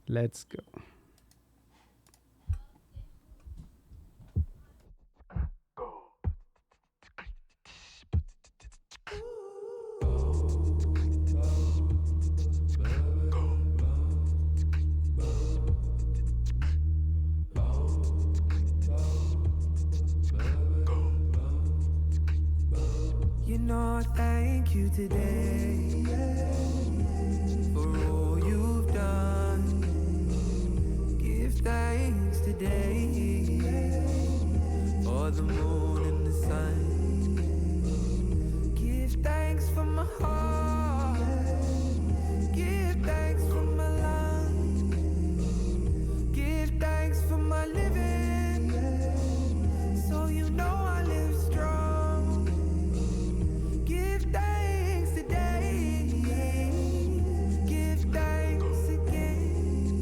Let's go. You know I thank you today for all you've done. Give thanks today for the moon and the sun. Give thanks for my heart. Give thanks for my lungs. Give thanks for my living. So you know I live strong. Give thanks today. Give thanks again.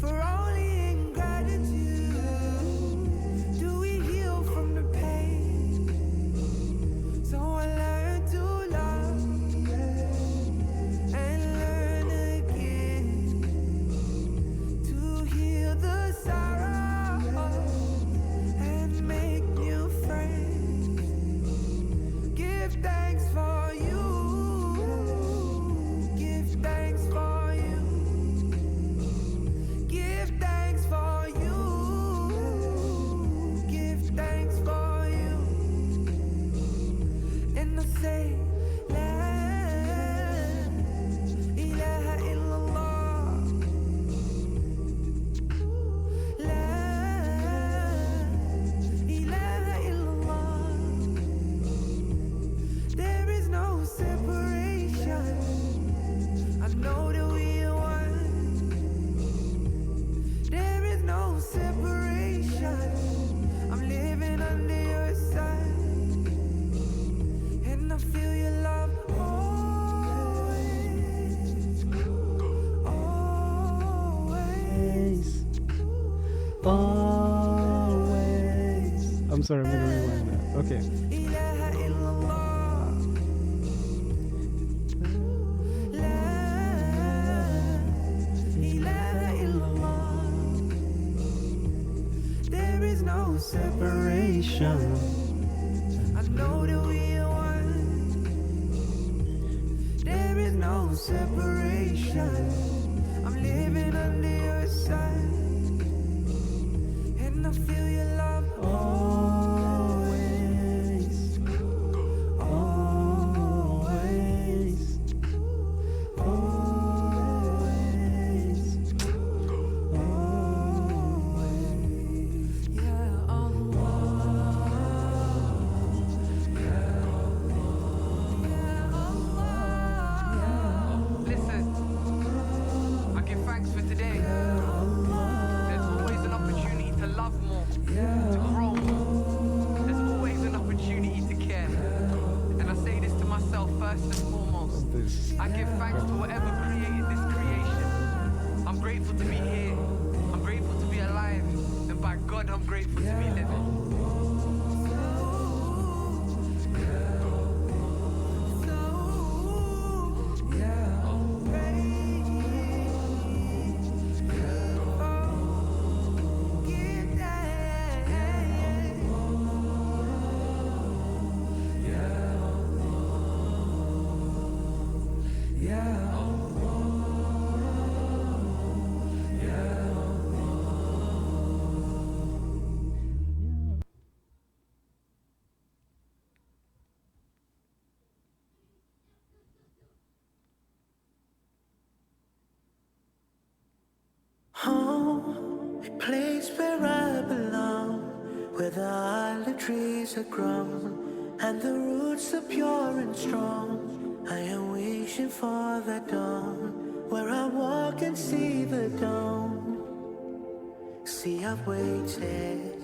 For only in gratitude do we heal from the pain. So I learned to love and learn again to heal the sorrow and make new friends. Give thanks for you. Give thanks for you. Give thanks for you. Give thanks for you. And I say, La ilaha illallah. La ilaha illallah. There is no separation. I know that we are one. There is no separation. I'm living under your sun. And I feel your love always. Always. Always. I'm sorry, I'm gonna rewind that. Okay. Ilaha illallah. La ilaha illallah. There is no separation. I know that we are one. There is no separation. I'm living under your sun. And I feel your love always. Always. Always. Always. Yeah, Allah. Listen, I give thanks for today. There's always an opportunity to love more, to grow more. There's always an opportunity to care. And I say this to myself first and foremost. I give thanks to whatever created this creation. I'm grateful to be here. I'm grateful to be alive. And by God, I'm grateful to be living. Home, a place where I belong, where the olive trees are grown and the roots are pure and strong. I am wishing for the dawn, where I walk and see the dawn. See, I've waited,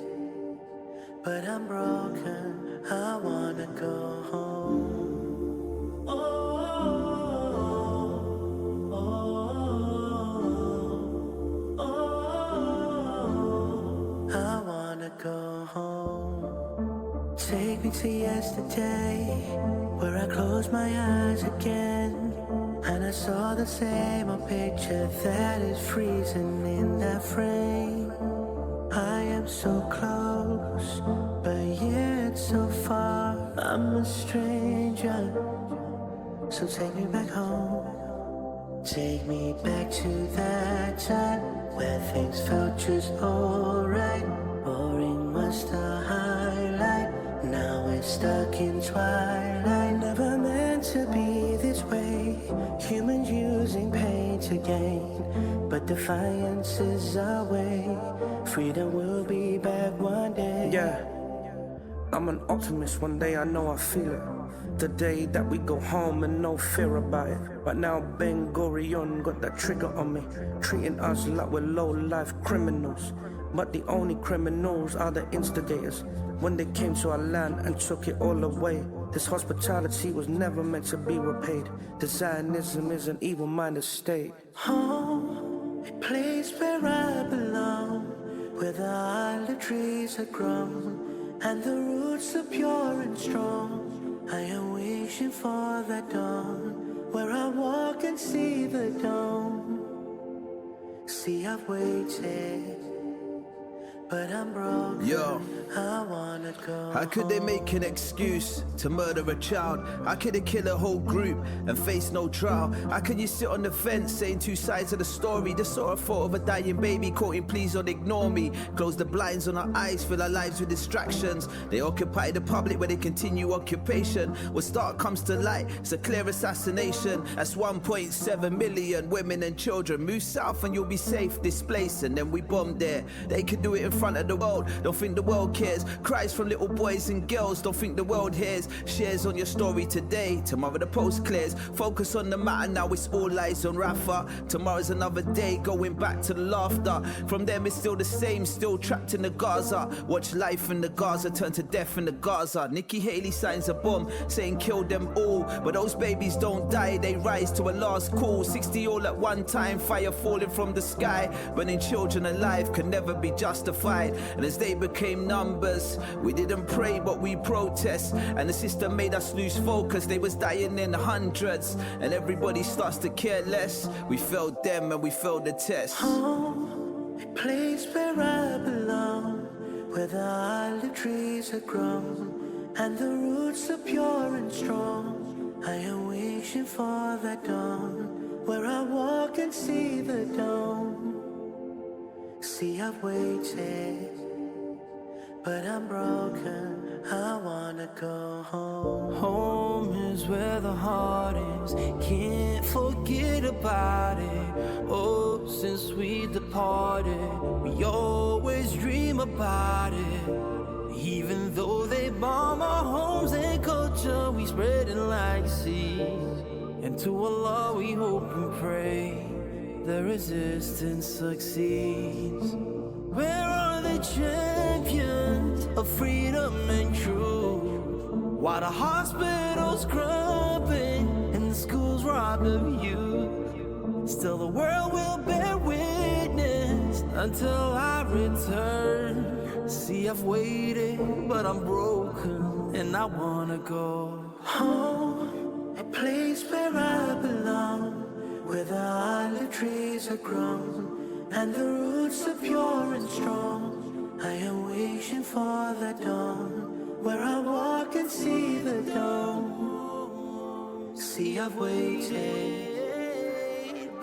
but I'm broken. I wanna go home. I wanna go home. Take me to yesterday, where I close my eyes again, and I I saw the same old picture that is freezing in that frame. I am so close, but yet so far. I'm a stranger, so take me back home. Take me back to that time where things felt just alright. Boring was the highlight, now it's stuck in twilight. Never meant to be this way, humans using pain to gain. But defiance is our way, freedom will be back one day. Yeah, I'm an optimist, one day I know I feel it. The day that we go home and no fear about it. But now Ben Gurion got that trigger on me, treating us like we're low-life criminals. But the only criminals are the instigators, when they came to our land and took it all away. This hospitality was never meant to be repaid. The Zionism is an evil-minded state. Home, a place where I belong, where the olive trees are grown and the roots are pure and strong. I am wishing for that dawn, where I walk and see the dome. See, I've waited, but I'm broken. Yo. I wanna go. How could they make an excuse to murder a child? How could they kill a whole group and face no trial? How can you sit on the fence saying two sides of the story? Just sort of thought of a dying baby quoting please don't ignore me. Close the blinds on our eyes, fill our lives with distractions. They occupy the public where they continue occupation. When start comes to light, it's a clear assassination. That's 1.7 million women and children. Move south and you'll be safe, displaced, and then we bomb there. They can do it in front of the world, don't think the world cares. Cries from little boys and girls, don't think the world hears. Shares on your story today, tomorrow the post clears. Focus on the matter, now it's all eyes on Rafa. Tomorrow's another day, going back to the laughter. From them it's still the same, still trapped in the Gaza. Watch life in the Gaza turn to death in the Gaza. Nikki Haley signs a bomb, saying kill them all. But those babies don't die, they rise to a last call. 60 all at one time, fire falling from the sky. Burning children alive can never be justified. And as they became numbers, we didn't pray but we protest. And the system made us lose focus, they was dying in the hundreds. And everybody starts to care less. We failed them and we failed the test. Home, a place where I belong, where the olive trees are grown and the roots are pure and strong. I am wishing for that dawn, where I walk and see the dome. See, I've waited, but I'm broken, I wanna go home. Home is where the heart is, can't forget about it. Oh, since we departed, we always dream about it. Even though they bomb our homes and culture, we spread it like seeds. And to Allah we hope and pray the resistance succeeds. Where are the champions of freedom and truth? While the hospitals crumbling and the schools robbed of youth, still the world will bear witness until I return. See, I've waited, but I'm broken and I wanna go home. A place where I belong, where the olive trees are grown and the roots are pure and strong. I am wishing for that dawn, where I walk and see the dome. See, I've waited,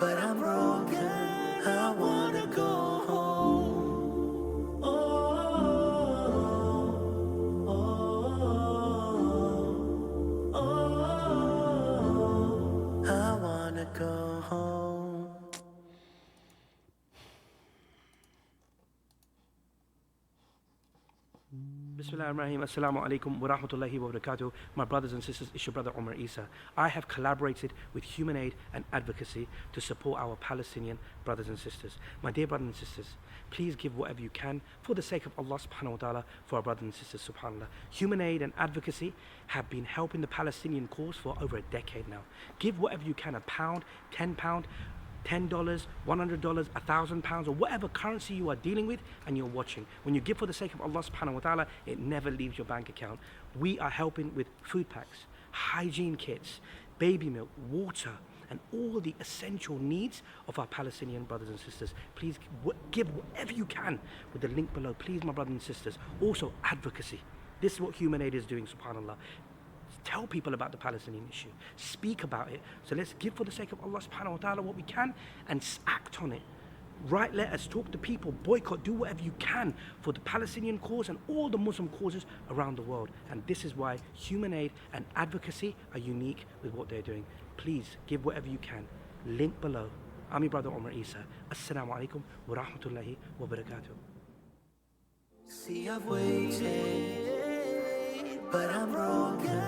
but I'm broken, I wanna go home. I wanna go home. Bismillahirrahmanirrahim. Assalamu alaikum wa rahmatullahi wa barakatuh. My brothers and sisters, it's your brother Omar Isa. I have collaborated with Human Aid and Advocacy to support our Palestinian brothers and sisters. My dear brothers and sisters, please give whatever you can for the sake of Allah subhanahu wa ta'ala for our brothers and sisters, subhanAllah. Human Aid and Advocacy have been helping the Palestinian cause for over a decade now. Give whatever you can, £1, £10, $10, $100, £1,000, or whatever currency you are dealing with and you're watching. When you give for the sake of Allah subhanahu wa ta'ala, it never leaves your bank account. We are helping with food packs, hygiene kits, baby milk, water, and all the essential needs of our Palestinian brothers and sisters. Please give whatever you can with the link below. Please, my brothers and sisters. Also, advocacy. This is what Human Aid is doing, subhanAllah. Tell people about the Palestinian issue. Speak about it. So let's give for the sake of Allah subhanahu wa ta'ala what we can and act on it. Write letters, talk to people, boycott, do whatever you can for the Palestinian cause and all the Muslim causes around the world. And this is why Human Aid and advocacy are unique with what they're doing. Please give whatever you can. Link below. I'm your brother Omar Isa. Assalamu alaikum wa rahmatullahi wa barakatuh. See, I've waited, but I'm broken.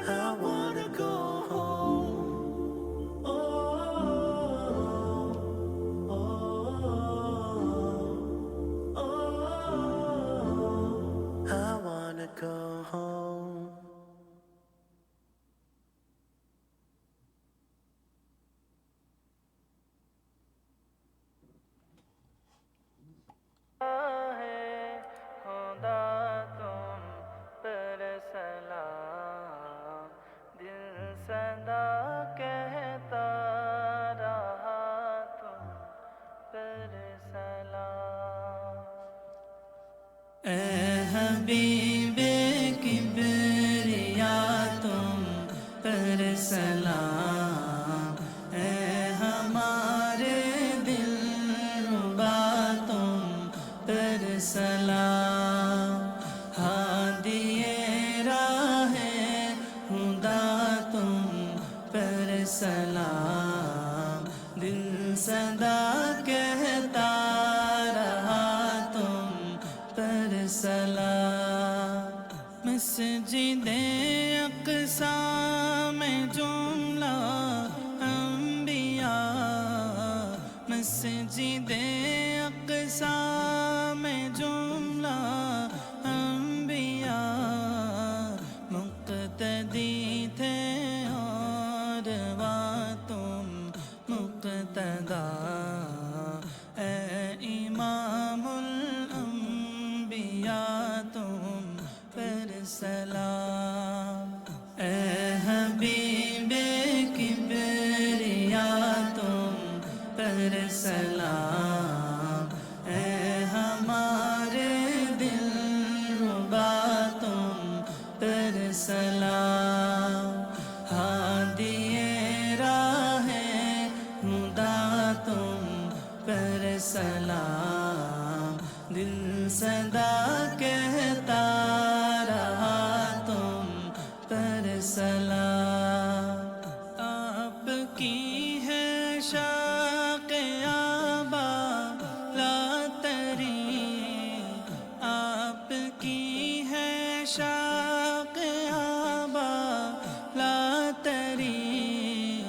I wanna go home. I wanna go home. حبیبِ کبریا تم پر سلام اے ہمارے دل ربا تم پر سلام ہادی راہ خدا تم پر سلام دل صدا کہتا رہا تم پر سلام مسجد اقصی میں جملہ انبیاء مسجد اقصی میں جملہ انبیاء مقتدی تھے اور تم مقتدا اے امام الانبیاء تم پر سلام اے حبیبِ کبریا تم پر سلام اے ہمارے دل ربا تم پر سلام ہادی راہ خدا تم پر سلام دل صدا کہتا رہا تم پر سلام آپ کی ہے شاق آبا لا تری آپ کی ہے شاق آبا لا تری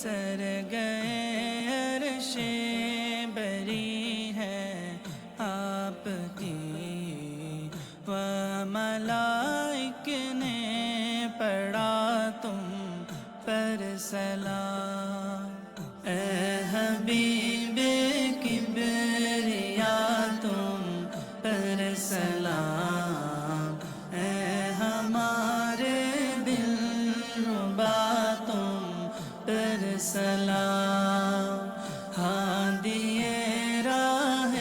سر گئے عرش بری ہے آپ کی و ملائک نے پڑھا تم پر سلام اے حبیبِ کبریا تم پر سلام اے ہمارے دل ربا تم پر سلام ہادی راہ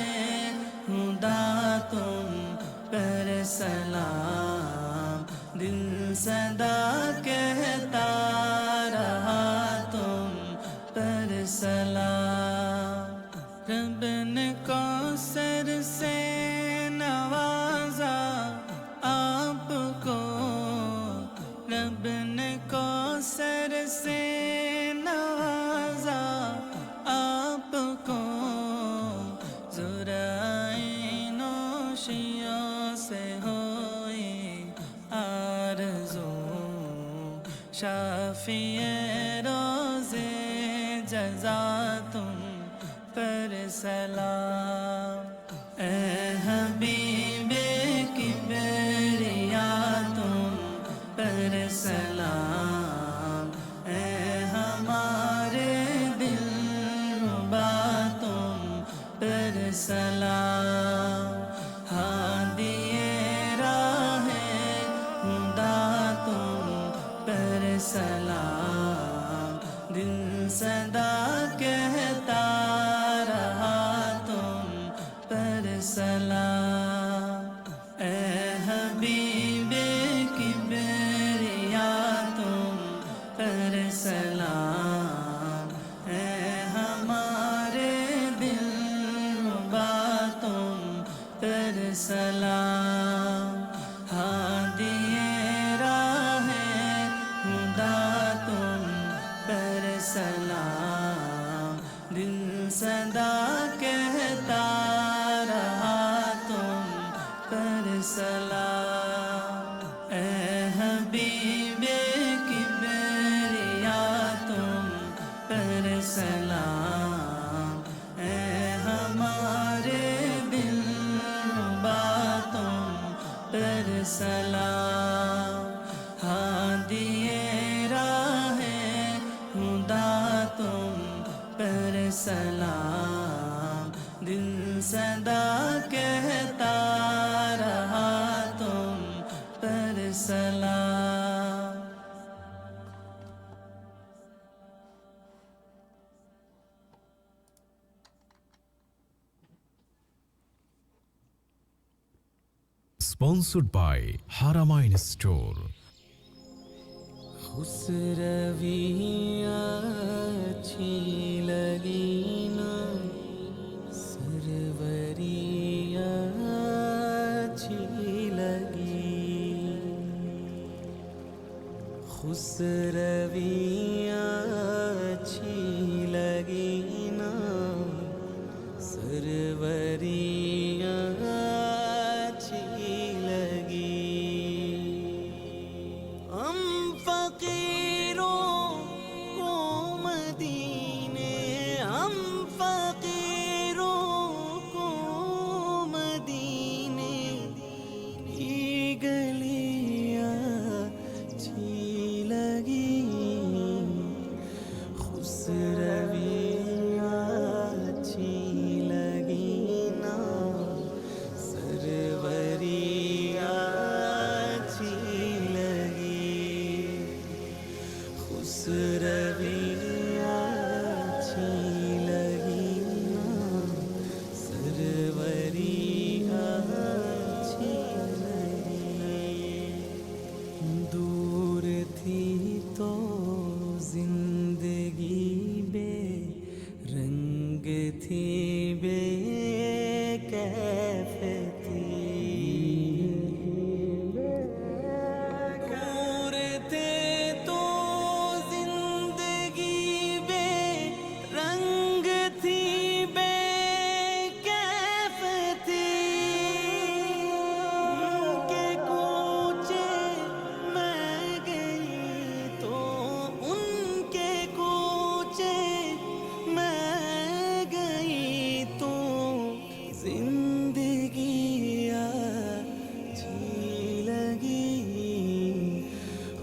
خدا تم پر سلام دل صدا کہتا رہا تم پر سلام رب نے کوثر سے نوازا آپ کو رب نے کوثر سے نوازا آپ کو ذرائع نوشیوں سے ہوئی آرزو شافی روز جزا تم پر سلام اے حبیبِ کبریا تم پر سلام اے ہمارے دل ربا تم پر سلام ہادی راہ خدا تم پر سلام دل سے دل صدا کہتا رہا تم پر سلام اے حبیب کبریا تم پر سلام اے ہمارے دلربا تم پر سلام ہادی راہ خدا تم پر سلام دل صدا کہتا رہا تم پر سلام Sponsored by Haramain Store. خسروی اچھی لگی نا سروری اچھی لگی خسروی اچھی لگی نا سروری اچھی لگی ہم فقیروں کو مدینے ہم فقیروں کو مدینے کی گلیاں اچھی لگی خسروی اچھی لگی نا سروری اچھی لگی خسروی اچھی لگی نا سروری اچھی لگی دور تھی تو زندگی بے رنگ تھی بے کیف تھی دور تھے تو زندگی بے رنگ تھی بے کیف تھی ان کے کوچے میں گئی تو ان کے کوچے میں گئی تو زندگی اچھی لگی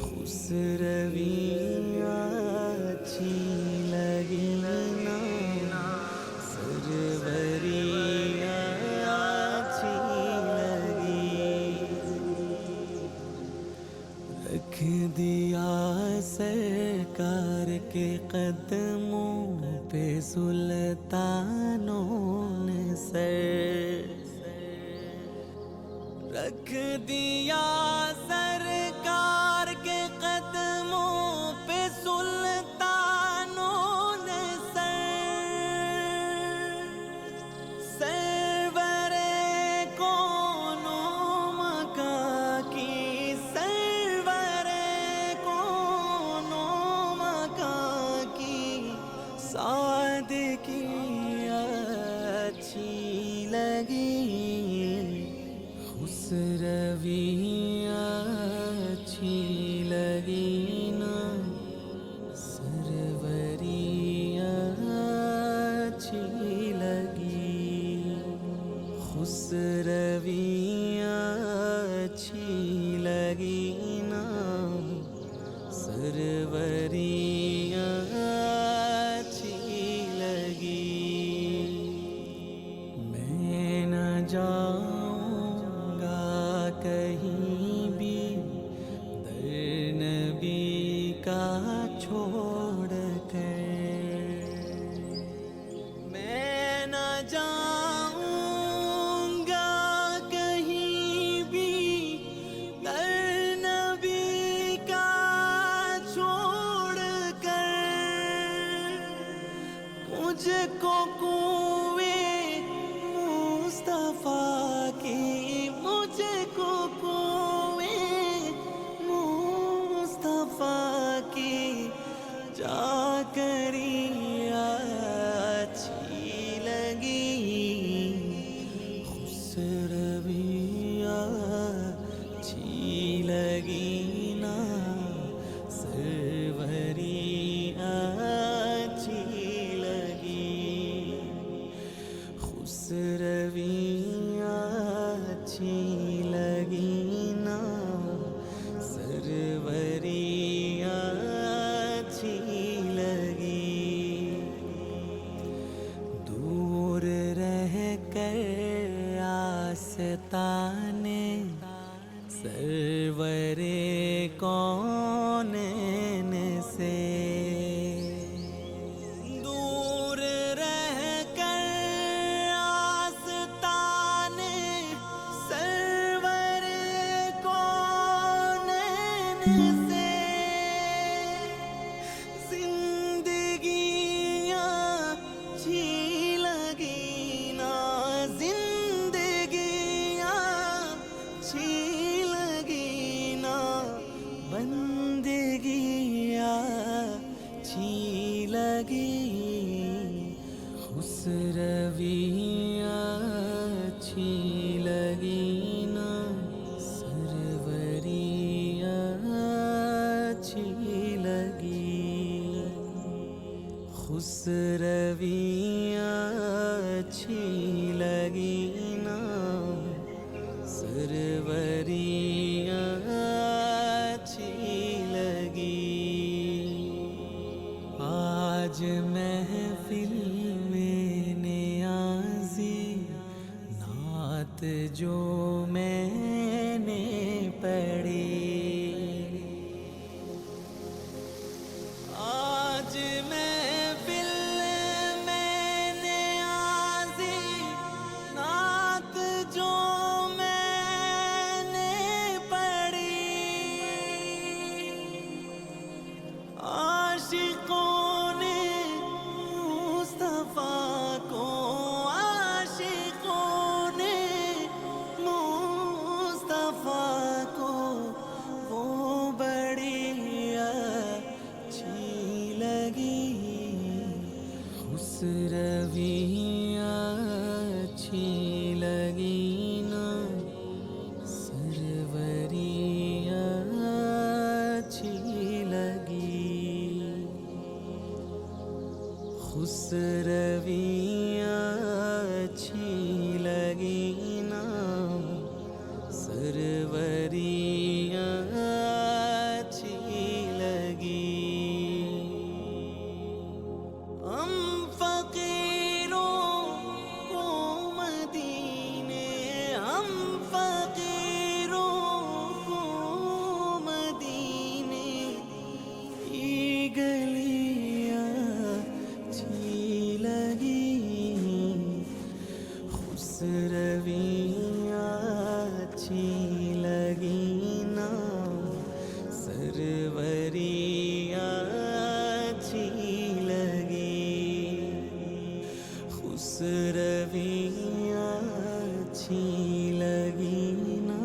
خسروی اچھی لگی نا سروری اچھی لگی رکھ دیا سرکار کے قدموں پہ سلطانوں نے سر رکھ دیا سرکار کے قدموں پہ سلطانوں نے سرور کونوں مکاں کی سرور کونوں مکاں کی سادگی اچھی لگی خسروی اچھی لگی نا سروری اچھی لگی خسروی اچھی لگی نا سروری اچھی لگی میں نہ جاؤں گا کہیں بھی در نبی کا چھوڑ کر میں نہ جاؤں گا کہیں بھی در نبی کا چھوڑ کر مجھ کو کنویں مصطفیٰ کی مجھ کو کنویں مصطفیٰ کی جا کری रवियाँ अच्छी लगी ना सरवरियाँ अच्छी लगी खुसरवियाँ अच्छी लगी ना सरवरियाँ अच्छी लगी आज महफिल में नियाज़ी नात जो मैंने पढ़ी आज महफिल में नियाज़ी नात जो मैंने पढ़ी आशिकों ने मुस्तफा को आशिकों ने मुस्तफा को वो बड़ी अच्छी लगी खुसरवियाँ अच्छी लगी ना सरवरियाँ अच्छी लगी खुसरवियाँ अच्छी लगी ना सरवरियाँ अच्छी लगी हम फकीरों को मदीने हम फकीरों को मदीने की गलियाँ अच्छी लगी खुसरवियाँ अच्छी लगी ना सरवरियाँ अच्छी लगी खुसरवियाँ अच्छी लगी ना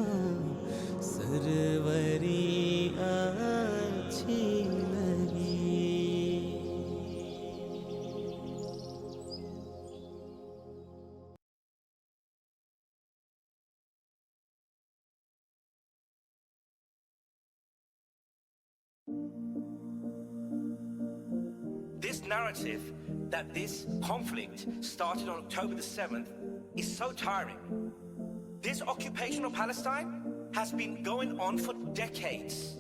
सरवरियाँ अच्छी लगी This narrative that this conflict started on October the 7th is so tiring. This occupation of Palestine has been going on for decades.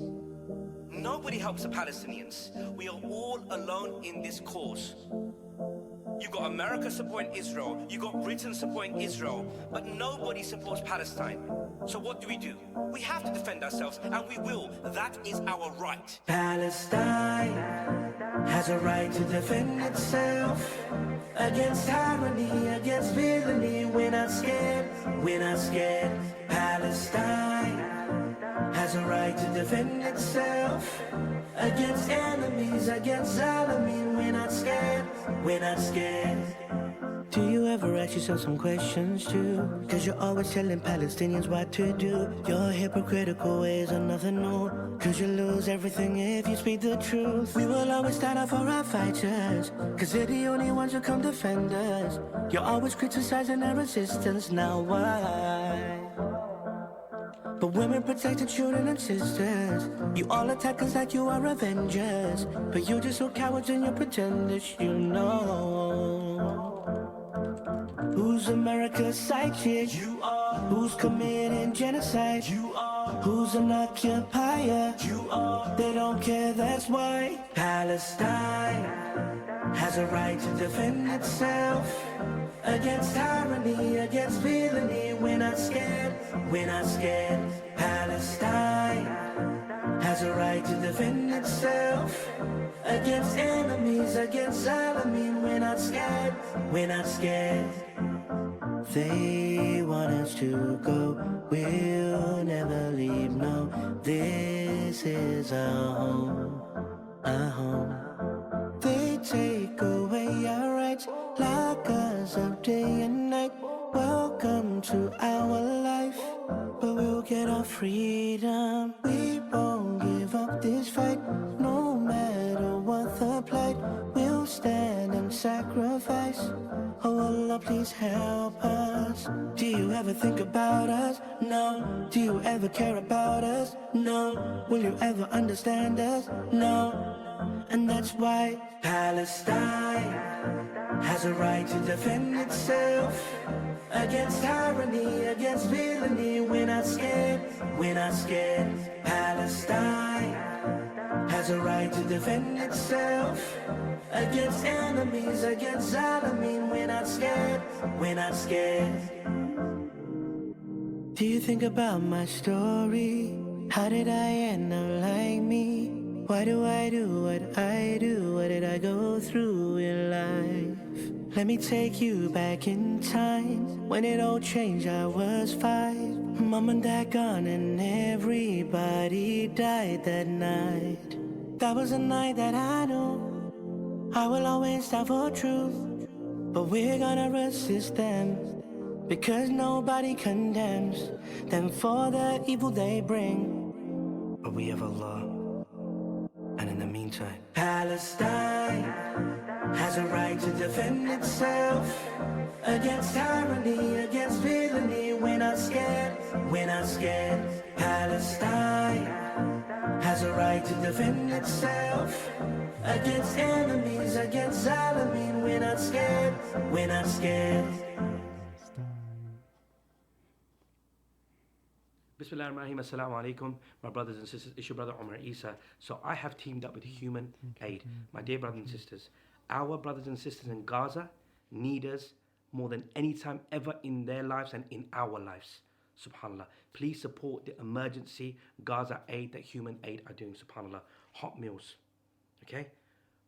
Nobody helps the Palestinians. We are all alone in this cause. You got America supporting Israel, you got Britain supporting Israel, but nobody supports Palestine. So what do? We have to defend ourselves, and we will. That is our right. Palestine has a right to defend itself against tyranny, against villainy. We're not scared, we're not scared. Palestine has a right to defend itself against enemies, against Zalameen. We're not scared, we're not scared. Do you ever ask yourself some questions too? Cause you're always telling Palestinians what to do. Your hypocritical ways are nothing new. Cause you lose everything if you speak the truth. We will always stand up for our fighters, cause they're the only ones who come defend us. You're always criticizing our resistance, now why? But women protecting children and sisters, you all attack us like you are avengers. But you're just so cowards and you're pretenders, you know. Who's America's side chick? You are. Who's committing genocide? You are. Who's an occupier? You are. They don't care, that's why Palestine has a right to defend itself against tyranny, against villainy. We're not scared, we're not scared. Palestine has a right to defend itself against enemies, against Zalameen. We're not scared, we're not scared. They want us to go, we'll never leave, no. This is our home, our home. They take away our rights, lock us up day and night. Welcome to our life, but we'll get our freedom. We won't give up this fight, no matter what the plight. We'll stand and sacrifice. Oh Allah, please help us. Do you ever think about us? No. Do you ever care about us? No. Will you ever understand us? No. And that's why Palestine has a right to defend itself against tyranny, against villainy. We're not scared, we're not scared. Palestine has a right to defend itself against enemies, against Zalameen. We're not scared, we're not scared. Do you think about my story? How did I end up like me? Why do I do what I do? What did I go through in life? Let me take you back in time. When it all changed, I was 5. Mom and dad gone and everybody died that night. That was a night that I knew I will always stand for truth. But we're gonna resist them, because nobody condemns them for the evil they bring. But we have Allah. And in the meantime, Palestine has a right to defend itself against tyranny, against villainy. We're not scared, we're not scared. Palestine has a right to defend itself against enemies, against Zalameen. We're not scared, we're not scared. Bismillahirrahmanirrahim. Assalamu alaikum, my brothers and sisters. It's your brother Umar Isa. So I have teamed up with Human Aid. My dear brothers and sisters, our brothers and sisters in Gaza need us more than any time ever in their lives and in our lives. Subhanallah. Please support the emergency Gaza aid that Human Aid are doing. Subhanallah. Hot meals, okay?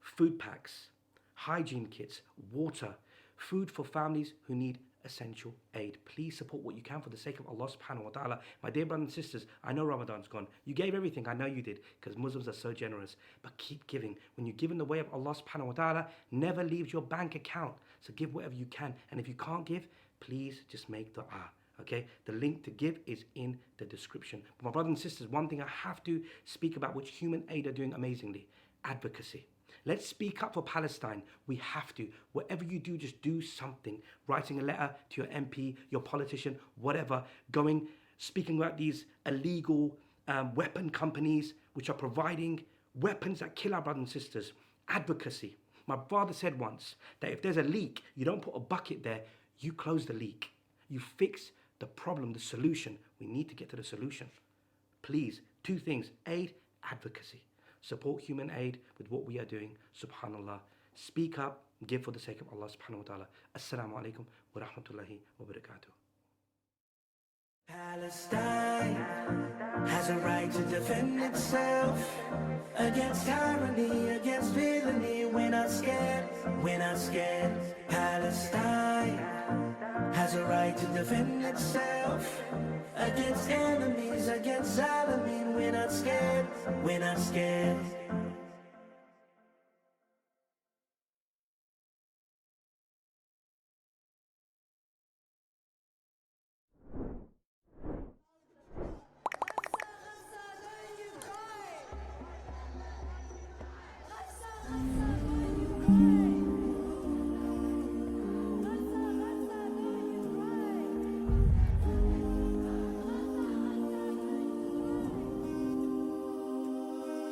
Food packs, hygiene kits, water, food for families who need essential aid. Please support what you can for the sake of Allah subhanahu wa ta'ala. My dear brothers and sisters, I know Ramadan's gone. You gave everything, I know you did, because Muslims are so generous. But keep giving. When you give in the way of Allah subhanahu wa ta'ala, never leaves your bank account. So give whatever you can. And if you can't give, please just make dua. Okay? The link to give is in the description. But my brothers and sisters, one thing I have to speak about, which Human Aid are doing amazingly: advocacy. Let's speak up for Palestine. We have to. Whatever you do, just do something. Writing a letter to your MP, your politician, whatever. Speaking about these illegal weapon companies which are providing weapons that kill our brothers and sisters. Advocacy. My father said once that if there's a leak, you don't put a bucket there, you close the leak. You fix the problem, the solution. We need to get to the solution. Please, 2 things: aid, advocacy. Support Human Aid with what we are doing. Subhanallah. Speak up, give for the sake of Allah subhanahu wa ta'ala. Assalamu alaikum wa rahmatullahi wa barakatuh. Palestine has a right to defend itself against tyranny, against villainy. We're not scared, we're not scared. Palestine has a right to defend itself against enemies, against Zalameen. We're not scared, we're not scared.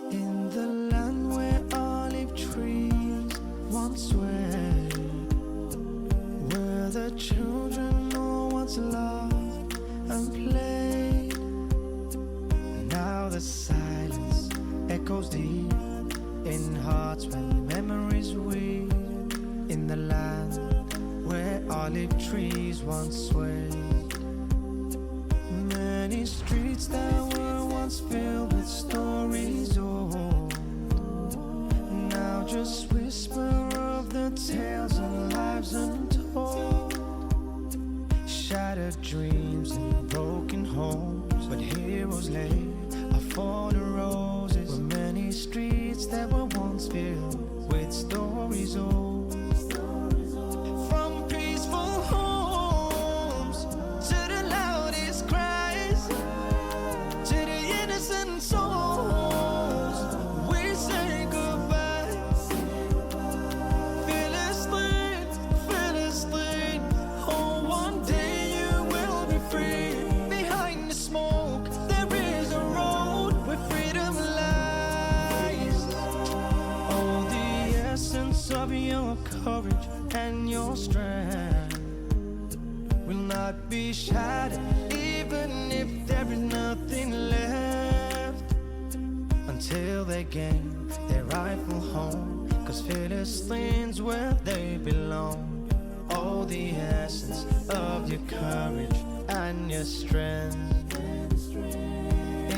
In the land where olive trees once were, where the children all once loved and played, now the silence echoes deep in hearts when memories weep. In the land where olive trees once swayed, many streets that were once filled with stories old, now just whisper of the tales of lives untold. Shattered dreams and broken homes, but heroes lay are fallen roses. Were many streets that were once filled with stories old. From peaceful homes to the loudest cries, to the innocent souls, we say goodbye. Fearless your courage and your strength will not be shattered, even if there is nothing left, until they gain their rightful home. 'Cause Philistine's where they belong. Oh, the essence of your courage and your strength,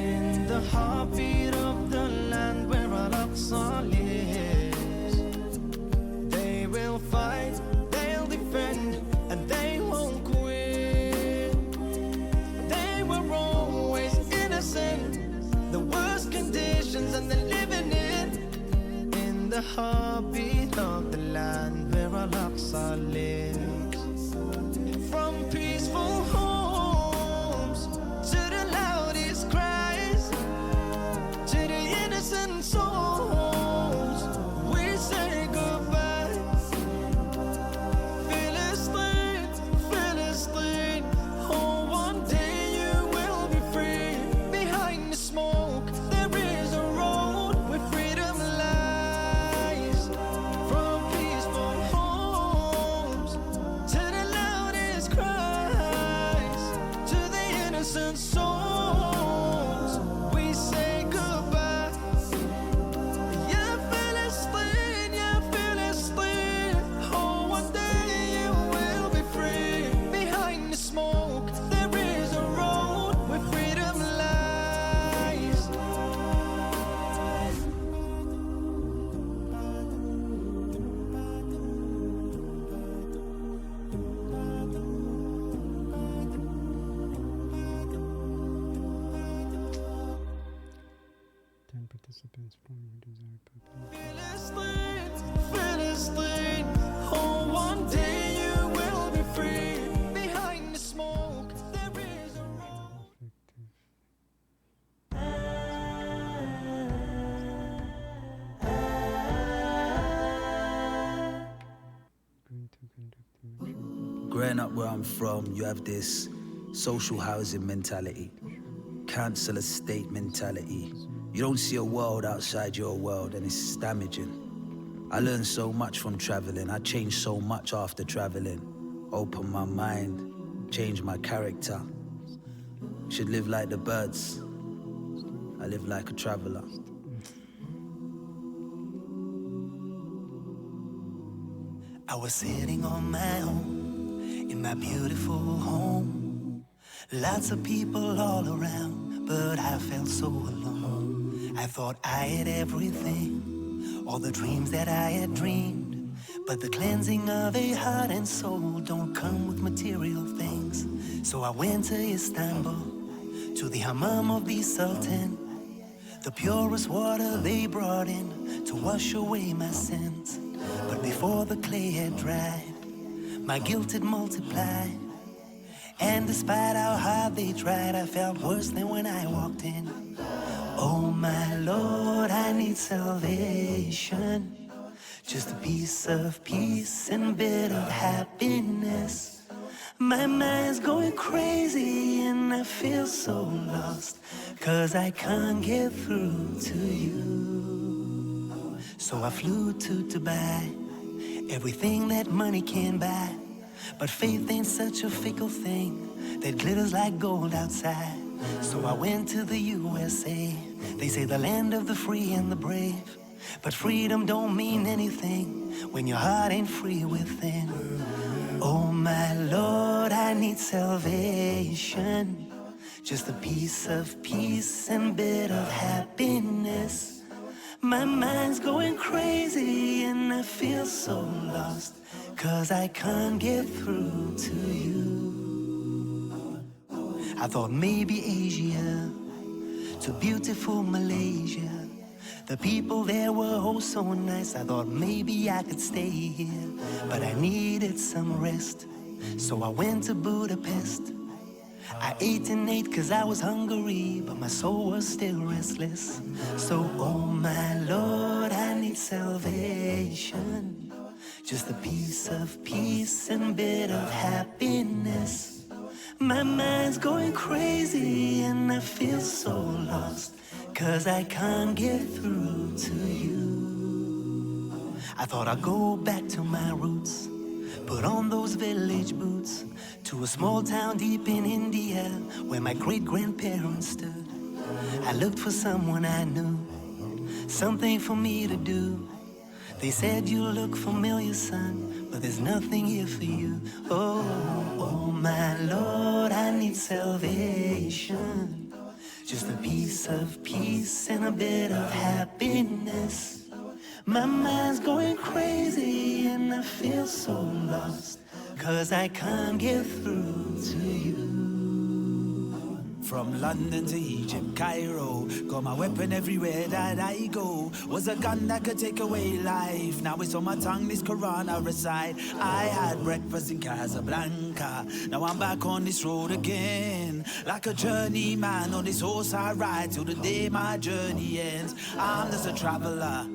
in the heartbeat of the land where Al-Aqsa lives. They will fight, they'll defend, and they won't quit. They were always innocent, the worst conditions, and they're living in the heartbeat of the land where Al-Aqsa lives. From peaceful homes to the loudest cries, to the innocent souls, we say goodbye. Philistine, Philistine, oh, one day you will be free. Behind the smoke there is a road where freedom lies. From peaceful homes to the loudest cries, to the innocent souls, we say goodbye. Yeah, Philistine, oh, one day you will be free. Behind the smoke there is a road where freedom lies. Ten participants from your desired purpose. Philistine, Philistine, oh, one day you will be free. Behind the smoke there is a road. Effective. Going to conduct the mission. Growing up where I'm from, you have this social housing mentality, council estate mentality. You don't see a world outside your world, and it's damaging. I learned so much from traveling. I changed so much after traveling. Opened my mind, changed my character. Should live like the birds. I live like a traveler. I was sitting on my own in my beautiful home. Lots of people all around, but I felt so alone. I thought I had everything, all the dreams that I had dreamed. But the cleansing of a heart and soul don't come with material things. So I went to Istanbul, to the hammam of the Sultan, the purest water they brought in to wash away my sins. But before the clay had dried, my guilt had multiplied. And despite how hard they tried, I felt worse than when I walked in. Oh my Lord, I need salvation, just a piece of peace and a bit of happiness. My mind's going crazy and I feel so lost, 'cause I can't get through to you. So I flew to Dubai, everything that money can buy. But faith ain't such a fickle thing that glitters like gold outside. So I went to the USA, they say the land of the free and the brave. But freedom don't mean anything when your heart ain't free within. Oh my Lord, I need salvation, just a piece of peace and a bit of happiness. My mind's going crazy and I feel so lost, 'cause I can't get through to you. I thought maybe Asia, to beautiful Malaysia. The people there were oh so nice. I thought maybe I could stay here, but I needed some rest. So I went to Budapest. I ate and ate 'cause I was hungry, but my soul was still restless. So, oh my Lord, I need salvation, just a piece of peace and a bit of happiness. My mind's going crazy and I feel so lost, 'cause I can't get through to you. I thought I'd go back to my roots, put on those village boots, to a small town deep in India where my great-grandparents stood. I looked for someone I knew, something for me to do. They said you look familiar, son, but there's nothing here for you. Oh, oh my Lord, I need salvation, just a piece of peace and a bit of happiness. My mind's going crazy and I feel so lost, 'cause I can't get through to you. From London to Egypt, Cairo, got my weapon everywhere that I go. Was a gun that could take away life. Now it's on my tongue, this Quran I recite. I had breakfast in Casablanca. Now I'm back on this road again. Like a journeyman on this horse I ride till the day my journey ends. I'm just a traveler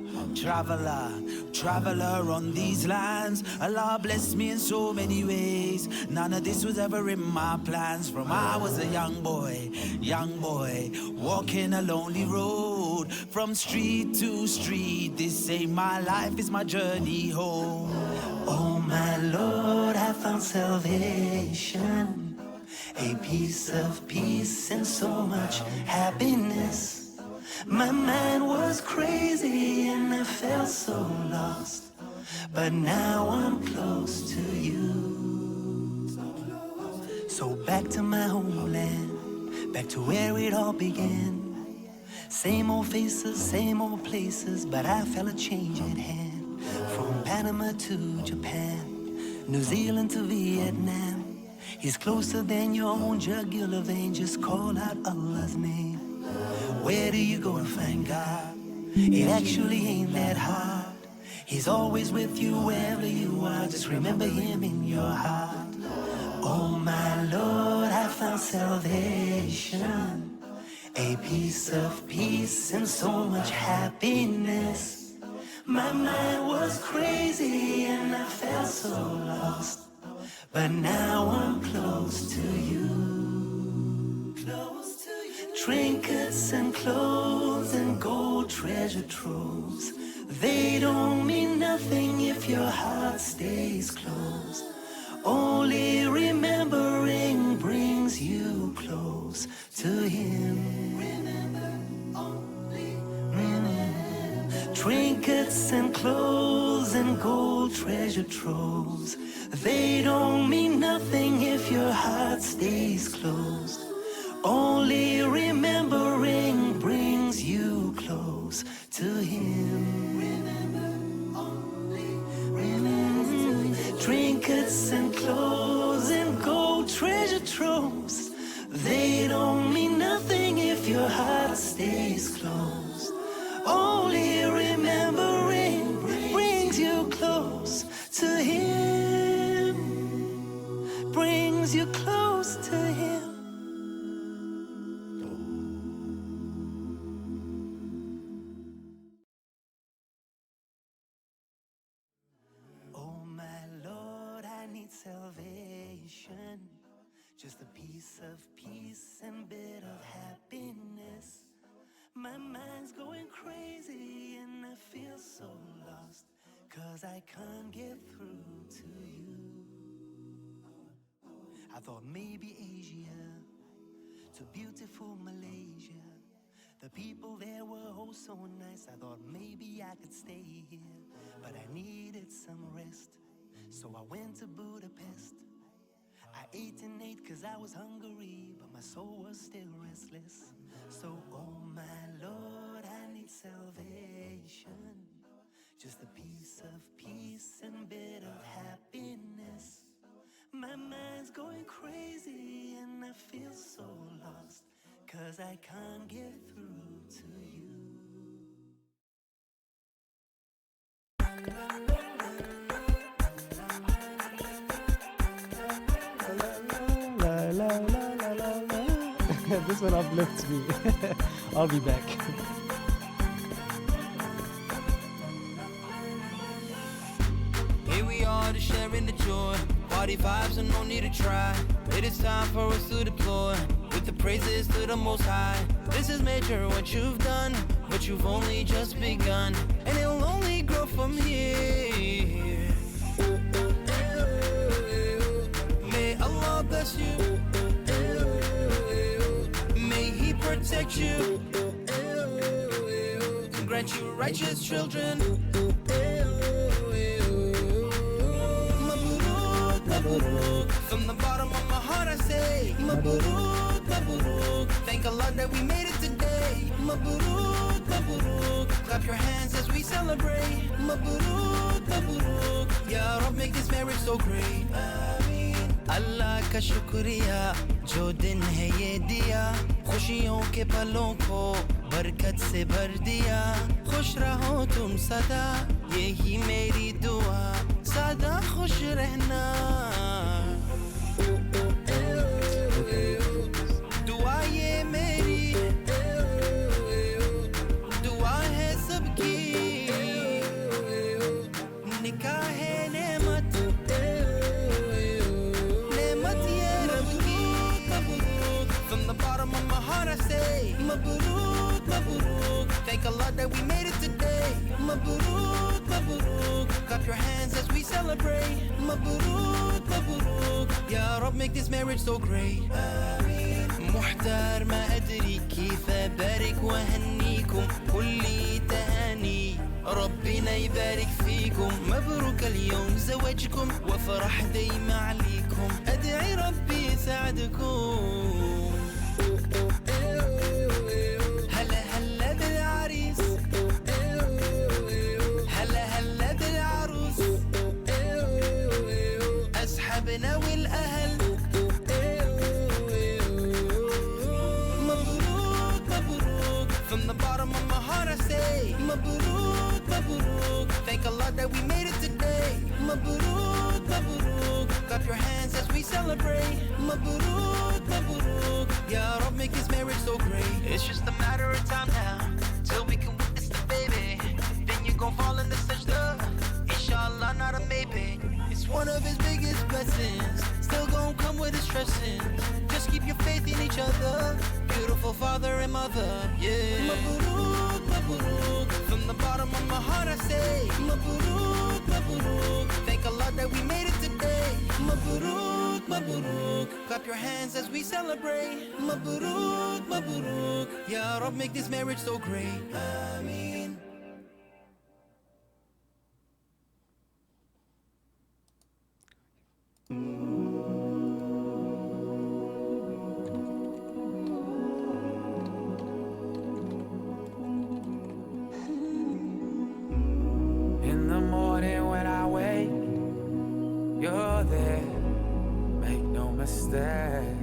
on these lands. Allah bless me in so many ways. None of this was ever in my plans. From I was a young boy, walking a lonely road. From street to street, this ain't my life, it's my journey home. Oh my Lord, I found salvation, a piece of peace and so much happiness. My mind was crazy and I felt so lost, but now I'm close to you. So back to my homeland, back to where it all began. Same old faces, same old places, but I felt a change at hand. From Panama to Japan, New Zealand to Vietnam. He's closer than your own jugular vein, just call out Allah's name. Where do you go to find God? It actually ain't that hard. He's always with you wherever you are, just remember Him in your heart. Oh my Lord, I found salvation, a piece of peace and so much happiness. My mind was crazy and I felt so lost, but now I'm close to you. Trinkets and clothes and gold treasure troves, they don't mean nothing if your heart stays closed. Only remembering brings you close to Him. Trinkets and clothes and gold treasure troves, they don't mean nothing if your heart stays closed. Only remembering brings you close to Him. Trinkets and clothes and gold treasure troves, they don't mean nothing if your heart stays closed. Only remembering brings you close to Him. Brings you close to Him. Salvation, just a piece of peace and bit of happiness. My mind's going crazy and I feel so lost, 'cause I can't get through to you. I thought maybe Asia, to beautiful Malaysia. The people there were oh so nice. I thought maybe I could stay here, but I needed some rest. So I went to Budapest. I ate and ate 'cause I was hungry, but my soul was still restless. So, oh my Lord, I need salvation, just a piece of peace and a bit of happiness. My mind's going crazy and I feel so lost, 'cause I can't get through to you. This one uplifts me. I'll be back. Here we are, just sharing the joy. Party vibes and no need to try. It is time for us to deploy with the praises to the Most High. This is major what you've done, but you've only just begun, and it'll only grow from here. May Allah bless you. May He protect you. Grant you righteous children. Mabruk, mabruk. From the bottom of my heart I say Mabruk, mabruk. Thank Allah that we made it today. Mabruk, mabruk. Clap your hands as we celebrate. Mabruk, mabruk. Ya Rab, make this marriage so great. अल्लाह का शुक्रिया जो दिन है ये दिया खुशियों के पलों को बरकत से भर दिया खुश रहो तुम सदा यही मेरी दुआ सदा खुश रहना दुआ ये मेरी दुआ है सबकी निकाह है नेमत From the bottom of my heart I say Mabruk, mabruk. Thank Allah that we made it today. Mabruk, mabruk. Clap your hands as we celebrate. Mabruk, mabruk. Ya Rab, make this marriage so great. محتار ما أدري كيف أبارك وأهنيكم كلي تهاني ربنا يبارك فيكم مبروك اليوم زواجكم وفرح دايما عليكم أدعي ربي يساعدكم هلا هلا بالعريس هلا هلا بالعروس أصحابنا والأهل مبروك مبروك From the bottom of my heart I say مبروك مبروك Thank Allah that we made it today مبروك مبروك Clap your hands as we celebrate مبروك مبروك Ya Rab, make this marriage so great. It's just a matter of time now till we can witness the baby. Then you gon' fall into sajda. Inshallah, not a maybe. It's one of His biggest blessings. Still gon' come with His stressings. Just keep your faith in each other. Beautiful father and mother, yeah. Mabruk, mabruk. From the bottom of my heart I say Mabruk, mabruk. Thank Allah that we made it today. Mabruk, mabruk. Clap your hands as we celebrate. Mabruk, mabruk. Ya Rab, make this marriage so great. Ameen. In the morning when I wake, you're there, make no mistake.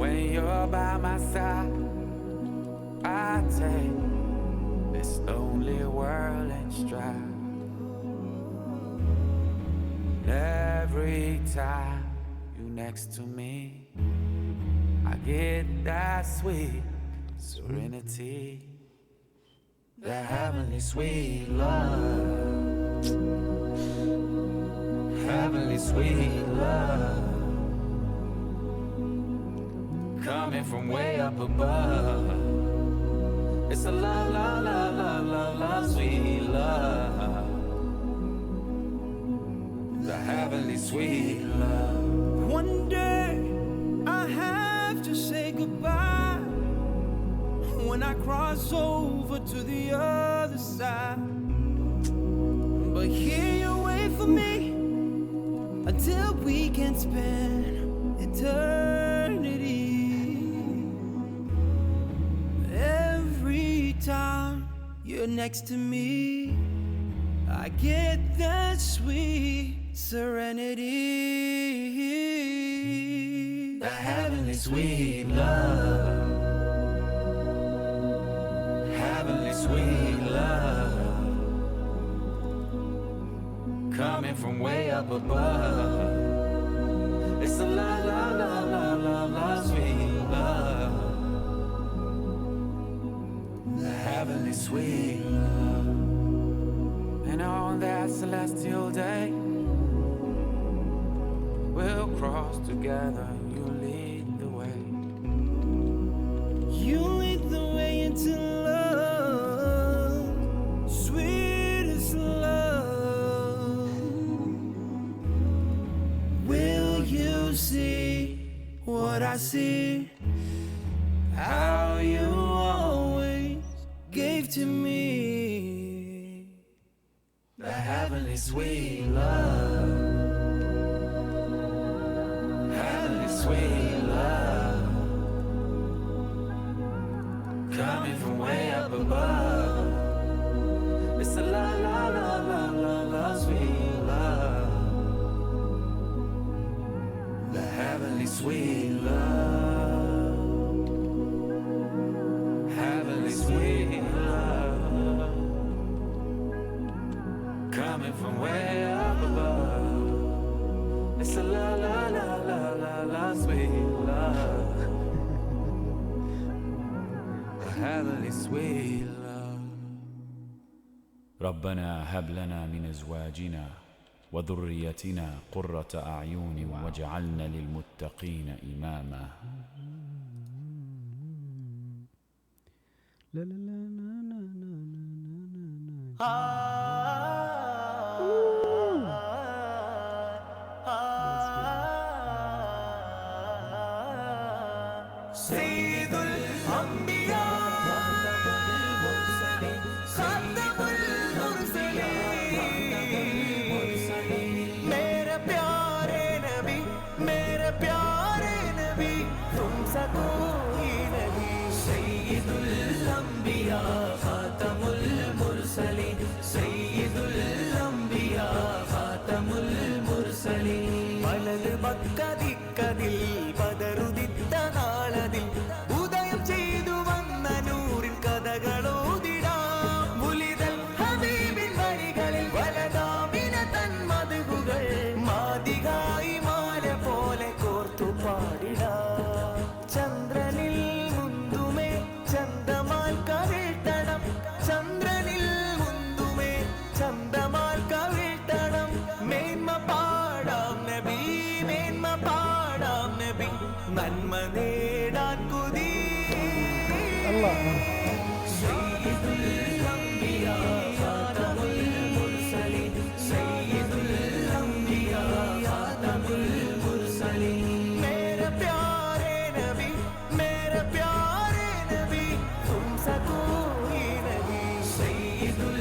When you're by my side, I take this lonely world in stride. And every time you next to me, I get that sweet serenity. The heavenly sweet love, heavenly sweet love, coming from way up above. It's a love, love, love, love, love, love, sweet love. The heavenly sweet love. One day I have to say goodbye when I cross over to the other side. But here you wait for me until we can spend eternity. Every time you're next to me, I get that sweet serenity. The heavenly sweet love, heavenly sweet love, coming from way up above. It's a love, love, love, love, love, love, sweet love. The heavenly sweet love. And on that celestial day, we'll cross together, you lead the way. You lead the way into love. you see what I see? How you always gave to me the heavenly sweet love, heavenly sweet love, coming from way up above. It's a la la la la la la sweet love, the heavenly sweet love, heavenly sweet love, coming from way up above. It's a la la la la la la sweet love, the heavenly sweet love. ربنا هب لنا من أزواجنا وذريتنا قرة أعين واجعلنا للمتقين إماما. لا لا لا لا لا لا لا لا. سيد الأنبياء خاتم المرسلين मेरे प्यारे नबी मेरे प्यारे नबी तुमसा कोई नहीं सैयदुल अंबिया खातमुल मुरसलीन सैयदुल अंबिया खातमुल मुरसलीन വലത് പക്കതിക്കതിൽ പതറുദിത്ത നാളതിൽ ഉദയം ചെയ്തു വന്ന നൂറിൻ കഥകളോതിടാം മുലിതൽ ഹബീബിൻ വരികളിൽ വലതാമിന തൻ മധുകൾ മാതികായി മാല പോലെ കോർത്തു പാടിടാം ചന്ദ്രനിൽ മുന്തുമേ ചന്ദമാൽ കവിഴ്ത്തണം ചന്ദ്രനിൽ മുന്തുമേ ചന്ദമാൽ കവിഴ്ത്തണം മേന്മ പാടാം നബി മേന്മ പാടാം നബി നന്മ നേടാൻ കുതി സയ്യിദുൽ അംബിയാ ഖാതമുൽ മുർസലീൻ സയ്യിദുൽ അംബിയാ ഖാതമുൽ മുർസലീൻ मेरे प्यारे नबी मेरे प्यारे नबी तुमसा कोई नहीं सയ്യിദുൽ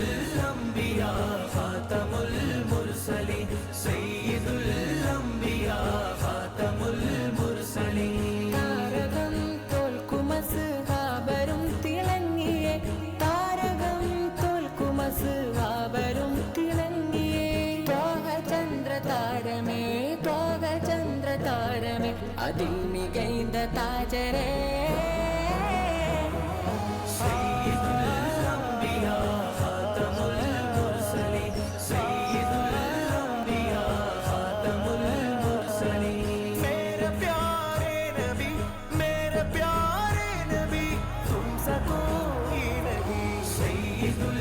അംബിയാ ഖാതമുൽ മുർസലീൻ സയ്യിദുൽ അംബിയാ ഖാതമുൽ മുർസലീൻ താരകം തോൽക്കുമസ്ഹാബരും തിളങ്ങിയേ താരകം തോൽക്കുമസ്ഹാബരും തിളങ്ങിയേ ത്വാഹ ചന്ദ്ര താരമേ ത്വാഹ ചന്ദ്ര താരമേ അതിൽ മികൈന്ത താജരേ സയ്യിദുൽ അംബിയാ ഖാതമുൽ മുർസലീൻ സയ്യിദുൽ അംബിയാ ഖാതമുൽ മുർസലീൻ मेरे प्यारे नबी मेरे प्यारे नबी तुमसा कोई नहीं सയ്യിദുൽ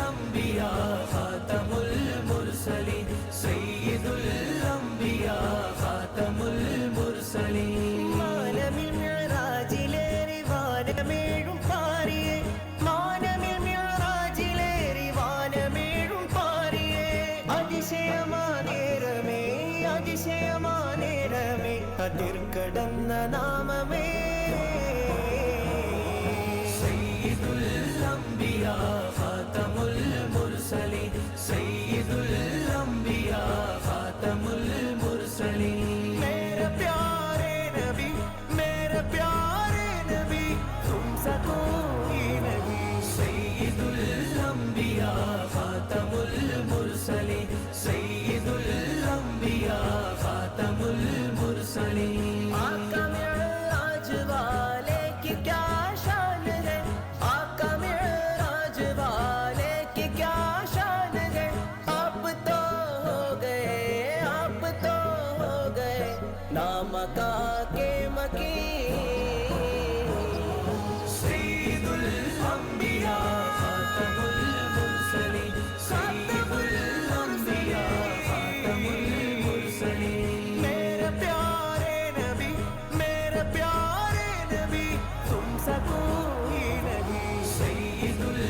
അംബിയാ ഖാതമുൽ മുർസലീൻ സയ്യിദുൽ അംബിയാ ഖാതമുൽ മുർസലീൻ മാനമിൽ മിഅ്റാജിലേറി വാനമേഴും പാറിയേ മാനമിൽ മിഅ്റാജിലേറി വാനമേഴും പാറിയേ അതിശയമാനേരമേ അതിശയമാനേരമേ അതിർക്കടന്ന നാമമേ സയ്യിദുൽ അംബിയാ ഖാതമുൽ മുർസലീൻ സയ്യിദുൽ അംബിയാ ഖാതമുൽ മുർസലീൻ मेरे प्यारे नबी मेरे प्यारे नबी तुमसा कोई नहीं सയ്യിദുൽ അംബിയാ ഖാതമുൽ മുർസലീൻ സയ്യിദുൽ അംബിയാ ഖാതമുൽ മുർസലീൻ आका मिअराज वाले की क्या शान है आका मिअराज वाले की क्या शान है आप तो हो गए नामका के मकीन सയ്യിദുൽ അംബിയാ ഖാതമുൽ മുർസലീൻ സയ്യിദുൽ അംബിയാ ഖാതമുൽ മുർസലീൻ मेरे प्यारे नबी तुमसा कोई नहीं सയ്യിദുൽ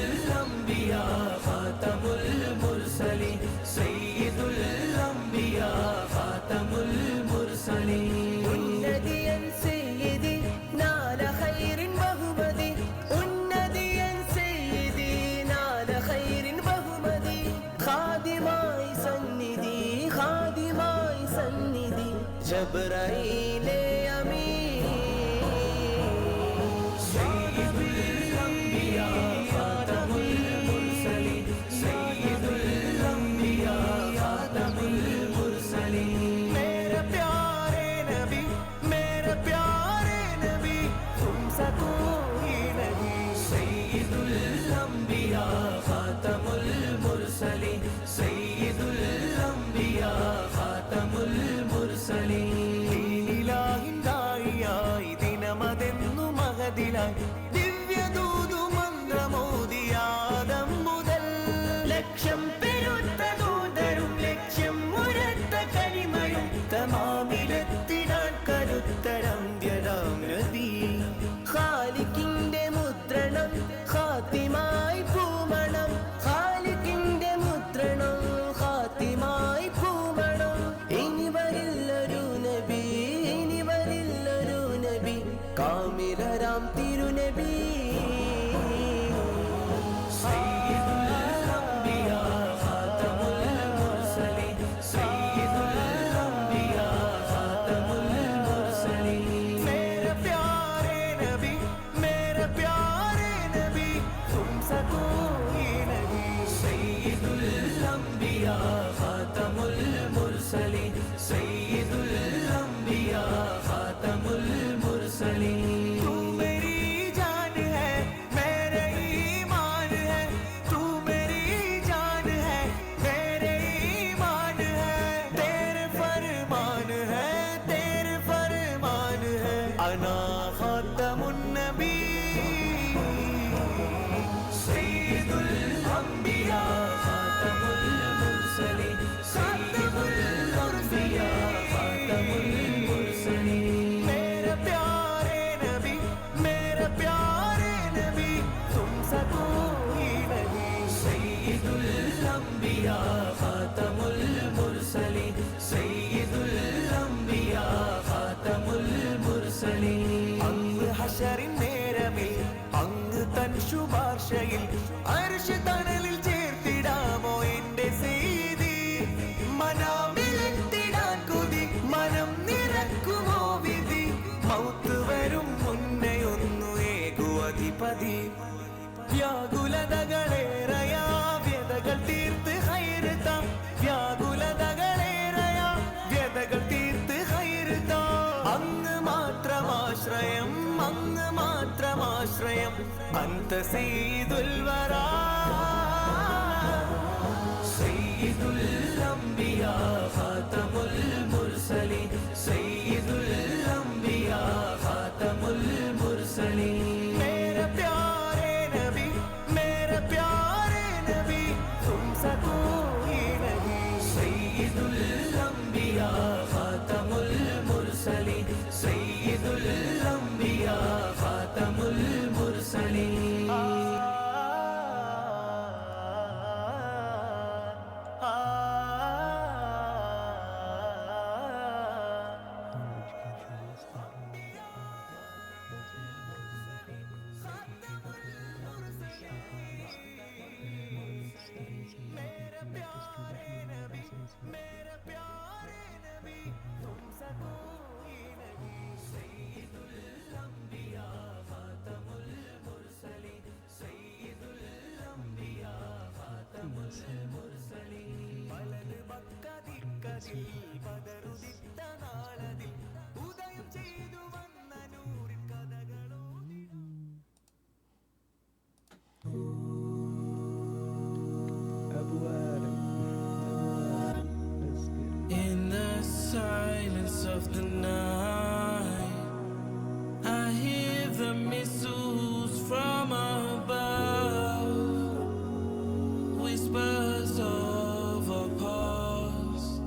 അംബിയാ ഖാതമുൽ മുർസലീൻ സയ്യിദുൽ അംബിയാ ഖാതമുൽ മുർസലീൻ ജബ്രായീലേ അമീൻ സയ്യിദുൽ അംബിയാ ഖാതമുൽ മുർസലീൻ സയ്യിദുൽ അംബിയാ ഖാതമുൽ മുർസലീൻ मेरे प्यारे नबी तुमसा कोई नहीं सയ്യിദുൽ അംബിയാ ഖാതമുൽ മുർസലീൻ സയ്യിദുൽ അംബിയാ ഖാതമുൽ മുർസലീൻ ദീനിലാഹിന്ദായിയായി ദിനമതെന്നു മഹദിലായി ദിവ്യദൂതു മന്ത്രമോദിയാദം മുതൽ ലക്ഷം പെരുത്ത ദൂതരും ലക്ഷ്യം മുരത്ത കനിമയും തമാമിലെത്തിടാൻ കരുത്തരംഗ്യരാം നബി ഖാലിഖിന്റെ മുദ്രണം ഖാത്തിമായി പൂമണം ഖാലിഖിന്റെ മുദ്രണം ഖാത്തിമായി പൂമണം ഇനി വരില്ലൊരു നബി കാമിലരാം തിരുനബി സയ്യിദുൽ അംബിയാ ഖാതമുൽ മുർസലീൻ സയ്യിദുൽ അംബിയാ ഖാതമുൽ മുർസലീൻ मेरे प्यारे नबी तुमसा कोई नहीं सയ്യിദുൽ അംബിയാ ഖാതമുൽ മുർസലീൻ സയ്യിദുൽ അംബിയാ ഖാതമുൽ മുർസലീൻ तू मेरी जान है मेरे ईमान है तू मेरी जान है मेरे ईमान है तेरे फरमान है अना खातमुन नबी सയ്യിദുൽ അംബിയാ ഖാതമുൽ മുർസലീൻ സയ്യിദുൽ അംബിയാ ഖാതമുൽ മുർസലീൻ मेरे प्यारे नबी तुमसा कोई नहीं सയ്യിദുൽ അംബിയാ ഖാതമുൽ മുർസലീൻ സയ്യിദുൽ അംബിയാ ഖാതമുൽ മുർസലീൻ അങ്ങ് ഹശറിൻ നേരമിൽ അങ്ങ് തൻ ശുപാർശയിൽ അർശ് തണലിൽ ചേർത്തിടാമോ എന്റെ സയ്യിദി മനാമിലെത്തിടാൻ കൊതി മനം നിറക്കുമോ വിധി മൗത്ത് വരും മുന്നേ ഒന്നു ഏകുവധിപതി വ്യാകുലതകളേറയാ വ്യതകൾ തീർത്ത് ഹൈർത്താം വ്യാകുലതകളേറയാ വ്യതകൾ തീർത്ത് ഹൈർത്താം അങ്ങ് മാത്രമാശ്രയം അന്ത സയ്യിദുൽ വറാ സയ്യിദുൽ അംബിയാ ഖാതമുൽ മുർസലീൻ സയ്യിദുൽ അംബിയാ ഖാതമുൽ മുർസലീൻ मेरे प्यारे नबी तुमसा कोई नहीं सയ്യിദുൽ അംബിയാ ഖാതമുൽ മുർസലീൻ സയ്യിദുൽ അംബിയാ ഖാതമുൽ മുർസലീൻ Abu Adam. Let's get it. In the silence of the night, I hear the missiles from above, whispers of a past,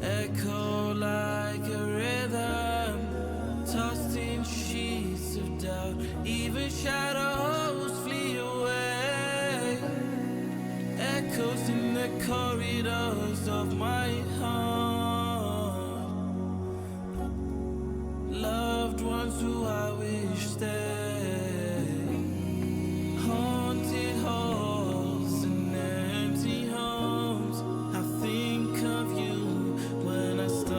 echo like a rhythm, tossed in sheets of doubt. Even shadows flee away, echoes in the corridors of my heart. Loved ones who I wish stay, haunted halls and empty homes. I think of you when I start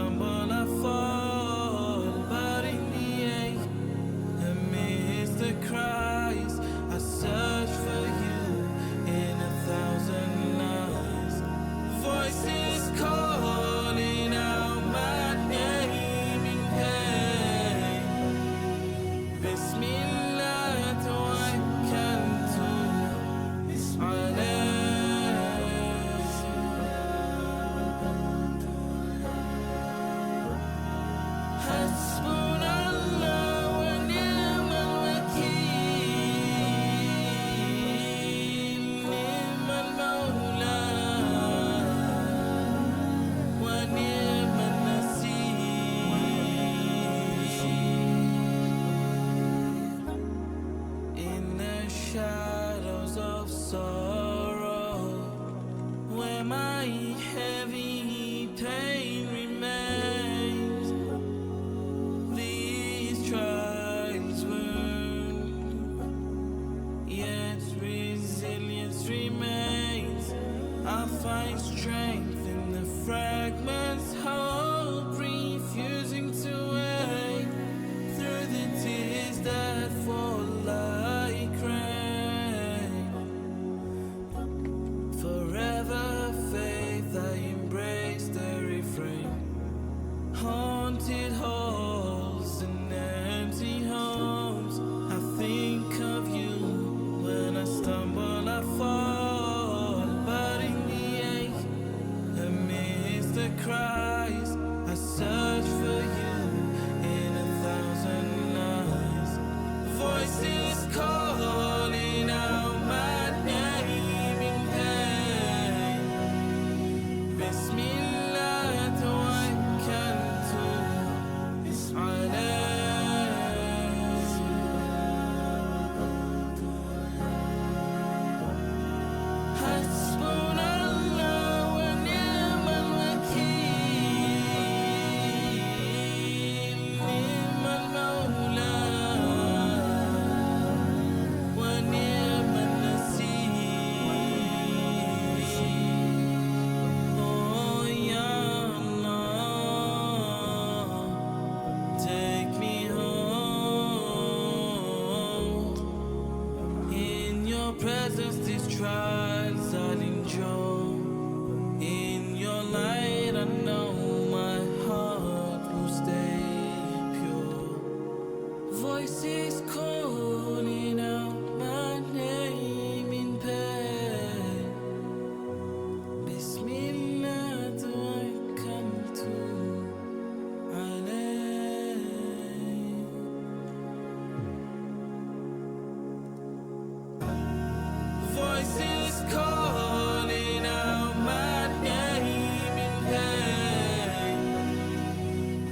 cries. I search for you in 1,000 lies. Voices calling out my name in pain. Bismillah, tawakkaltu alayh. Presence, these trials I'll endure. In your light, I know my heart will stay pure. Voices calling out my name in pain. Bismillah, tawakkaltu alayh. Voices calling out my name in pain.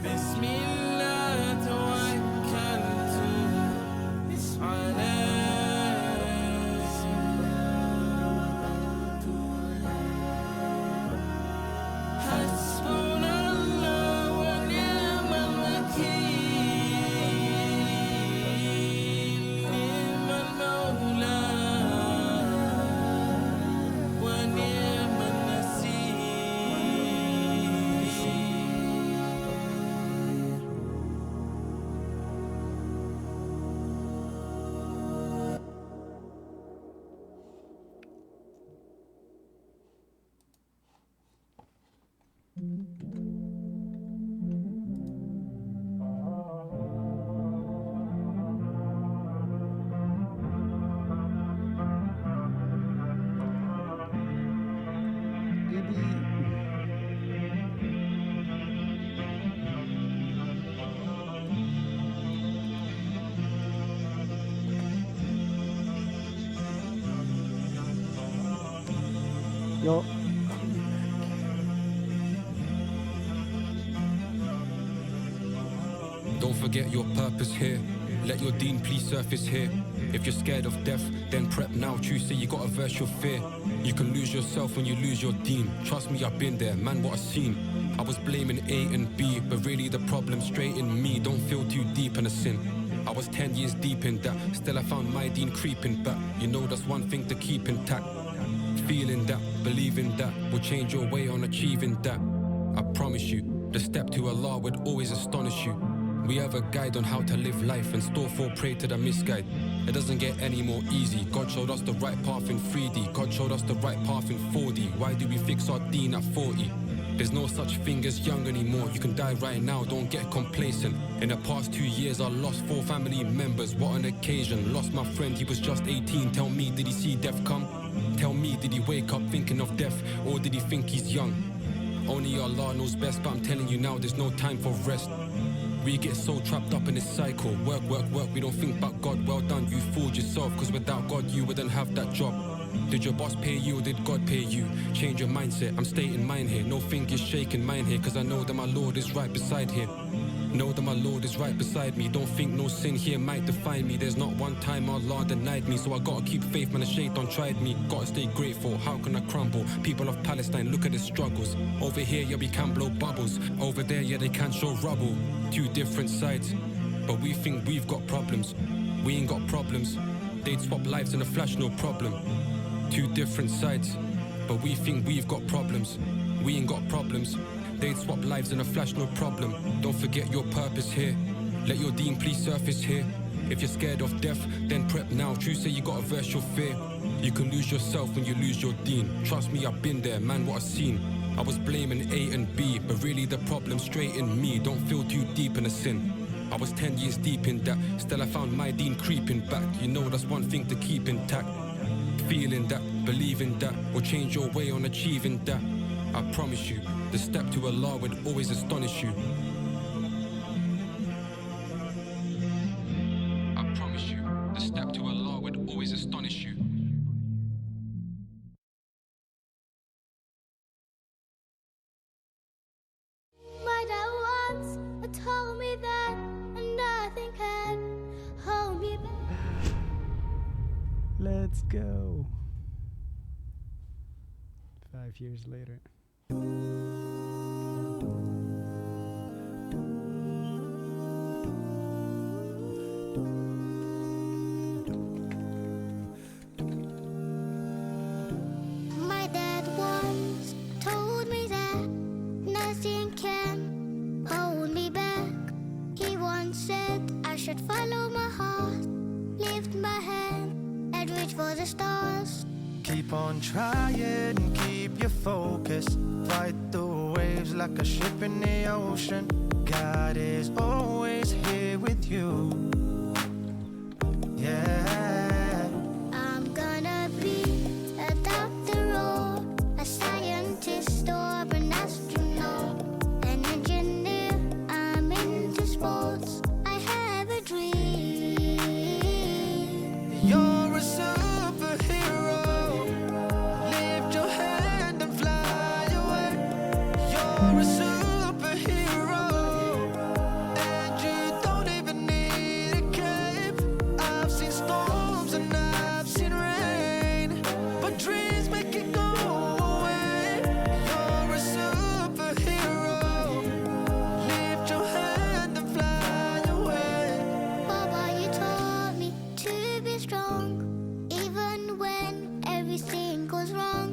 Bismillah, tawakkaltu alayh. Hasbunallah wa ni'mal wakeel. Ni'mal mawla. Yo. Don't forget your purpose here. Let your deen please surface here. If you're scared of death, then prep now. Choose say you gotta verse your fear. You can lose yourself when you lose your deen. Trust me, I've been there, man, what I've seen. I was blaming A and B, but really the problem straight in me. Don't feel too deep in a sin. I was 10 years deep in that. Still I found my deen creeping back. You know that's one thing to keep intact. Feeling that, believing that will change your way on achieving that. I promise you, the step to Allah would always astonish you. We have a guide on how to live life and store for prey to the misguide. It doesn't get any more easy. God showed us the right path in 3D. God showed us the right path in 4D. Why do we fix our deen at 40? There's no such thing as young anymore. You can die right now, don't get complacent. In the past 2 years I lost 4 family members. What an occasion. Lost my friend, he was just 18. Tell me, did he see death come? Tell me, did he wake up thinking of death? Or did he think he's young? Only Allah knows best, but I'm telling you now, there's no time for rest. We get so trapped up in this cycle. Work, work, work, we don't think about God. Well done, you fooled yourself, cause without God you wouldn't have that job. Did your boss pay you or did God pay you? Change your mindset, I'm stating mine here. No fingers shaking mine here, cause I know that my Lord is right beside here. Know that my Lord is right beside me. Don't think no sin here might define me. There's not one time Allah denied me, so I gotta keep faith, man, the shaitan tried me. Gotta stay grateful, how can I crumble? People of Palestine, look at the struggles. Over here, yeah, we can blow bubbles. Over there, yeah, they can show rubble. 2 different sides, but we think we've got problems. We ain't got problems. They'd swap lives in a flash, no problem. 2 different sides, but we think we've got problems. We ain't got problems. They'd swap lives in a flash, no problem. Don't forget your purpose here. Let your deen please surface here. If you're scared of death, then prep now. True say you gotta verse your fear. You can lose yourself when you lose your deen. Trust me, I've been there, man, what I've seen. I was blaming A and B, but really the problem straight in me. Don't feel too deep in a sin. I was 10 years deep in that. Still I found my deen creeping back. You know that's one thing to keep intact. Feeling that, believing that will change your way on achieving that. I promise you, The step to Allah would always astonish you. I promise you, the step to Allah would always astonish you. My dad once told me that nothing can hold me back. Let's go. 5 years later. My dad once told me that nothing can hold me back. He once said I should follow my heart, lift my hand and reach for the stars. Keep on trying, keep your focus. Fight the waves like a ship in the ocean. God is always here with you. Yeah. I'm gonna be a doctor or a scientist or an astronaut, an engineer. I'm into sports. I have a dream. You're a superhero. Lift your hand and fly away. You're a superhero, and you don't even need a cape. I've seen storms and I've seen rain, but dreams make it go away. You're a superhero. Lift your hand and fly away. Baba, you taught me to be strong, even when everything goes wrong.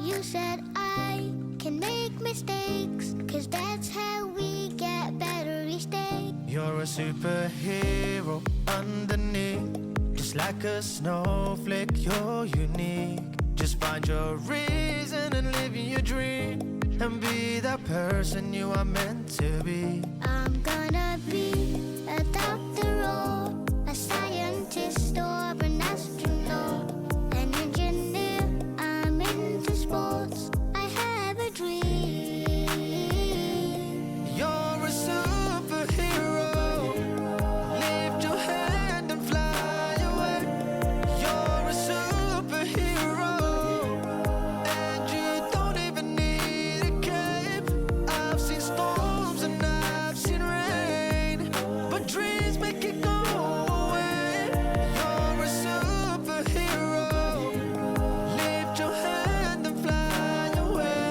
You said I can make mistakes, 'cause that's how we get better each day. You're a superhero underneath, just like a snowflake. You're unique. Just find your reason and live your dream, and be that person you are meant to be. I'm gonna be a doctor or a scientist or an astronaut, an engineer. I'm into sports. I have a dream. You're a superhero. Lift your hand and fly away. You're a superhero, and you don't even need a cape. I've seen storms and I've seen rain, but dreams make it go away. You're a superhero. Lift your hand and fly away.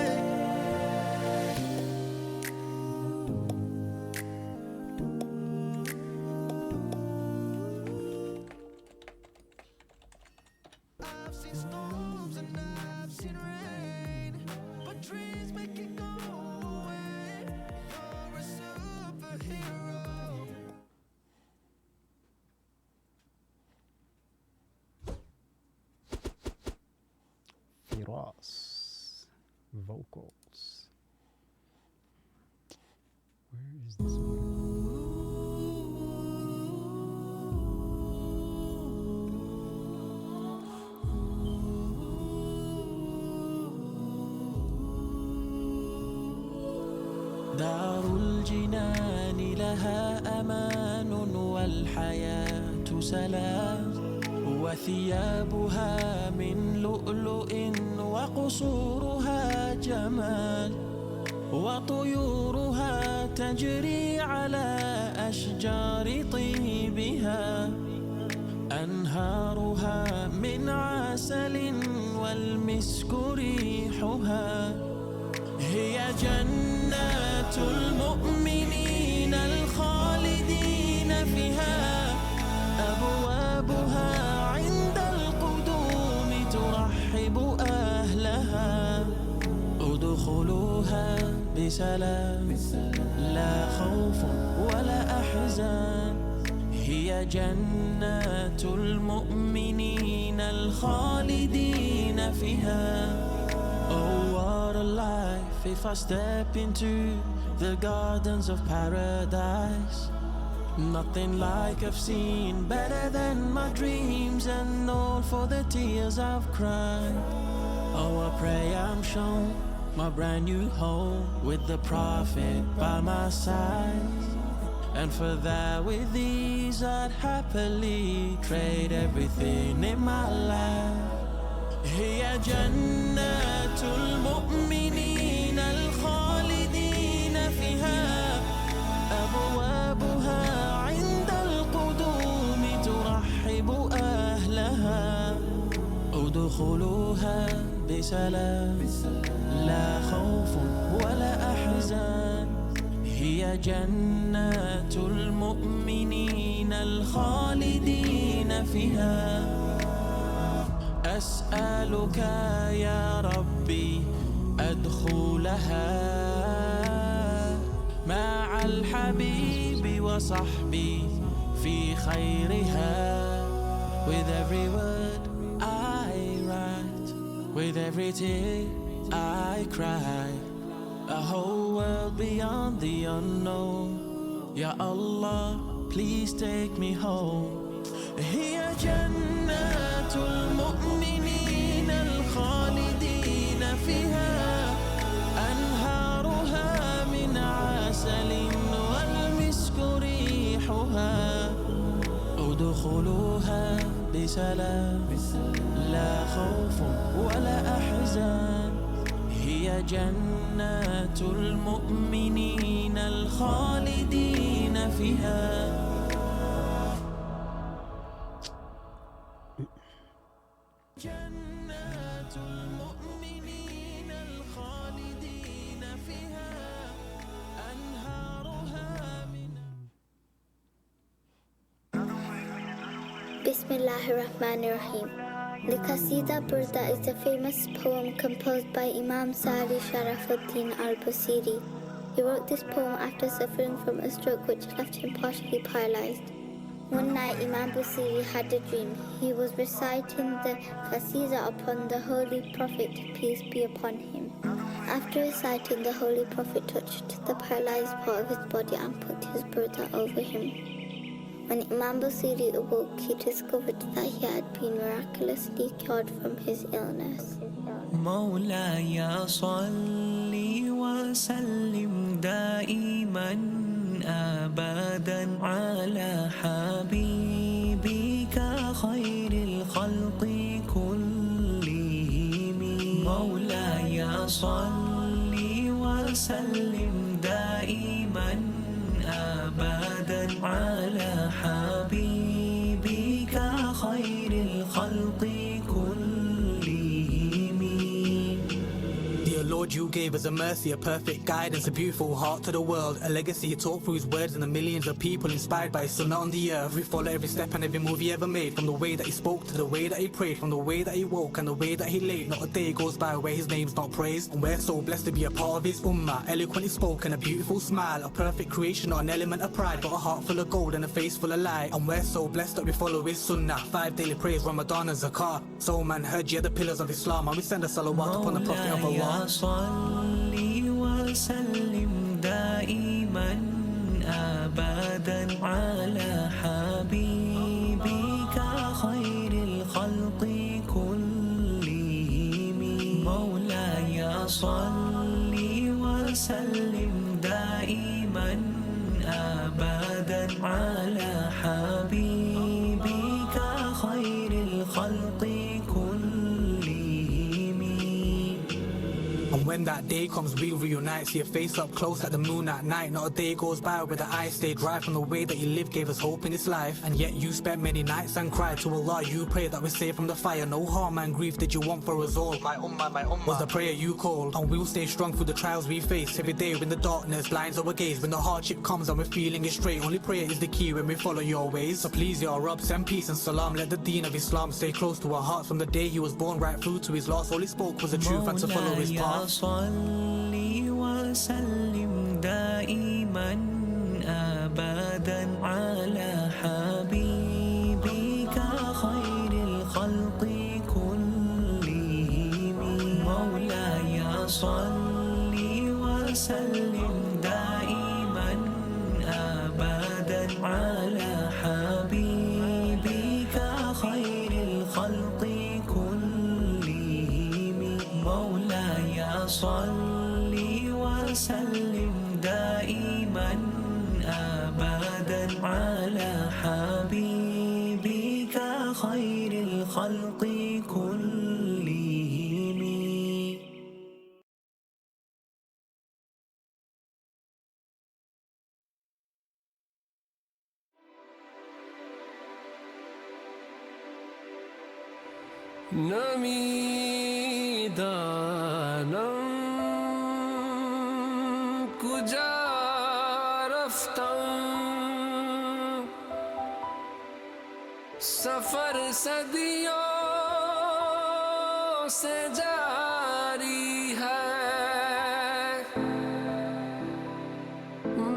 I've seen storms and I've seen rain, but dreams make it go away. You're a superhero. Firas. Vocals. Where is this one? دار الجنان لها أمان والحياة سلام، وثيابها من لؤلؤ وقصورها جمال، وطيورها تجري على أشجار طيبها، أنهارها من عسل والمسك ريحها. هي جنات المؤمنين الخالدين فيها، أبوابها عند القدوم ترحب أهلها. ادخلوها بسلام، لا خوف ولا أحزان. هي جنات المؤمنين الخالدين فيها. Oh, what a life if I step into the gardens of paradise. Nothing like I've seen, better than my dreams, and all for the tears I've cried. Oh, I pray I'm shown my brand new home with the Prophet by my side. And for that, with ease, I'd happily trade everything in my life. هي جنة المؤمنين الخالدين فيها أبوابها عند القدوم ترحب أهلها ادخلوها بسلام لا خوف ولا أحزان هي جنة المؤمنين الخالدين فيها أسألك يا ربي أدخلها مع الحبيب وصحبي في خيرها. With every word I write, with every tear I cry, a whole world beyond the unknown. Ya Allah, please take me home. هي جنة المؤمنين الخالدين فيها أنهارها من عسل والمسك ريحها ادخلوها بسلام لا خوف ولا أحزان هي جنة المؤمنين الخالدين فيها. جنات المؤمنين الخالدين فيها أنهارها من Bismillahirrahmanirrahim. The Qasida Burda is a famous poem composed by Imam Sa'di Sharafuddin al-Busiri. He wrote this poem after suffering from a stroke which left him partially paralyzed. One night, Imam Busiri had a dream. He was reciting the Qasida upon the Holy Prophet, peace be upon him. After reciting, the Holy Prophet touched the paralyzed part of his body and put his burda over him. When Imam Busiri awoke, he discovered that he had been miraculously cured from his illness. مولاي صل وسلم دائما أبدا على حبيبك خير الخلق كلهم. مولاي صل وسلم دائما أبدا على حبيبك خير الخلق Lord, you gave us a mercy, a perfect guidance, a beautiful heart to the world, a legacy he taught through his words and the millions of people inspired by his sunnah on the earth. We follow every step and every move he ever made, from the way that he spoke to the way that he prayed, from the way that he woke and the way that he laid. Not a day goes by where his name's not praised, and we're so blessed to be a part of his ummah. Eloquently spoken, a beautiful smile, a perfect creation, not an element of pride, but a heart full of gold and a face full of light. And we're so blessed that we follow his sunnah. 5 daily prayers, Ramadan and Zakah, Soul man, Hajj, the pillars of Islam, and we send a salawat upon the Prophet of Allah. صلي وسلم دائما أبدا على حبيبك خير الخلق كلهم. مولاي صلي وسلم دائما أبدا على حبيبك خير الخلق When that day comes, we reunite. See your face up close like the moon at night. Not a day goes by where the eyes stay dry from the way that you lived, gave us hope in this life. And yet you spent many nights and cried to Allah. You prayed that we're saved from the fire. No harm and grief did you want for us all. My ummah was the prayer you called. And we'll stay strong through the trials we face. Every day when the darkness blinds our gaze, when the hardship comes and we're feeling it straight. Only prayer is the key when we follow your ways. So please, Ya Rabb, send peace and salam. Let the deen of Islam stay close to our hearts. From the day he was born right through to his last, all he spoke was the truth and to follow his path. صلي وسلم دائما أبدا على حبيبك خير الخلق كلهم. مولاي صلي وسلم دائما أبدا على حبيبك خير الخلق كلهم. مولاي صل دائما أبدا على حبيبك خير الخلق كلهم. نمیدانم کجا رفتم سفر صدیوں سے جاری ہے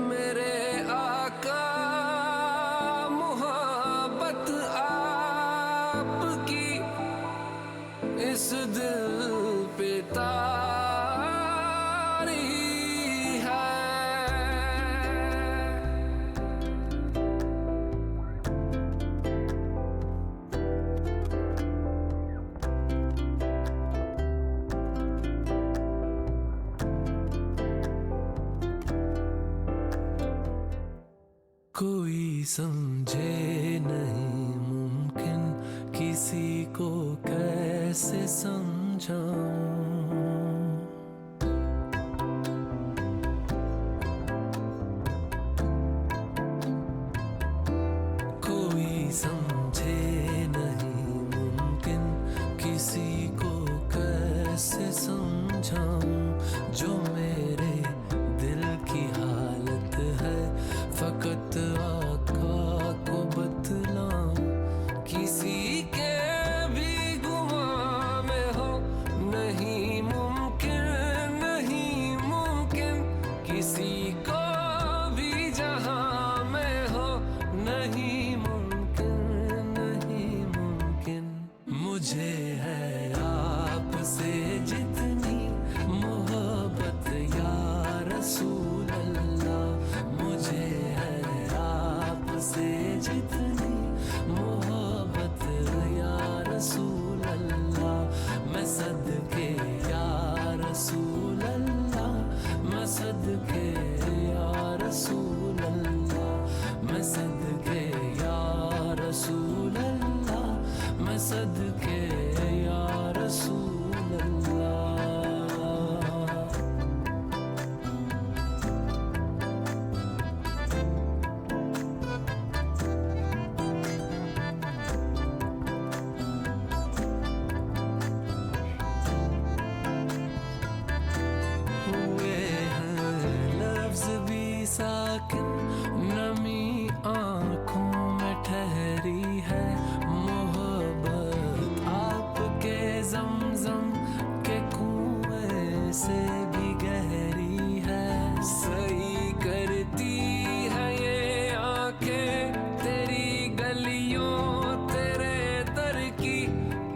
میرے آقا محبت آپ کی اس دل پہ تاری ہے کوئی سمجھے نہیں ممکن کسی کو کیسے سمجھاؤں کوئی سمجھے نہیں ممکن کسی کو کیسے سمجھاؤں جو میرے دل کی حالت ہے فقط آقا کو بتلاؤں کسی کے بھی گمان میں ہو نہیں ممکن نہیں ممکن کسی کو بھی جہاں میں ہو نہیں ممکن نہیں ممکن مجھے ہے آپ سے جتنی محبت یا رسول اللہ مجھے ہے آپ سے جتنی محبت یا رسول اللہ میں صدقے یا رسول اللہ میں صدقے یا رسول اللہ میں صدقے یا رسول اللہ میں صدقے یا رسول اللہ ہوئے ہیں لفظ بھی ساکن نمی آنکھوں میں ٹھہری ہے محبت آپ کے زمزم کے کنویں سے بھی گہری ہے صحیح کرتی ہے یہ آنکھیں تیری گلیوں تیرے در کی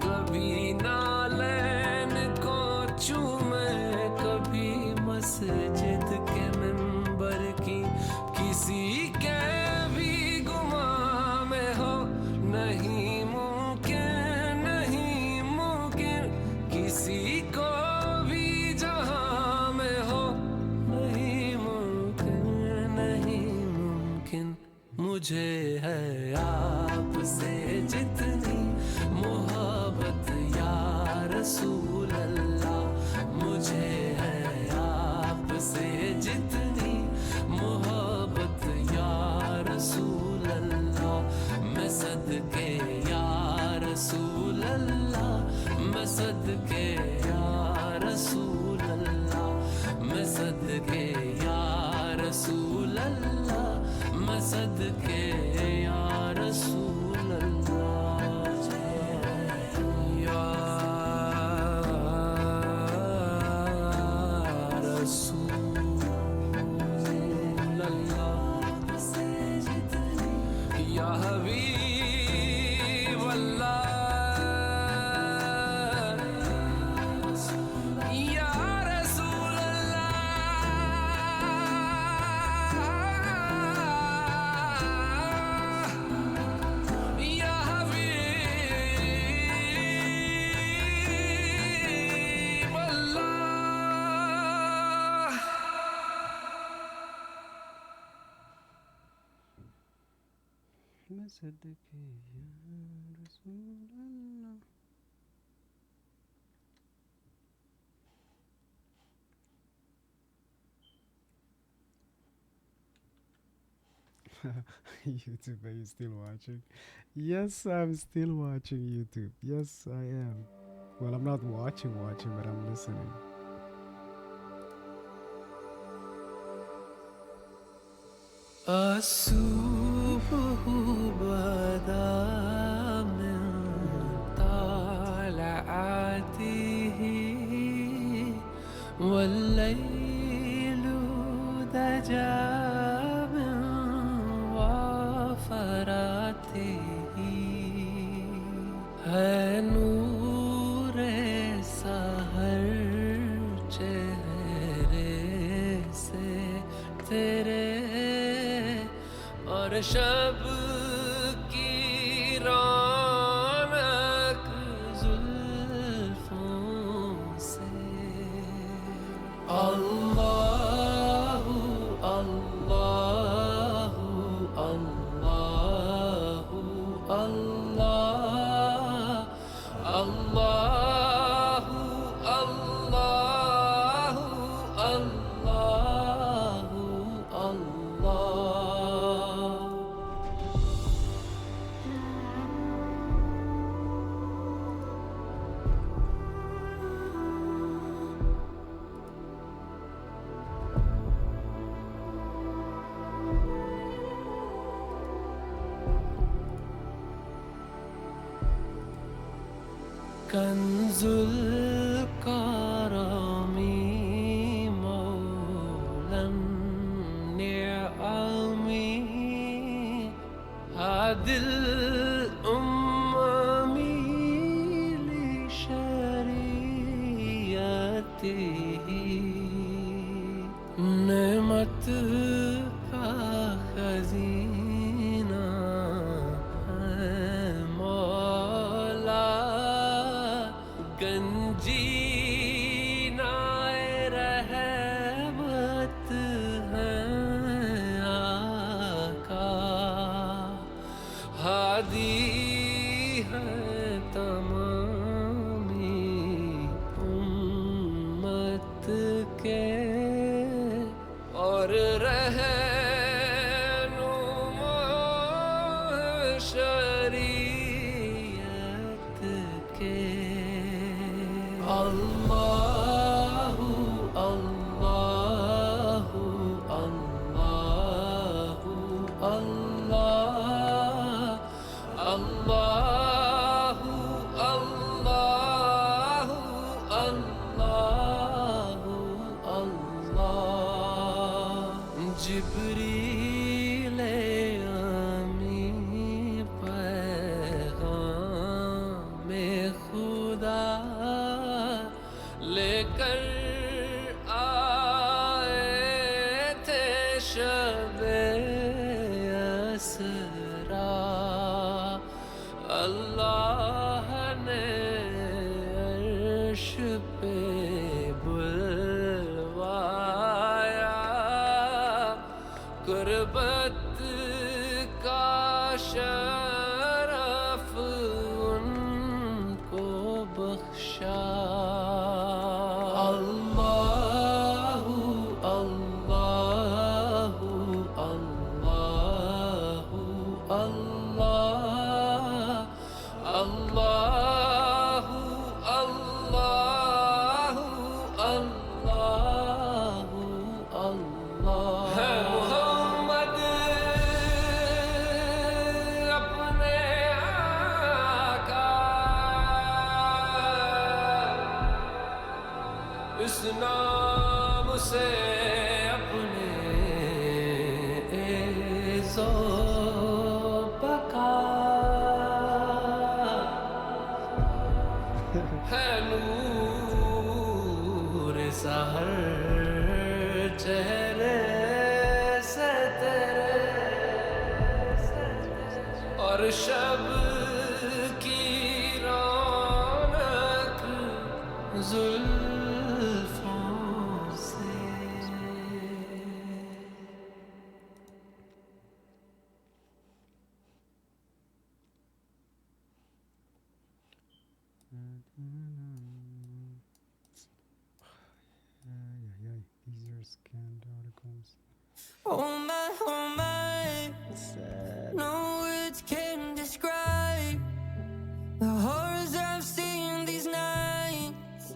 کبھی نالین کو چومے کبھی مسجد کے منبر کی کسی کے بھی گمان میں ہو نہیں ممکن نہیں ممکن کسی کو بھی جہاں میں ہو نہیں ممکن نہیں ممکن مجھے ہے آپ سے جتنی محبت یا رسول اللہ مجھے ہے آپ سے جتنی محبت یا رسول اللہ میں صدقے یا رسول اللہ میں صدقے یا رسول اللہ میں صدقے یا رسول اللہ میں صدقے یا رسول اللہ یا رسول اللہ یا حبیب اللہ یا رسول اللہ میں صدقے یا رسول اللہ. YouTube, are you still watching? Yes, I'm still watching YouTube. Yes, I am. Well, I'm not watching, but I'm listening. الصبح بدا من طلعته والليل دجى من وفراته ہے نور سحر چہرے سے تیرے اور شب کی رونق زلفوں سے اللہ اللہ اللہ اللہ اللہ اللہ اللہ اللہ. کنز الکرم مولا النعم هادي الأمم لشريعته نعمت کا خزینہ ہے مولا گنجینہ رحمت ہے آقا ہادی ہے تمامی امت کے اور رہنما شریعت کے اللہ اللہ اللہ اللہ اللہ اللہ اللہ اللہ. جبریل امی پیغام خدا لے کر آئے تھے شب اسرا اللہ نے عرش پہ بلوایا قربت کا شرف ان کو بخشا اللہ اللہ اللہ اللہ اللہ اللہ اللہ اللہ. ہے محمد اپنے آقا اس نام سے اپنے عز و بقا ہے نور سحر چہرے سے تیرے اور شب کی رونق زلفوں سے. These are scanned articles. Oh my, Sad. no words can describe the horrors I've seen these nights.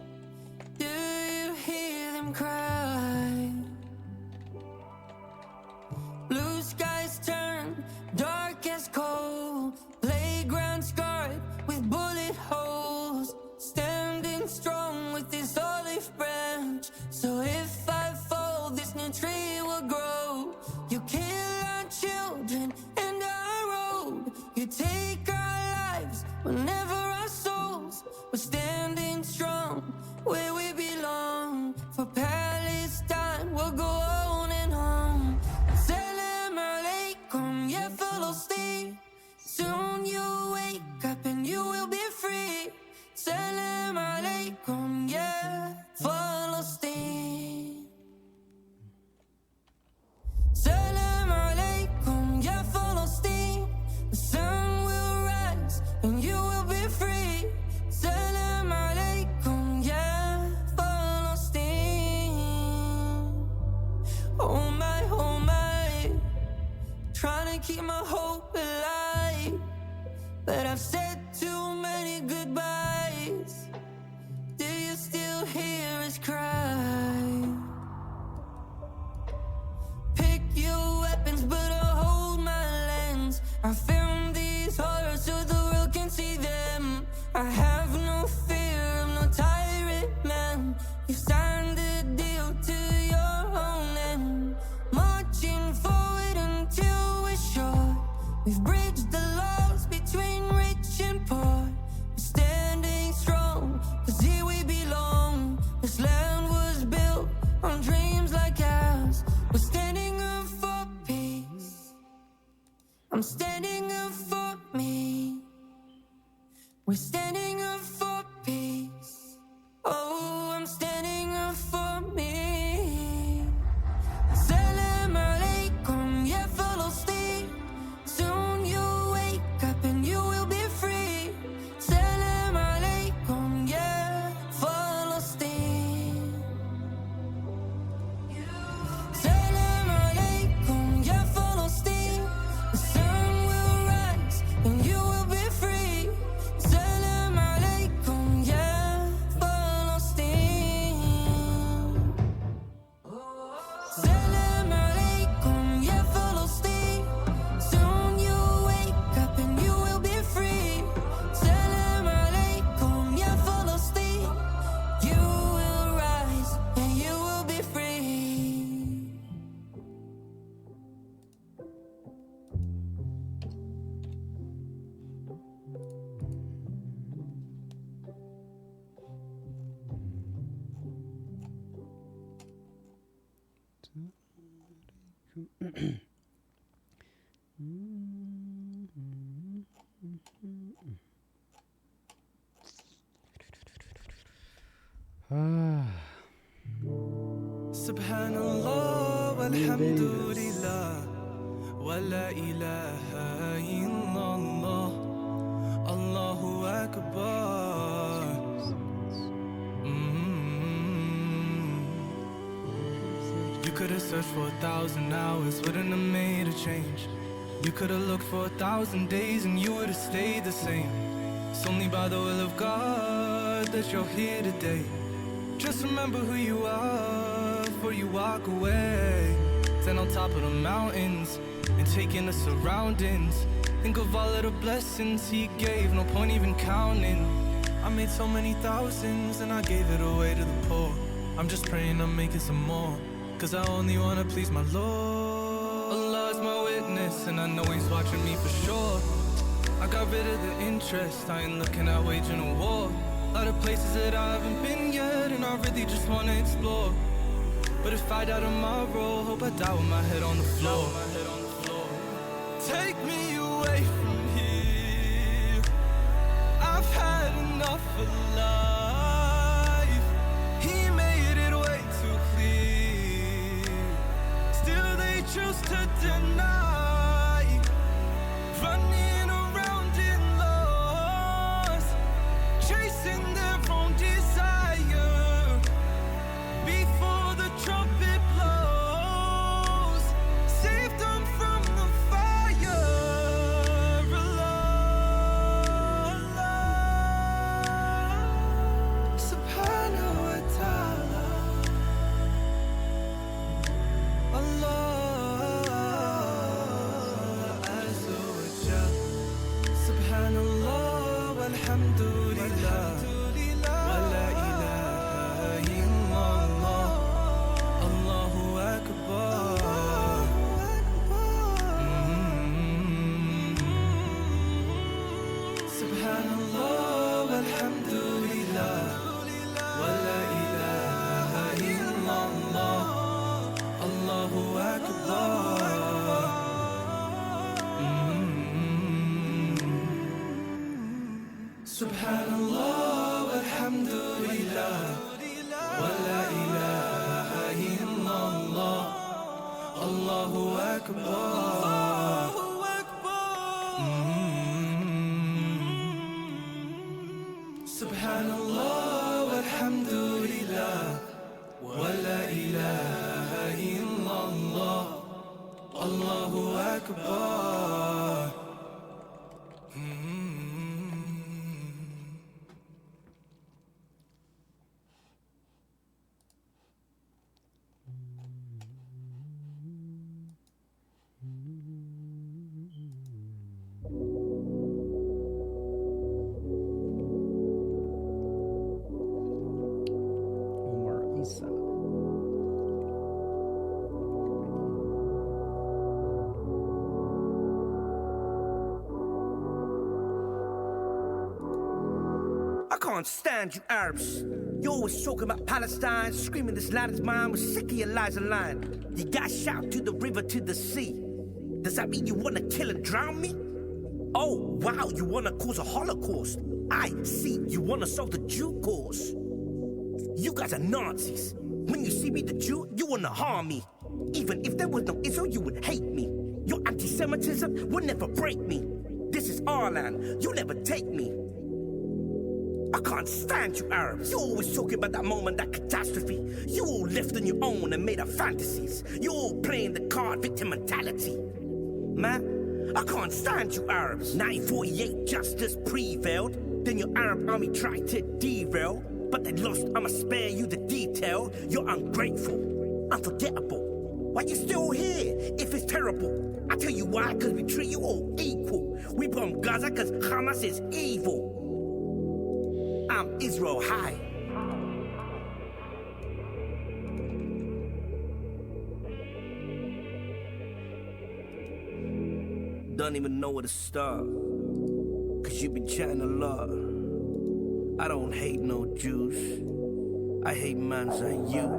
Do you hear them cry? Blue skies turn dark as coal, playground scarred with bullet holes, standing strong with this olive branch. So if I fall, this new tree will grow. You kill our children and our road. You take our lives whenever our souls were standing strong where we belong. For Palestine, we'll go on and on. Salam alaikum, ya Palestine. Soon you'll wake up and you will be free. Salam alaikum, ya Palestine. Salam alaikum, ya Palestine. The sun will rise and you will be free. Salam alaikum, ya Palestine. Oh my, trying to keep my hope alive, but I've said too many goodbyes. Do you still hear us cry? Pick your weapons, but I'll hold my lens. I filmed these horrors so the world can see them. I have no fear of no tyrant man. You signed the deal to your own end. Marching forward until we're sure we've bridged the loss between rich and poor. We're standing strong, 'cause here we belong. This land was built on dreams like ours. We're standing up for peace. I'm standing up for me. We're standing up for peace. Oh, I'm standing up for me. Salam alaikum, ya Palestine. Soon you'll wake up and you will be free. Salam alaikum, ya Palestine. Salam alaikum, ya Palestine. The sun will rise and you will be free. Salam alaikum, ya Palestine. Salam alaikum, ya Palestine. Soon you'll wake up and you will be free. Salam alaikum, ya Palestine. You will rise and you will be free. Subhanallah walhamdulillah wa la ilaha illallah. Allahu Akbar. You could have searched for 1,000 hours, wouldn't have made a change. You could have looked for 1,000 days and you would have stayed the same. It's only by the will of God that you're here today. Just remember who you are before you walk away. Stand on top of the mountains and take in the surroundings. Think of all of the blessings he gave, no point even counting. I made so many thousands and I gave it away to the poor. I'm just praying I'm making some more, 'cause I only wanna please my Lord. Allah is my witness and I know he's watching me for sure. I got rid of the interest, I ain't looking at waging a war. A lot of places that I haven't been yet and I really just wanna explore. But if I die tomorrow, hope I die with my head on the floor. Take me away from here, I've had enough of life. He made it way too clear, still they choose to deny. Running around in lost, chasing their Subhanallah walhamdulillah wa la ilaha illallah Allahu Akbar Subhanallah walhamdulillah wa la ilaha illallah Allahu Akbar Omar Isa. I can't stand you Arabs. You always talking about Palestine, screaming this land is mine. We're sick of your lies and lying. You guys shout to the river, to the sea. Does that mean you wanna kill and drown me? Oh, wow, you wanna cause a Holocaust. I see, you wanna solve the Jew cause. You guys are Nazis. When you see me, the Jew, you wanna harm me. Even if there was no Israel, you would hate me. Your anti-Semitism will never break me. This is our land, you'll never take me. I can't stand you Arabs. You always talking about that moment, that catastrophe. You all left on your own and made up fantasies. You all playing the card victim mentality. Man, I can't stand you Arabs. 1948 justice prevailed. Then your Arab army tried to derail. But they lost, I'ma spare you the detail. You're ungrateful, unforgettable. Why you still here if it's terrible? I tell you why, cause we treat you all equal. We bomb Gaza cause Hamas is evil. I'm Israel High. Don't even know where to start, cause you've been chatting a lot. I don't hate no Jews, I hate mans like you.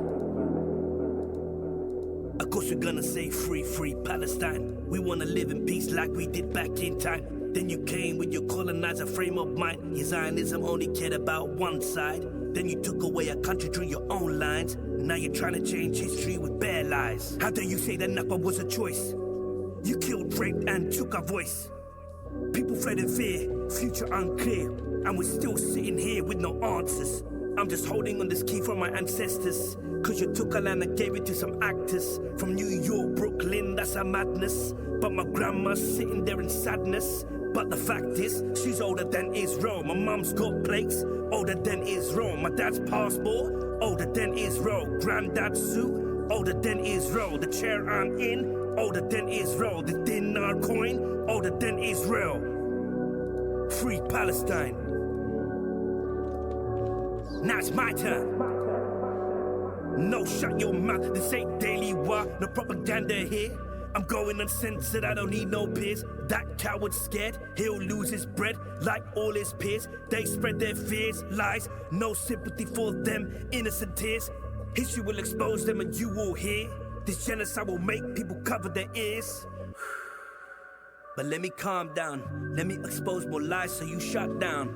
Of course we're gonna say free, free Palestine. We wanna live in peace like we did back in time. Then you came with your colonizer frame of mind. Your Zionism only cared about one side. Then you took away a country through your own lines. Now you're trying to change history with bare lies. How dare you say that Nakba was a choice? You killed, raped, and took our voice. People fled in fear, future unclear. And we're still sitting here with no answers. I'm just holding on this key from my ancestors. Cause you took a land and gave it to some actors. From New York, Brooklyn, that's a madness. But my grandma's sitting there in sadness. But the fact is, she's older than Israel. My mum's got plates, older than Israel. My dad's passport, older than Israel. Granddad's suit, older than Israel. The chair I'm in, older than Israel. The dinar coin, older than Israel. Free Palestine. Now it's my turn. No, shut your mouth, this ain't daily war. No propaganda here. I'm going uncensored, I don't need no peers. That coward scared, he'll lose his bread like all his peers. They spread their fears, lies, no sympathy for them, innocent tears. History will expose them and you will hear. This genocide will make people cover their ears. But let me calm down, let me expose more lies so you shut down.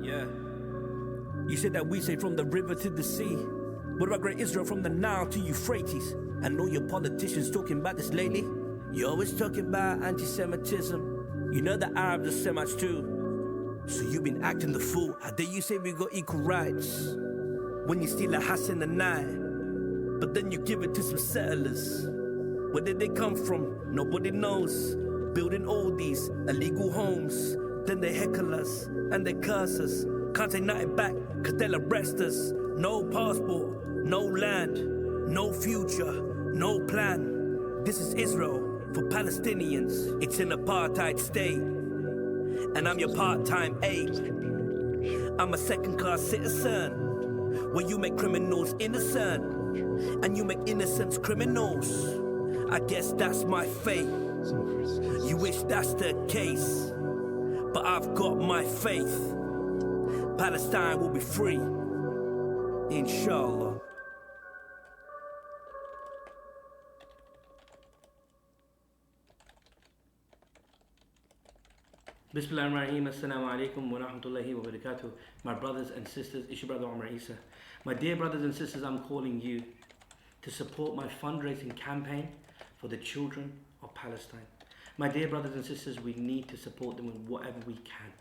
Yeah. You said that we say from the river to the sea. What about Great Israel from the Nile to Euphrates? I know your politicians talking about this lately. You're always talking about anti-Semitism. You know the Arabs are Semites too. So you've been acting the fool. How dare you say we got equal rights? When you steal a house in the night, but then you give it to some settlers. Where did they come from? Nobody knows. Building all these illegal homes. Then they heckle us and they curse us. Can't say nothing back, cause they'll arrest us. No passport, no land, no future, no plan. This is Israel for Palestinians. It's an apartheid state. And I'm your part-time aide. I'm a second-class citizen. Where you make criminals innocent. And you make innocents criminals. I guess that's my fate. You wish that's the case. But I've got my faith. Palestine will be free. Inshallah. Bismillahirrahmanirrahim. Assalamu alaikum wa rahmatullahi wa barakatuh. My brothers and sisters, it's your brother Omar Isa. My dear brothers and sisters, I'm calling you to support my fundraising campaign for the children of Palestine. My dear brothers and sisters, we need to support them with whatever we can.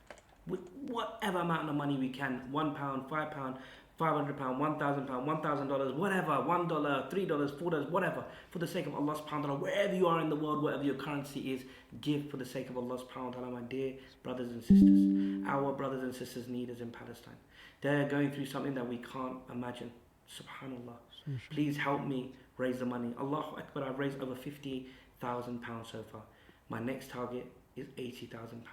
With whatever amount of money we can. £1, £5, £500, £1,000, $1,000, whatever, $1, $3, $4, whatever. For the sake of Allah subhanahu wa ta'ala, wherever you are in the world, whatever your currency is, give for the sake of Allah subhanahu wa ta'ala, my dear brothers and sisters. Our brothers and sisters need us in Palestine. They're going through something that we can't imagine. Subhanallah. Please help me raise the money. Allahu Akbar, I've raised over £50,000 so far. My next target is £80,000.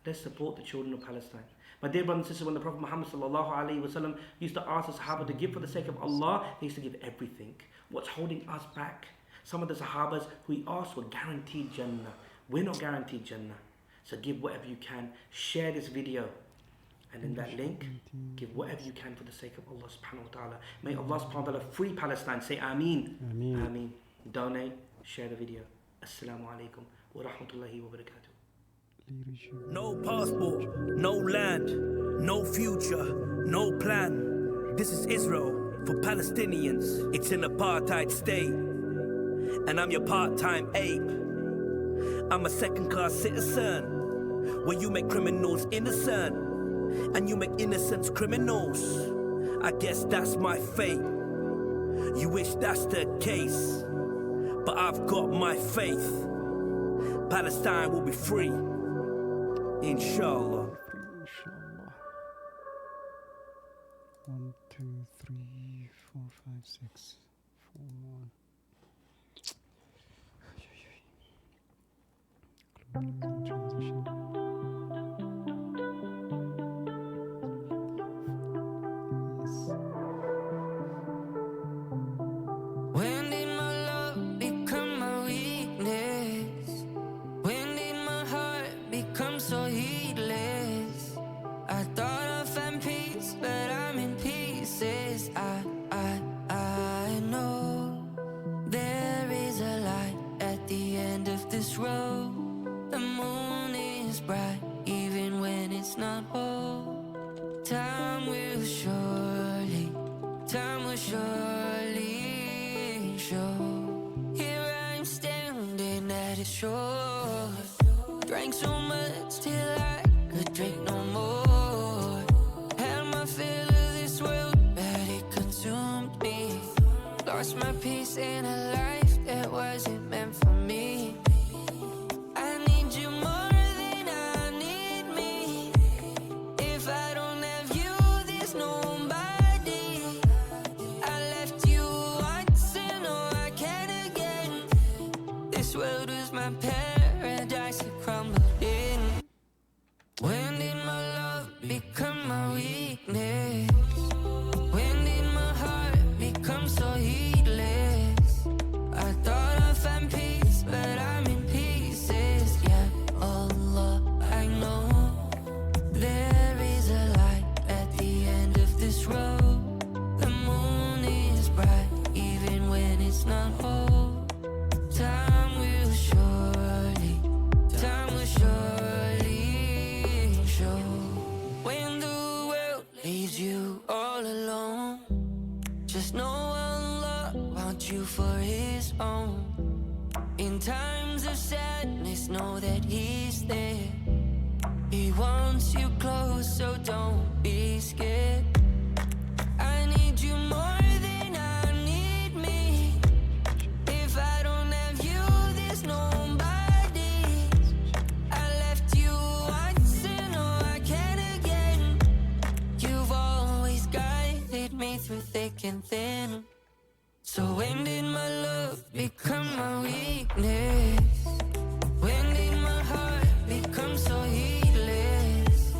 Let's support the children of Palestine. My dear brothers and sisters, when the Prophet Muhammad sallallahu alaihi wasallam used to ask the Sahaba to give for the sake of Allah, they used to give everything. What's holding us back? Some of the Sahabas who he asked were guaranteed Jannah. We're not guaranteed Jannah. So give whatever you can. Share this video. And in that link, give whatever you can for the sake of Allah subhanahu wa ta'ala. May Allah subhanahu wa ta'ala free Palestine. Say Ameen. Ameen. Ameen. Donate. Share the video. Assalamu alaikum wa rahmatullahi wa barakatuh. No passport, no land, no future, no plan. This is Israel for Palestinians. It's an apartheid state, and I'm your part-time ape. I'm a second-class citizen, where you make criminals innocent, and you make innocents criminals. I guess that's my fate. You wish that's the case, but I've got my faith. Palestine will be free. Inshallah. Inshallah. 1, 2, 3, 4, 5, 6, 4 more. Closing transition. Yes. When did my love become my weakness? When did my heart become so heedless? I thought I found peace, but I'm in pieces. I know there is a light at the end of this road. The moon is bright, even when it's not whole. Time will surely show. Here I'm standing at its shore. Drank so much till I could drink no more. Had my fill of this world, but it consumed me. Lost my peace in a life that wasn't meant for me. I need you more than I need me. If I don't have you, there's nobody. I left you once and know I can again. This world was my paradise, it crumbled in. When did my love become my weakness? When did my heart become so heedless? I thought I found peace, but I'm in pieces. Yeah, Allah, I know there is a light at the end of this road. The moon is bright, even when it's not whole. Time will surely show. When the world leaves you all alone, just know Allah wants you for His own. In times of sadness, know that He's there. He wants you close, so don't be scared. I need you more than I need me. If I don't have you, there's nobody. I left you once and know I can again. You've always guided me through thick and thin. So when did my love become my weakness? When did my heart become so heedless?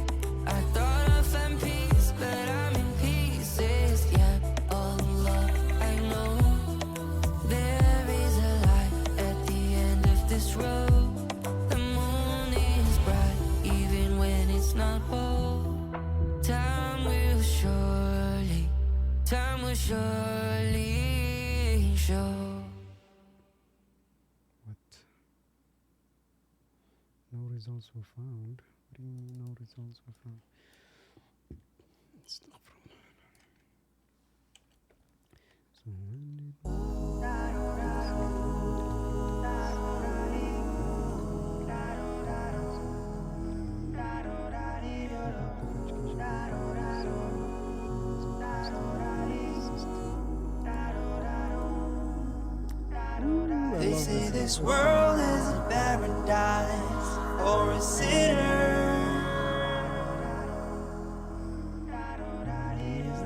I thought I found peace, but I'm in pieces. Yeah, Allah, I know there is a light at the end of this road. The moon is bright, even when it's not whole. Time will surely show. What? No results were found. Getting no results from. It's not from. So They say this world is a paradise for a sinner.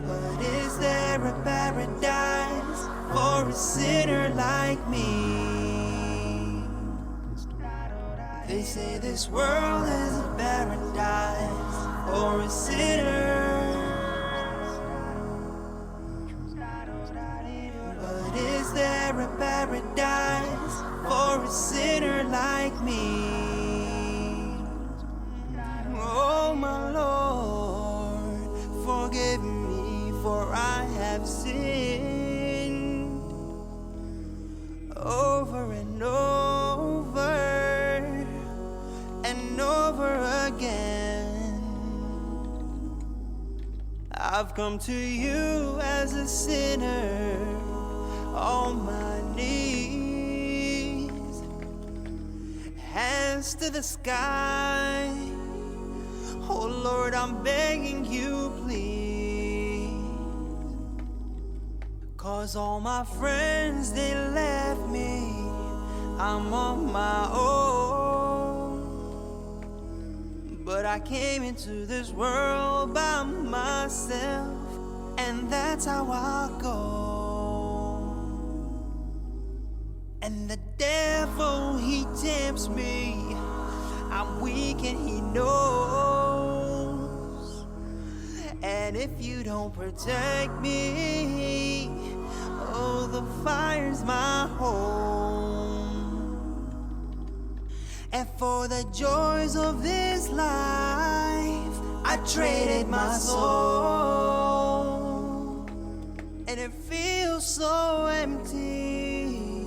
But is there a paradise for a sinner like me? They say this world is a paradise for a sinner. But is there a paradise for a sinner like me? Oh my Lord, forgive me for I have sinned over and over and over again. I've come to you as a sinner on my knees, hands to the sky. Oh Lord, I'm begging you, please. 'Cause all my friends, they left me. I'm on my own. But I came into this world by myself, and that's how I go. And the devil, he tempts me. I'm weak and he knows. And if you don't protect me, oh, the fire's my home. And for the joys of this life, I traded my soul. And it feels so empty,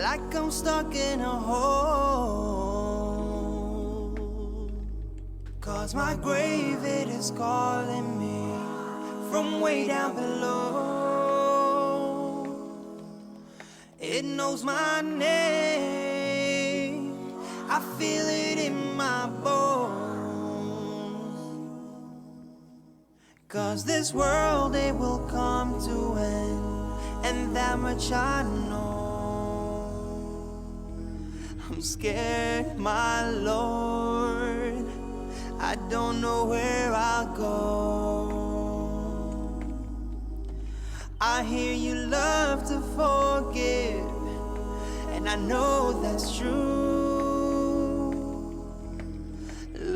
like I'm stuck in a hole. 'Cause my grave, it is calling me from way down below. It knows my name, I feel it in my bones. 'Cause this world, it will come to end, and that much I know. I'm scared, my Lord, I don't know where I'll go. I hear you love to forgive, and I know that's true.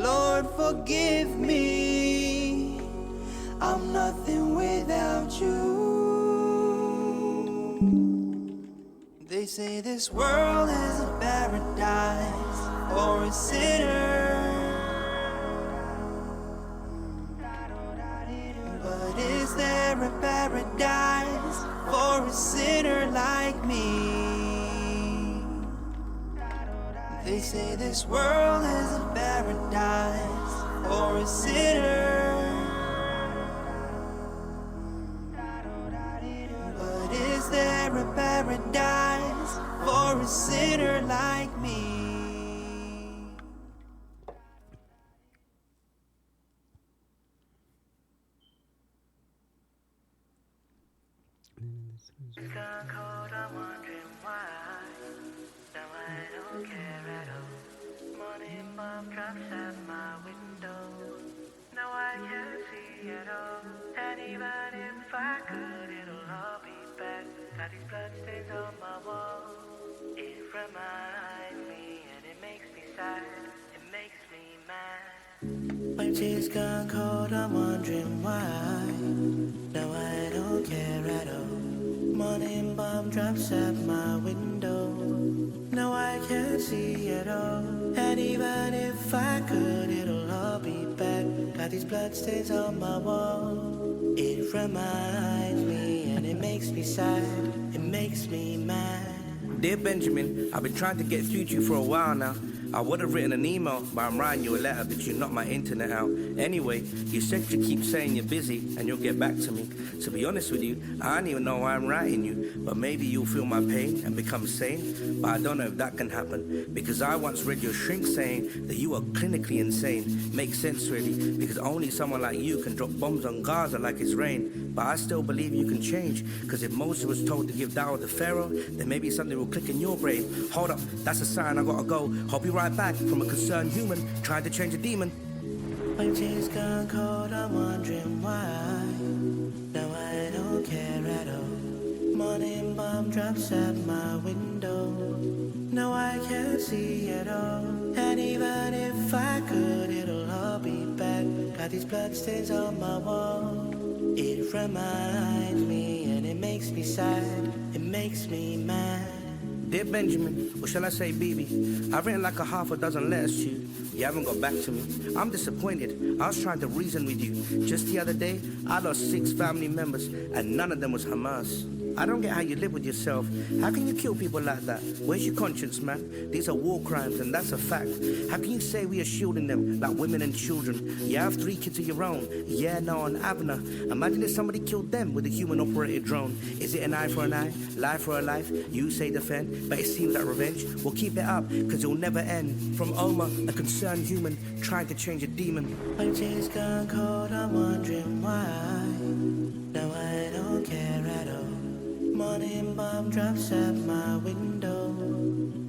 Lord, forgive me, I'm nothing without you. They say this world is a paradise for a sinner. But is there a paradise for a sinner like me? They say this world is a paradise for a sinner. But is there a paradise for a sinner like me? It's gone cold, I'm wondering why. Now I don't care at all. Morning bomb drops at my window. Now I can't see at all. And even if I could, it'll all be back. Got these bloodstains on my wall. It reminds me and it makes me sad. It makes me mad. My tears gone cold, I'm wondering why. Now I don't care at all. Morning bomb drops at my window. Now I can't see at all. And even if I could, it'll all be back. Got these bloodstains on my wall. It reminds me and it makes me sad. It makes me mad. Dear Benjamin, I've been trying to get through to you for a while now. I would have written an email, but I'm writing you a letter because you knocked my internet out. Anyway, you said you keep saying you're busy and you'll get back to me. To be honest with you, I don't even know why I'm writing you, but maybe you'll feel my pain and become sane. But I don't know if that can happen because I once read your shrink saying that you are clinically insane. Makes sense really, because only someone like you can drop bombs on Gaza like it's rain. But I still believe you can change, because if Moses was told to give dawah to Pharaoh, then maybe something will click in your brain. Hold up, that's a sign I gotta go. Hope you right back from a concerned human trying to change a demon. When tears gone cold, I'm wondering why. Now I don't care at all. Morning bomb drops at my window. No, I can't see at all. And even if I could, it'll all be back. Got these bloodstains on my wall. It reminds me and it makes me sad. It makes me mad. Dear Benjamin, or shall I say BB, I've written like a half a dozen letters to you. You haven't got back to me. I'm disappointed. I was trying to reason with you. Just the other day, I lost 6 family members, and none of them was Hamas. I don't get how you live with yourself. How can you kill people like that? Where's your conscience, man? These are war crimes, and that's a fact. How can you say we are shielding them like women and children? You have 3 kids of your own. Yeah, no, and Abner. Imagine if somebody killed them with a human-operated drone. Is it an eye for an eye, life for a life? You say defend, but it seems like revenge. We'll keep it up, because it'll never end. From Omar, a concerned human trying to change a demon. When tears gone cold, I'm wondering why. Now I don't care at all. Morning bomb drops at my window.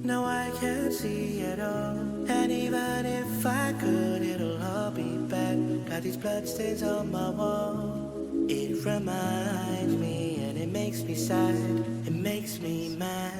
No, I can't see at all. And even if I could, it'll all be back. Got these bloodstains on my wall. It reminds me and it makes me sad. It makes me mad.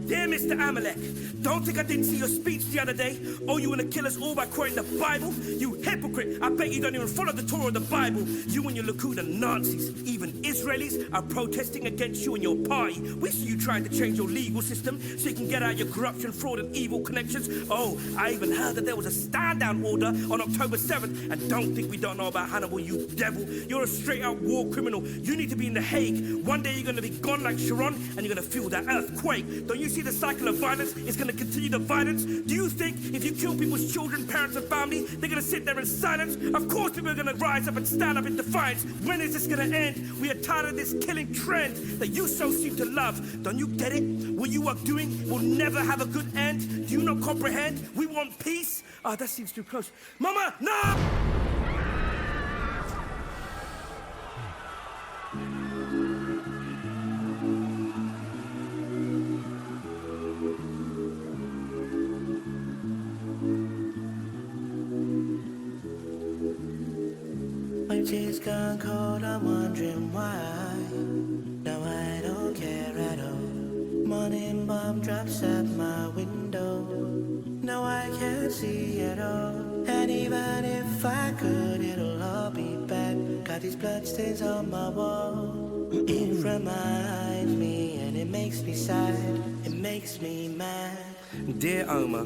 Dear Mr. Amalek, don't think I didn't see your speech the other day. Oh, you want to kill us all by quoting the Bible? You hypocrite, I bet you don't even follow the Torah or the Bible. You and your Likud are Nazis. Even Israelis are protesting against you and your party. We see you trying to change your legal system so you can get out your corruption, fraud and evil connections. Oh, I even heard that there was a stand-down order on October 7th. And don't think we don't know about Hannibal, you devil. You're a straight-out war criminal. You need to be in The Hague. One day you're going to be gone like Sharon and you're going to feel that earthquake. Don't you see the cycle of violence is going to continue the violence? Do you think if you kill people's children, parents and family, they're going to sit there in silence? Of course people are going to rise up and stand up in defiance. When is this going to end? We are tired of this killing trend that you so seem to love. Don't you get it? What you are doing will never have a good end. Do you not comprehend? We want peace. Ah, that seems too close. Mama, no! When tears gone cold, I'm wondering why. Now I don't care at all. Morning bomb drops at my window. No, I can't see at all. And even if I could, it'll all be back. Got these bloodstains on my wall. It reminds me and it makes me sad. It makes me mad. Dear Omar,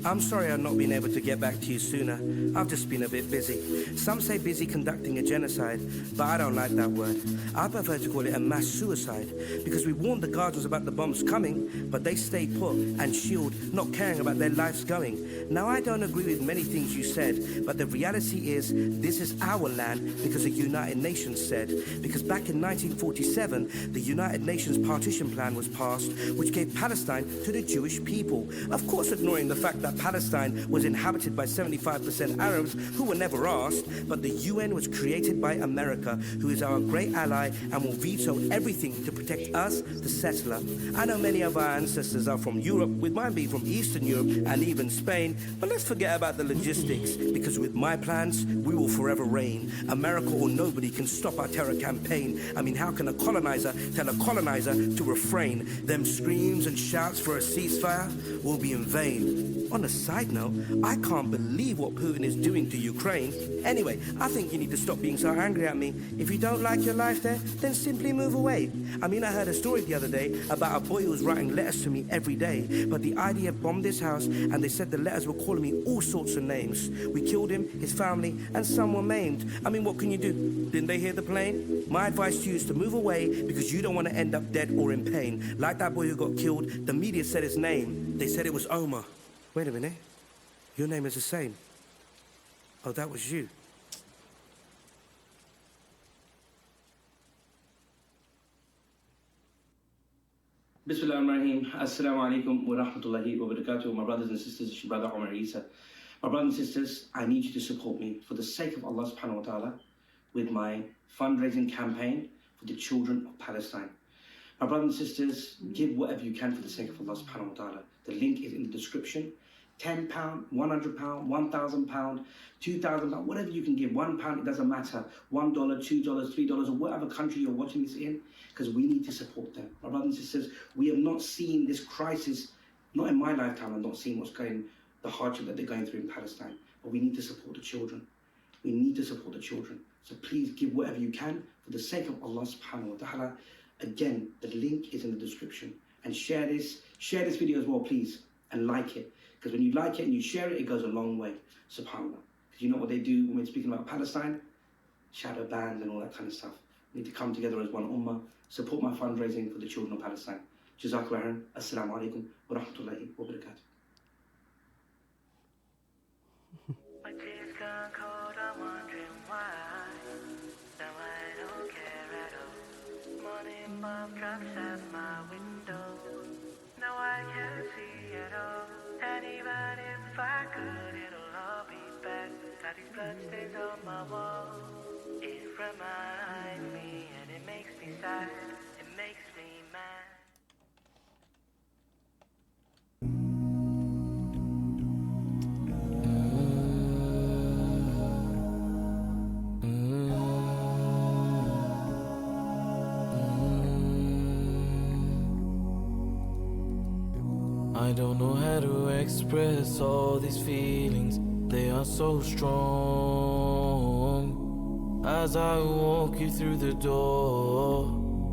I'm sorry I've not been able to get back to you sooner. I've just been a bit busy. Some say busy conducting a genocide, but I don't like that word. I prefer to call it a mass suicide, because we warned the Guardians about the bombs coming, but they stayed put and shield, not caring about their lives going. Now, I don't agree with many things you said, but the reality is this is our land because the United Nations said. Because back in 1947, the United Nations Partition Plan was passed, which gave Palestine to the Jewish people. Of course, ignoring the fact that Palestine was inhabited by 75% Arabs who were never asked, but the UN was created by America, who is our great ally and will veto everything to protect us, the settler. I know many of our ancestors are from Europe, with mine being from Eastern Europe and even Spain, but let's forget about the logistics, because with my plans, we will forever reign. America or nobody can stop our terror campaign. I mean, how can a colonizer tell a colonizer to refrain? Them screams and shouts for a ceasefire will be in vain. On a side note, I can't believe what Putin is doing to Ukraine. Anyway, I think you need to stop being so angry at me. If you don't like your life there, then simply move away. I mean, I heard a story the other day about a boy who was writing letters to me every day, but the IDF bombed his house and they said the letters were calling me all sorts of names. We killed him, his family, and some were maimed. I mean, what can you do? Didn't they hear the plane? My advice to you is to move away because you don't want to end up dead or in pain. Like that boy who got killed, the media said his name. They said it was Omar. Wait a minute. Your name is the same. Oh, that was you. Bismillahirrahmanirrahim. Assalamu alaikum wa rahmatullahi wa barakatuh. My brothers and sisters, it's your brother Umar Isa. My brothers and sisters, I need you to support me for the sake of Allah subhanahu wa ta'ala with my fundraising campaign for the children of Palestine. My brothers and sisters, give whatever you can for the sake of Allah subhanahu wa ta'ala. The link is in the description. £10, £100, £1,000, £2,000, whatever you can give. £1, it doesn't matter. $1, $2, $3, or whatever country you're watching this in, because we need to support them. My brothers and sisters, we have not seen this crisis, not in my lifetime, I've not seen the hardship that they're going through in Palestine. But we need to support the children. We need to support the children. So please give whatever you can for the sake of Allah subhanahu wa ta'ala. Again, the link is in the description. And share this video as well, please, and like it. Because when you like it and you share it, it goes a long way, subhanAllah. Because you know what they do when we're speaking about Palestine? Shadow bans and all that kind of stuff. We need to come together as one ummah, support my fundraising for the children of Palestine. Jazakallah khairan. Assalamu alaikum wa rahmatullahi wa barakatuh. My tears gone cold, I'm wondering why. Now I don't care at all. Morning bomb drops at my window. Now I can't see at all. And even if I could, it'll all be back. Got these bloodstains on my wall. It reminds me and it makes me sad. It makes me mad. I don't know how to express all these feelings, they are so strong. As I walk you through the door,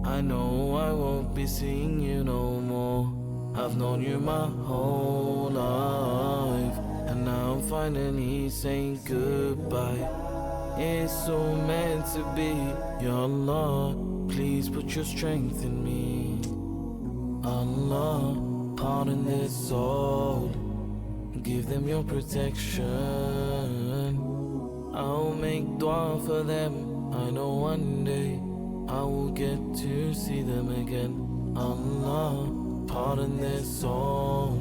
I know I won't be seeing you no more. I've known you my whole life, and now I'm finally saying goodbye. It's so meant to be, Ya Allah, please put your strength in me. Allah, pardon their soul, give them your protection. I'll make dua for them, I know one day I will get to see them again. Allah, pardon their soul,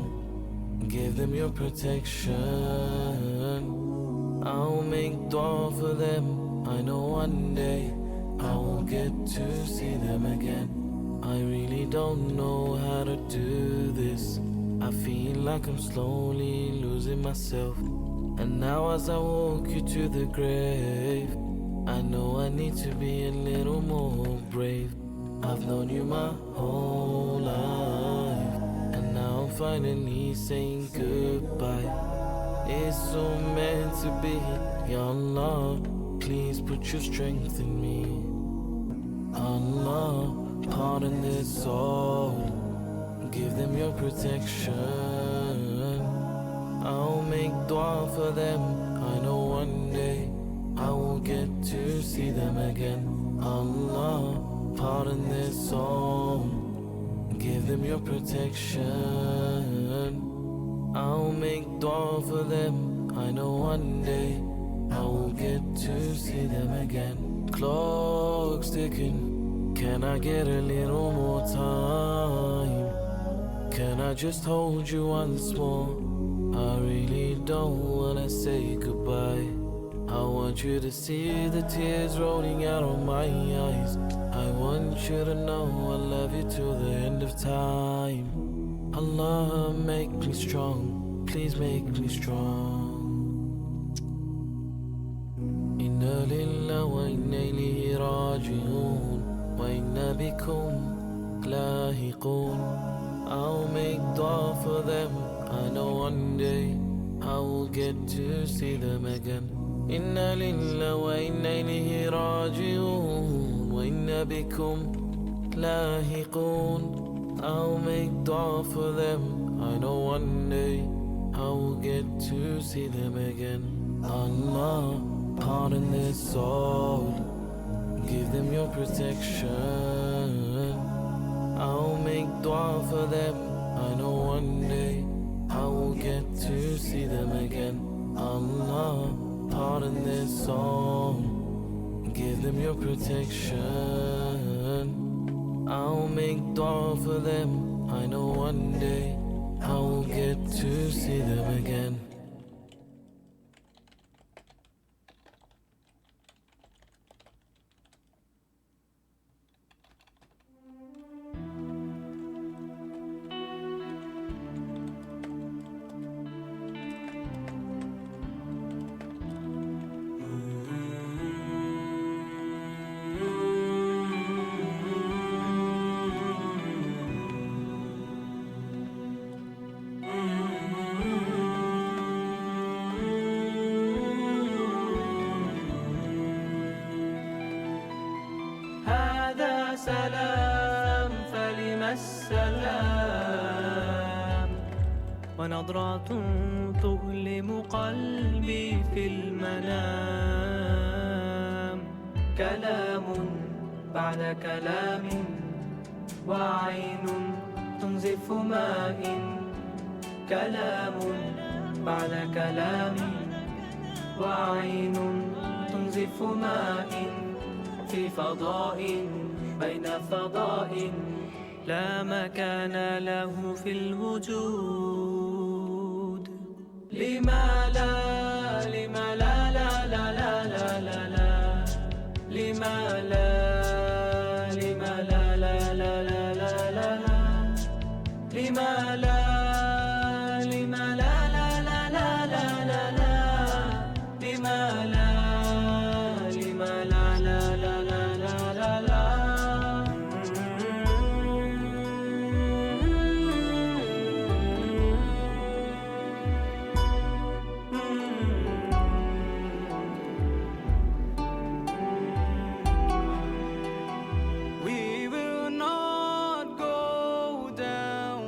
give them your protection. I'll make dua for them, I know one day I will get to see them again. I really don't know how to do this. I feel like I'm slowly losing myself. And now as I walk you to the grave, I know I need to be a little more brave. I've known you my whole life, and now I'm finally saying goodbye. It's so meant to be, Ya Allah, please put your strength in me. Allah, pardon their soul, give them your protection. I'll make dua for them, I know one day I will get to see them again. Allah, pardon their soul, give them your protection. I'll make dua for them, I know one day I will get to see them again. Clock's ticking, can I get a little more time? Can I just hold you once more? I really don't wanna say goodbye. I want you to see the tears rolling out of my eyes. I want you to know I love you till the end of time. Allah, make me strong, please make me strong. Inna lillahi wa inna ilayhi raji'un, wa inna bikum lahiqun. I'll make dua for them, I know one day I will get to see them again. Inna lillahi wa inna ilayhi raji'un, wa inna bikum lahiqun. I'll make dua for them, I know one day I will get to see them again. Allah, pardon their soul, give them your protection. I'll make dua for them, I know one day I will get to see them again. out in this song. Give them your protection. I'll make dua for them. I know one day I will get to see them again. هذا سلام film السلام ونظرة تؤلم قلبي في المنام كلام بعد كلام وعين تنزف ماء كلام بعد كلام وعين تنزف ماء في فضاء بين فضاء لا مكان له في الوجود لما لا لما لا لا لا لا لا لا لا لما لا لما لا لا لا لا لا لا لا لما لا لما لا لا لا لا لا لا لا لما لا لما لا لا لا لا لا لا لا We will not go down,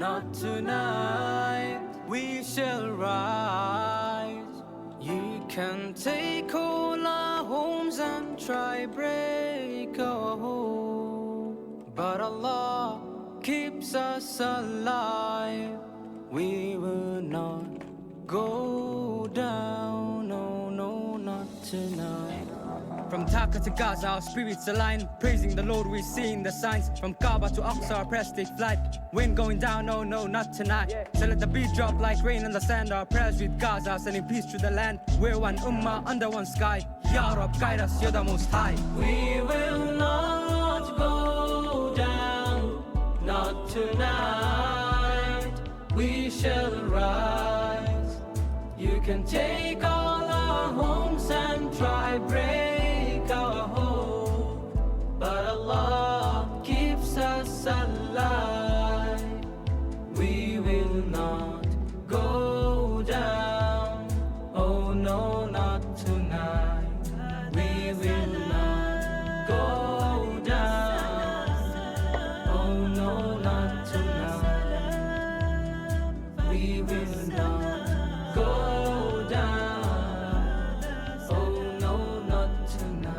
not tonight. We shall rise. You can take all our homes and try break our hope, but Allah keeps us alive. We will not go down, no, no, not tonight. From Taka to Gaza, our spirits align. Praising the Lord, we've seen the signs. From Kaaba to Aqsa, our prestige flight. Wind going down, no, no, not tonight. So let the beat drop like rain on the sand. Our prayers with Gaza, sending peace through the land. We're one ummah under one sky. Ya Rab, guide us, you're the most high. We will not go down, not tonight. We shall rise. You can take all our homes and try break our hope, but Allah keeps us alive. We will not go down, oh no, not tonight. We will not go down, oh no, not tonight. We will not go down, oh no, not tonight.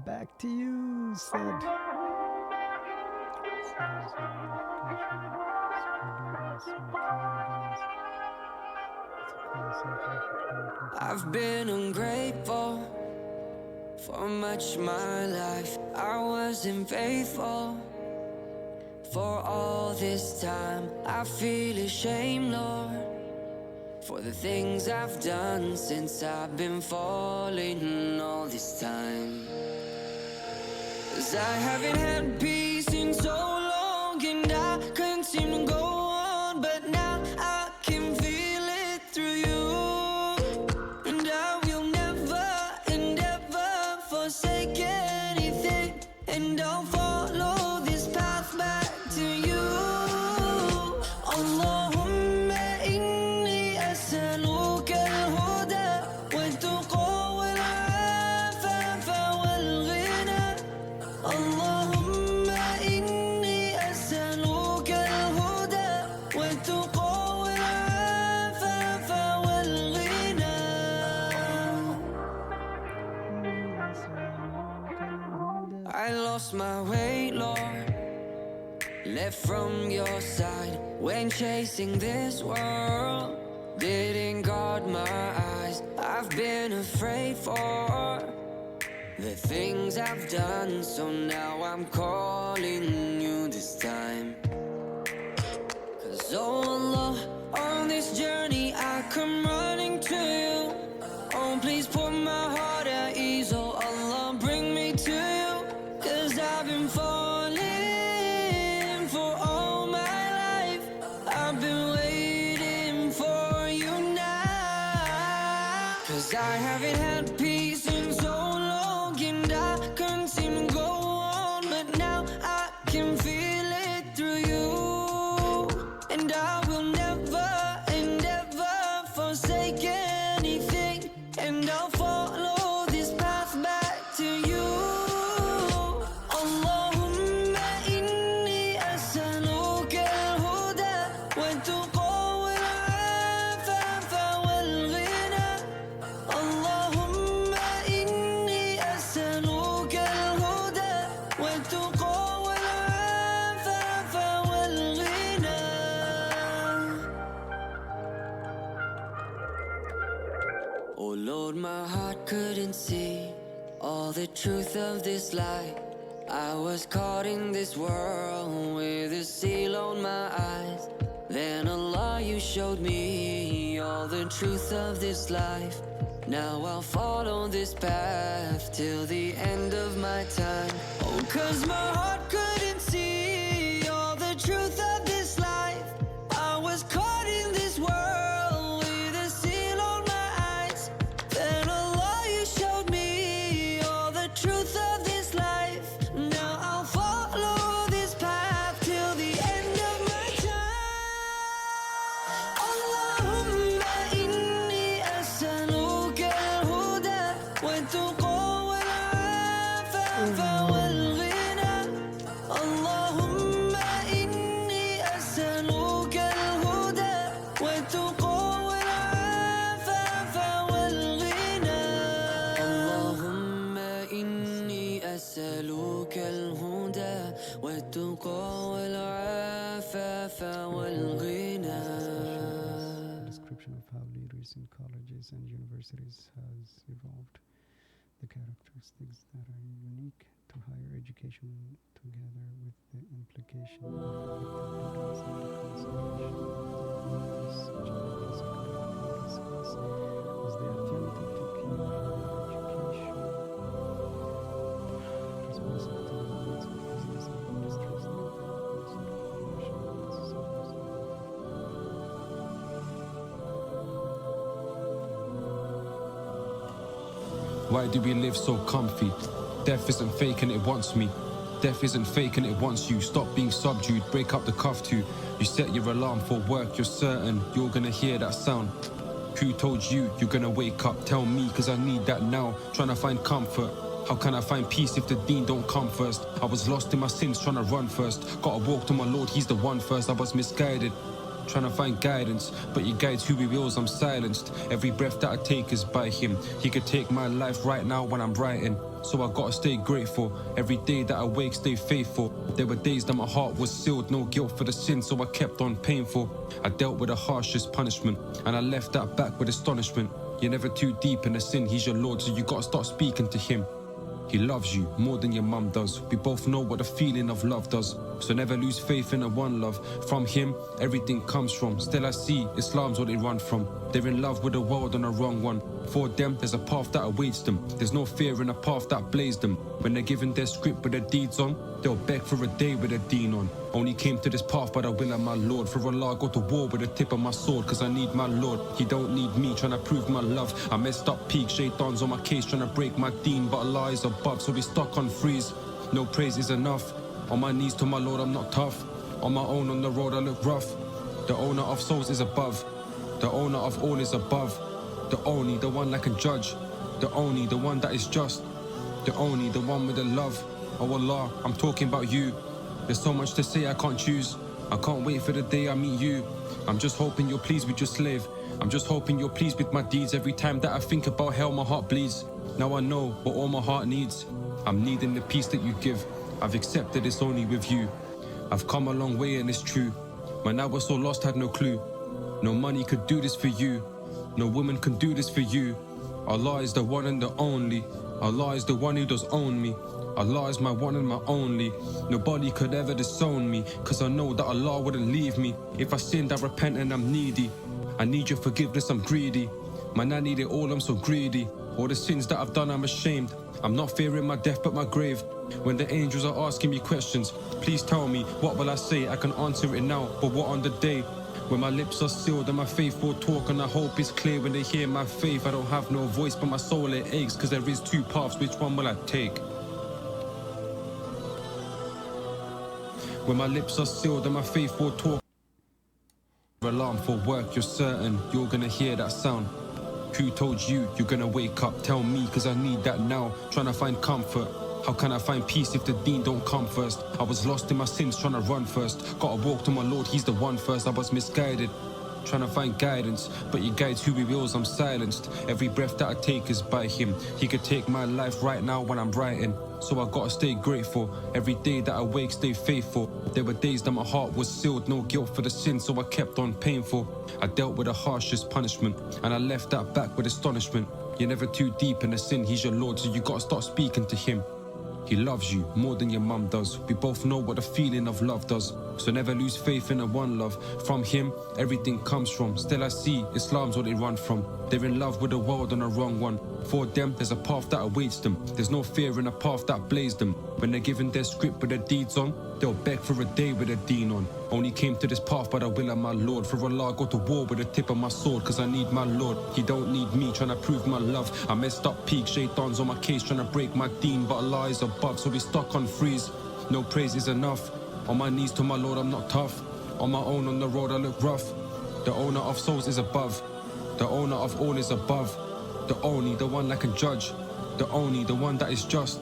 Back to you, Sid. I've been ungrateful for much my life. I wasn't faithful for all this time. I feel ashamed, Lord, for the things I've done since I've been falling all this time. 'Cause I haven't had peace in so long, and I couldn't seem to go on, but now I can feel it through you. And I will never and ever forsake anything, and I'll follow this path back to you. Allahumma inni as'aluka al-huda wal-tuqa wal-afafa wal-ghina. Allahumma inni as'aluka al-huda I lost my way, Lord. Left from your side when chasing this world. Didn't guard my eyes. I've been afraid for the things I've done. So now I'm calling you this time. 'Cause oh Allah, on this journey I come running to you. Oh, please put my heart at ease. Oh Allah, bring me to you. 'Cause I've been falling for all my life. I've been waiting for you now. 'Cause I haven't had peace in so long, and I couldn't seem to go on. But now I can feel it through you. And I will never and ever forsake anything. And I'll follow this path back to you. Allahumma inni as'aluka al-huda wat-tuqa wal-'afafa wal-ghina. Allahumma inni as'aluka al-huda wat-tuqa wal-'afafa wal-ghina. Oh Lord, my heart couldn't see all the truth of this life. I was caught in this world with a seal on my eyes. Then Allah, you showed me all the truth of this life. Now I'll follow this path till the end of my time. Oh, 'cause my heart couldn't see all the truth of this life. I was caught in this world with a seal on my eyes. Then Allah, you showed me all the truth of this life. Now I'll follow this path till the end of my time. Allahumma inni as'aluka al-huda wat-tuqa wal-'afafa wal-ghina. Allahumma inni as'aluka al-huda wat-tuqa wal-'afafa wal-ghina. Allahumma inni as'aluka al-huda wat-tuqa wal-'afafa wal-ghina. Description of how leaders in colleges and universities has evolved. The characteristics that are unique to higher education, together with the implication of effective leaders and the conservation of the leaders, general secondary policies, was the alternative to keep higher education responsive to the needs of business and industries, therefore also the commercial necessities. Why do we live so comfy? Death isn't fake and it wants me. Death isn't fake and it wants you. Stop being subdued, break up the cuff too. You set your alarm for work, you're certain you're gonna hear that sound. Who told you you're gonna wake up? Tell me, cause I need that now. Trying to find comfort. How can I find peace if the deen don't come first? I was lost in my sins, trying to run first. Gotta walk to my Lord, he's the one first. I was misguided, trying to find guidance, but he guides who he wills. I'm silenced. Every breath that I take is by him. He could take my life right now when I'm writing, so I gotta stay grateful. Every day that I wake, stay faithful. There were days that my heart was sealed, no guilt for the sin, so I kept on painful. I dealt with the harshest punishment, and I left that back with astonishment. You're never too deep in the sin, he's your Lord, so you gotta start speaking to him. He loves you more than your mum does. We both know what the feeling of love does, so never lose faith in the one love. From him, everything comes from. Still I see Islam's what they run from. They're in love with the world on the wrong one. For them, there's a path that awaits them. There's no fear in a path that blazed them. When they're given their script with their deeds on, they'll beg for a day with a deen on. Only came to this path by the will of my Lord. For Allah, go to war with the tip of my sword, cause I need my Lord. He don't need me, trying to prove my love. I messed up peak, shaitans on my case, trying to break my deen, but Allah is above, so we stuck on freeze. No praise is enough. On my knees to my Lord, I'm not tough. On my own on the road, I look rough. The owner of souls is above. The owner of all is above. The only, the one that can judge. The only, the one that is just. The only, the one with the love. Oh Allah, I'm talking about you. There's so much to say I can't choose. I can't wait for the day I meet you. I'm just hoping you're pleased with your slave. I'm just hoping you're pleased with my deeds. Every time that I think about hell, my heart bleeds. Now I know what all my heart needs. I'm needing the peace that you give. I've accepted it's only with you. I've come a long way and it's true. When I was so lost, had no clue. No money could do this for you. No woman can do this for you. Allah is the one and the only. Allah is the one who does own me. Allah is my one and my only. Nobody could ever disown me, cause I know that Allah wouldn't leave me. If I sinned, I repent and I'm needy. I need your forgiveness, I'm greedy. Man, I need it all, I'm so greedy. All the sins that I've done, I'm ashamed. I'm not fearing my death but my grave. When the angels are asking me questions, please tell me, what will I say? I can answer it now, but what on the day? When my lips are sealed and my faith will talk, and I hope it's clear when they hear my faith. I don't have no voice but my soul it aches, cause there is two paths, which one will I take? When my lips are sealed and my faith will talk. Alarm for work, you're certain you're gonna hear that sound. Who told you you're gonna wake up? Tell me, cause I need that now. Trying to find comfort. How can I find peace if the deen don't come first? I was lost in my sins, trying to run first. Gotta walk to my Lord, he's the one first. I was misguided, trying to find guidance, but he guides who he wills, I'm silenced. Every breath that I take is by him. He could take my life right now when I'm writing. So I gotta stay grateful. Every day that I wake, stay faithful. There were days that my heart was sealed, no guilt for the sin, so I kept on painful. I dealt with the harshest punishment, and I left that back with astonishment. You're never too deep in the sin, he's your Lord, so you gotta start speaking to him. He loves you more than your mum does. We both know what the feeling of love does. So never lose faith in the one love. From him, everything comes from. Still I see, Islam's what they run from. They're in love with the world on the wrong one. For them, there's a path that awaits them. There's no fear in a path that blazed them. When they're given their script with their deeds on, they'll beg for a day with a deen on. Only came to this path by the will of my Lord. For Allah, go to war with the tip of my sword, cause I need my Lord. He don't need me, trying to prove my love. I messed up peak, shaitans on my case, trying to break my deen, but Allah is above, so we stuck on freeze. No praise is enough. On my knees to my Lord, I'm not tough. On my own on the road, I look rough. The owner of souls is above. The owner of all is above. The only, the one that can judge. The only, the one that is just.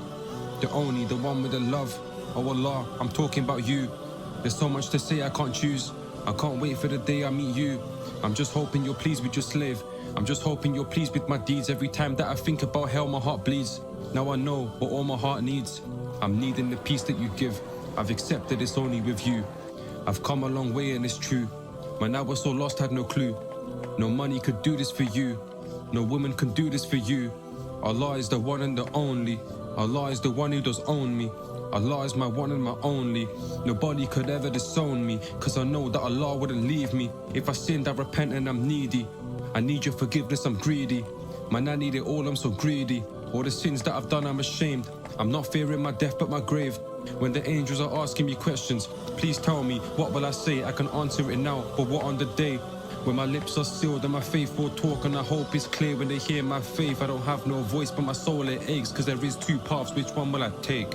The only, the one with the love. Oh Allah, I'm talking about you. There's so much to say I can't choose. I can't wait for the day I meet you. I'm just hoping you're pleased with your slave. I'm just hoping you're pleased with my deeds. Every time that I think about hell, my heart bleeds. Now I know what all my heart needs. I'm needing the peace that you give. I've accepted it's only with you. I've come a long way and it's true. When I was so lost, had no clue. No money could do this for you. No woman can do this for you. Allah is the one and the only. Allah is the one who does own me. Allah is my one and my only. Nobody could ever disown me, cause I know that Allah wouldn't leave me. If I sinned, I repent and I'm needy. I need your forgiveness, I'm greedy. Man, I need it all, I'm so greedy. All the sins that I've done, I'm ashamed. I'm not fearing my death but my grave. When the angels are asking me questions, please tell me, what will I say? I can answer it now, but what on the day? When my lips are sealed and my faith will talk, and I hope it's clear when they hear my faith. I don't have no voice but my soul it aches, cause there is two paths, which one will I take?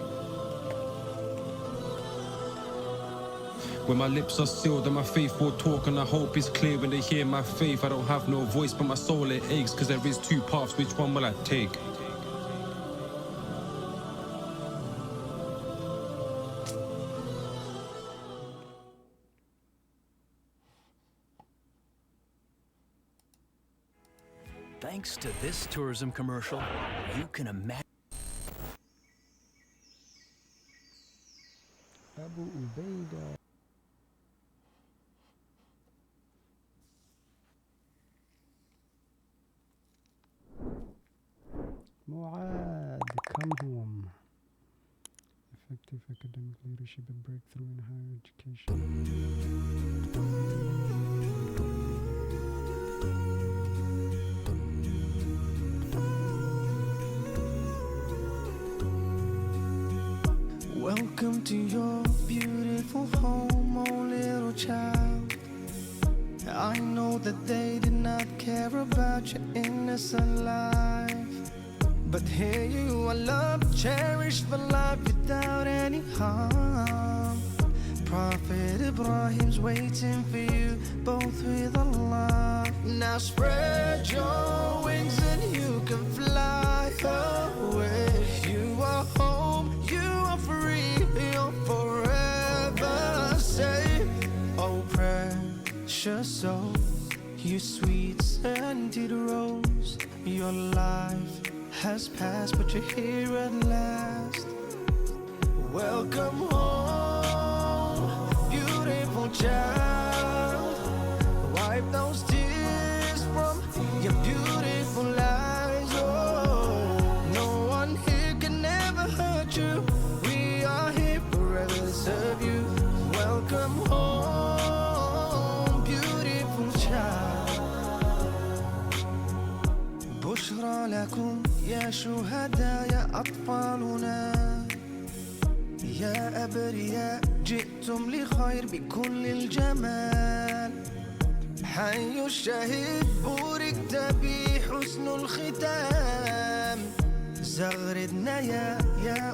When my lips are sealed and my faith will talk, and I hope it's clear when they hear my faith. I don't have no voice but my soul it aches, cause there is two paths, which one will I take? Thanks to this tourism commercial, you can imagine. Abu Ubaidah. Muad, come home. Effective academic leadership and breakthrough in higher education. Welcome to your beautiful home, oh little child. I know that they did not care about your innocent life, but here you are, loved, cherished for life without any harm. Prophet Ibrahim's waiting for you, both with Allah. Now spread your wings and you can fly away. You are home, you are free, you're forever safe. Oh precious soul, you sweet scented rose. Your life has passed, but you're here at last. Welcome home, beautiful child. Wipe those tears from your beautiful eyes. Oh, no one here can ever hurt you. We are here forever to serve you. Welcome home, beautiful child. بشرى لكم يا شهداء يا أطفالنا، يا أبرياء جئتم لخير بكل الجمال. حي الشهيد بوركت بحسن الختام. زغردنا يا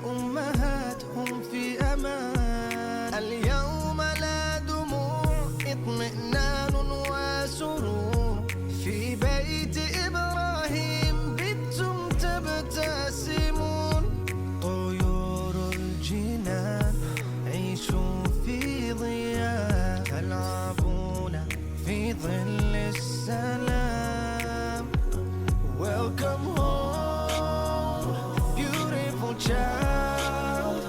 أمهات هم في أمان. اليوم لا دموع اطمئنان وسرور. في بيت إبراهيم بتم تبتسمون. طيور الجنان عيشوا في ضياء. تلعبون في ظل السلام. Welcome home, beautiful child.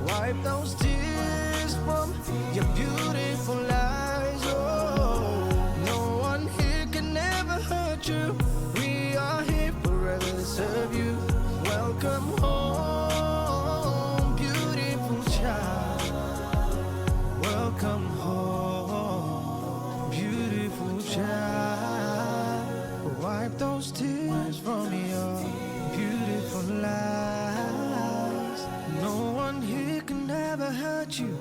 Wipe those tears from your beautiful eyes. Oh, no one here can ever hurt you. We are here forever to serve you. Welcome home, beautiful child. Welcome home, beautiful child. Wipe those tears from your beautiful eyes. No one here can ever hurt you.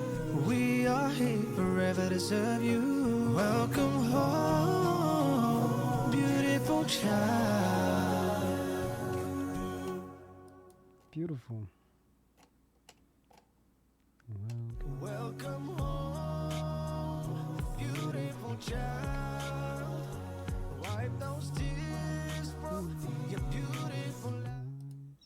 We are here forever to serve you. Welcome home, beautiful child. Beautiful. Welcome home, beautiful child. Wipe those tears from your beautiful eyes.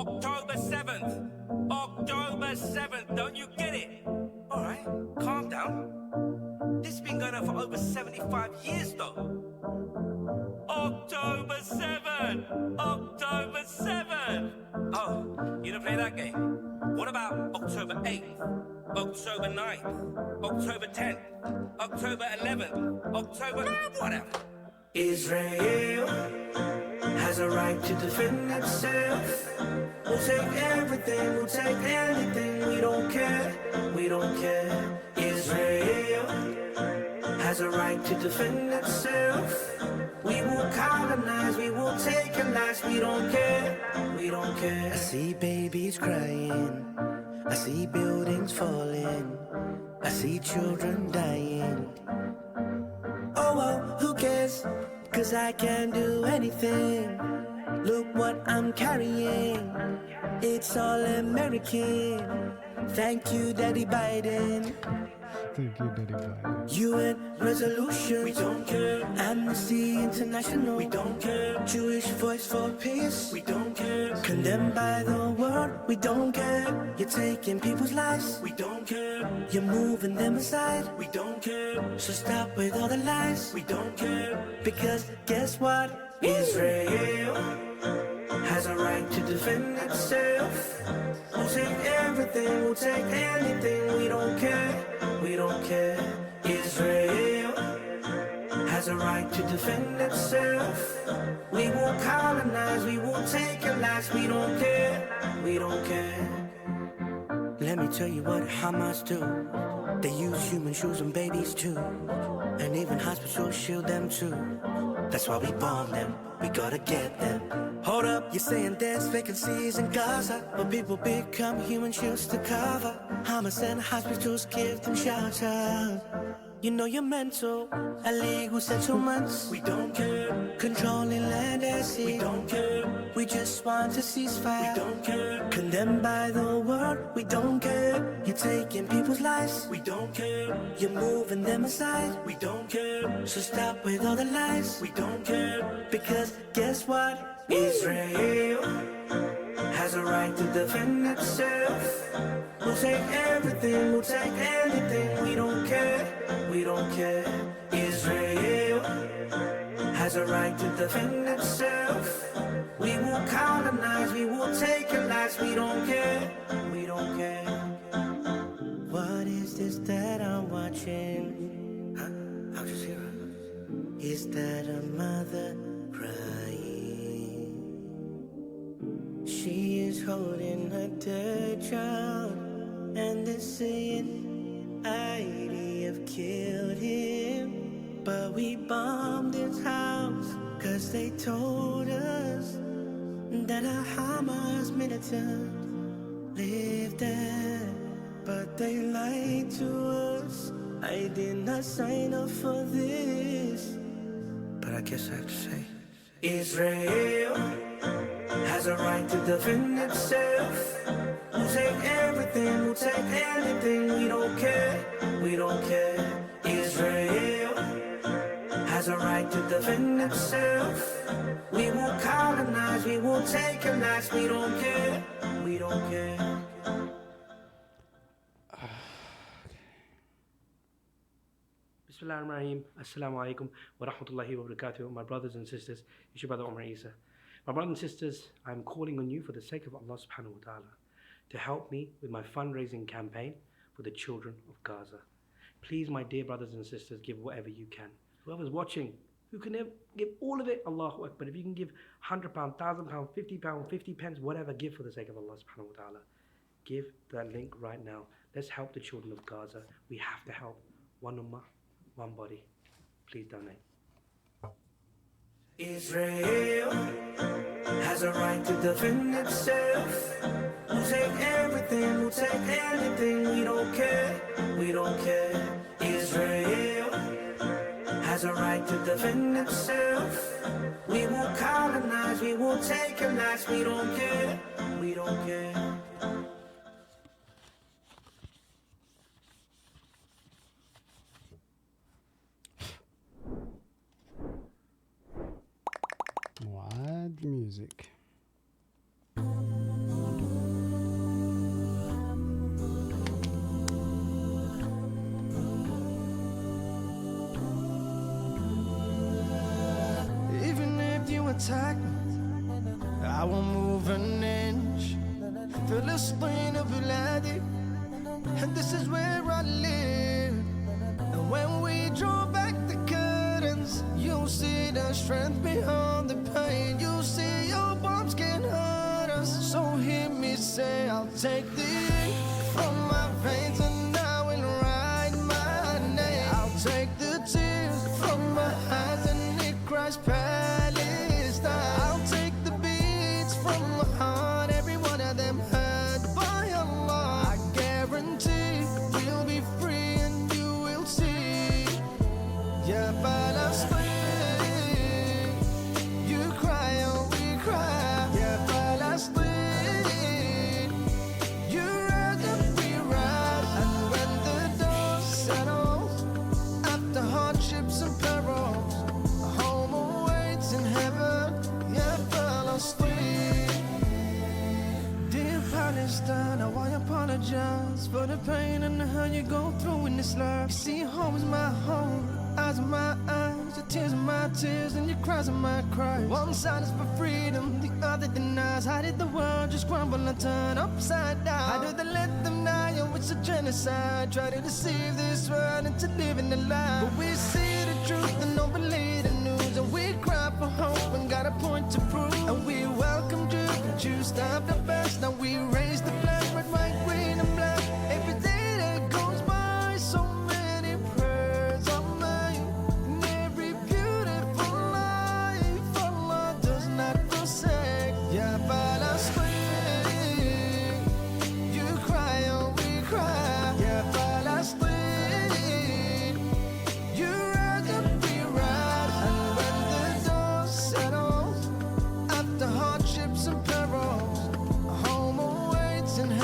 October 7th. October 7th. Don't you get it? All right, calm down. This has been going on for over 75 years, though. October 7th. October 7th. Oh, you don't play that game? What about October 8th? October 9th? October 10th? October 11th? October... whatever. Israel has a right to defend itself. We'll take everything, we'll take anything. We don't care, we don't care. Israel has a right to defend itself. We will colonize, we will take your lives. We don't care, we don't care. I see babies crying, I see buildings falling, I see children dying. Oh well, who cares? 'Cause I can't do anything. Look what I'm carrying. It's all American. Thank you, Daddy Biden. Thank you, Daddy Biden. UN resolution, we don't care. Amnesty International, we don't care. Jewish voice for peace, we don't care. Condemned by the world, we don't care. You're taking people's lives, we don't care. You're moving them aside, we don't care. So stop with all the lies, we don't care. Because guess what? Israel has a right to defend itself. We'll take everything, we'll take anything. We don't care, we don't care. Israel has a right to defend itself. We will colonize, we will take your lives. We don't care, we don't care. Let me tell you what Hamas do. They use human shoes and babies too. And even hospitals shield them too. That's why we bomb them, we gotta get them. Hold up, you're saying there's vacancies in Gaza, but people become human shields to cover. Hamas and hospitals give them shelter. You know you're mental, illegal settlements, we don't care. Controlling land and sea, we don't care. We just want to cease fire, we don't care. Condemned by the world, we don't care. You're taking people's lives, we don't care. You're moving them aside, we don't care. So stop with all the lies, we don't care. Because guess what? Israel has a right to defend itself. We'll take everything, we'll take anything. We don't care, we don't care. Israel has a right to defend itself. We will colonize, we will take your lives. We don't care, we don't care. What is this that I'm watching? Huh? Al Jazeera. Is that a mother crying? She is holding her dead child, and they're saying IDF killed him. But we bombed his house, 'cause they told us that a Hamas militant lived there. But they lied to us. I did not sign up for this. But I guess I have to say, Israel has a right to defend itself. We'll take everything, we'll take anything. We don't care, we don't care. Israel has a right to defend itself. We will colonize, we will take your lives. We don't care, we don't care. Bismillahirrahmanirrahim. Assalamu alaikum wa rahmatullahi wa barakatuh. My brothers and sisters, it's your brother Umar Isa. My brothers and sisters, I'm calling on you for the sake of Allah subhanahu wa ta'ala to help me with my fundraising campaign for the children of Gaza. Please, my dear brothers and sisters, give whatever you can. Whoever's watching, who can give all of it, Allahu Akbar. If you can give £100, £1,000, £50, 50 pence, whatever, give for the sake of Allah subhanahu wa ta'ala. Give that link right now. Let's help the children of Gaza. We have to help. One ummah, one body. Please donate. Israel has a right to defend itself. We'll take everything, we'll take anything. We don't care, we don't care. Israel has a right to defend itself. We will colonize, we will take your lives. We don't care, we don't care. Wild music. Even if you attack me, I won't move an inch. Philistine of Vladi, and this is where I live. And when we draw back the curtains, you'll see the strength behind the pain. You'll see your bombs can hurt us. So hear me say, I'll take the ink from my veins and I will write my name. I'll take the tears from my eyes and it cries Palestine. I'll take the beats from my heart, every one of them hurt by Allah. I guarantee we'll be free and you will see. Yeah, Palestine. You cry and we cry. Yeah, Palestine. You rise and we rise. And when the dust settles, after hardships and perils, a home awaits in heaven. Yeah, Palestine. Dear Palestine, now I apologize for the pain and the hurt you go through in this life. You see, home is my home, eyes are my eyes, your tears are my tears, and your cries are my cries. One side is for freedom, the other denies. How did the world just crumble and turn upside down? How do they let them die? Oh, it's a genocide. Try to deceive this world into living a lie. But we see the truth and don't believe the news, and we cry for hope and got a point to prove. And we welcome truth and choose stop the best. Now we raise the flag, red, white, green, and black. Every day that goes by, so many prayers are made. And every beautiful life Allah does not forsake. Yeah, Palestine. You cry and we cry. Yeah, Palestine. You rise and we rise. And when the dust settles, after hardships and perils, a home awaits in heaven.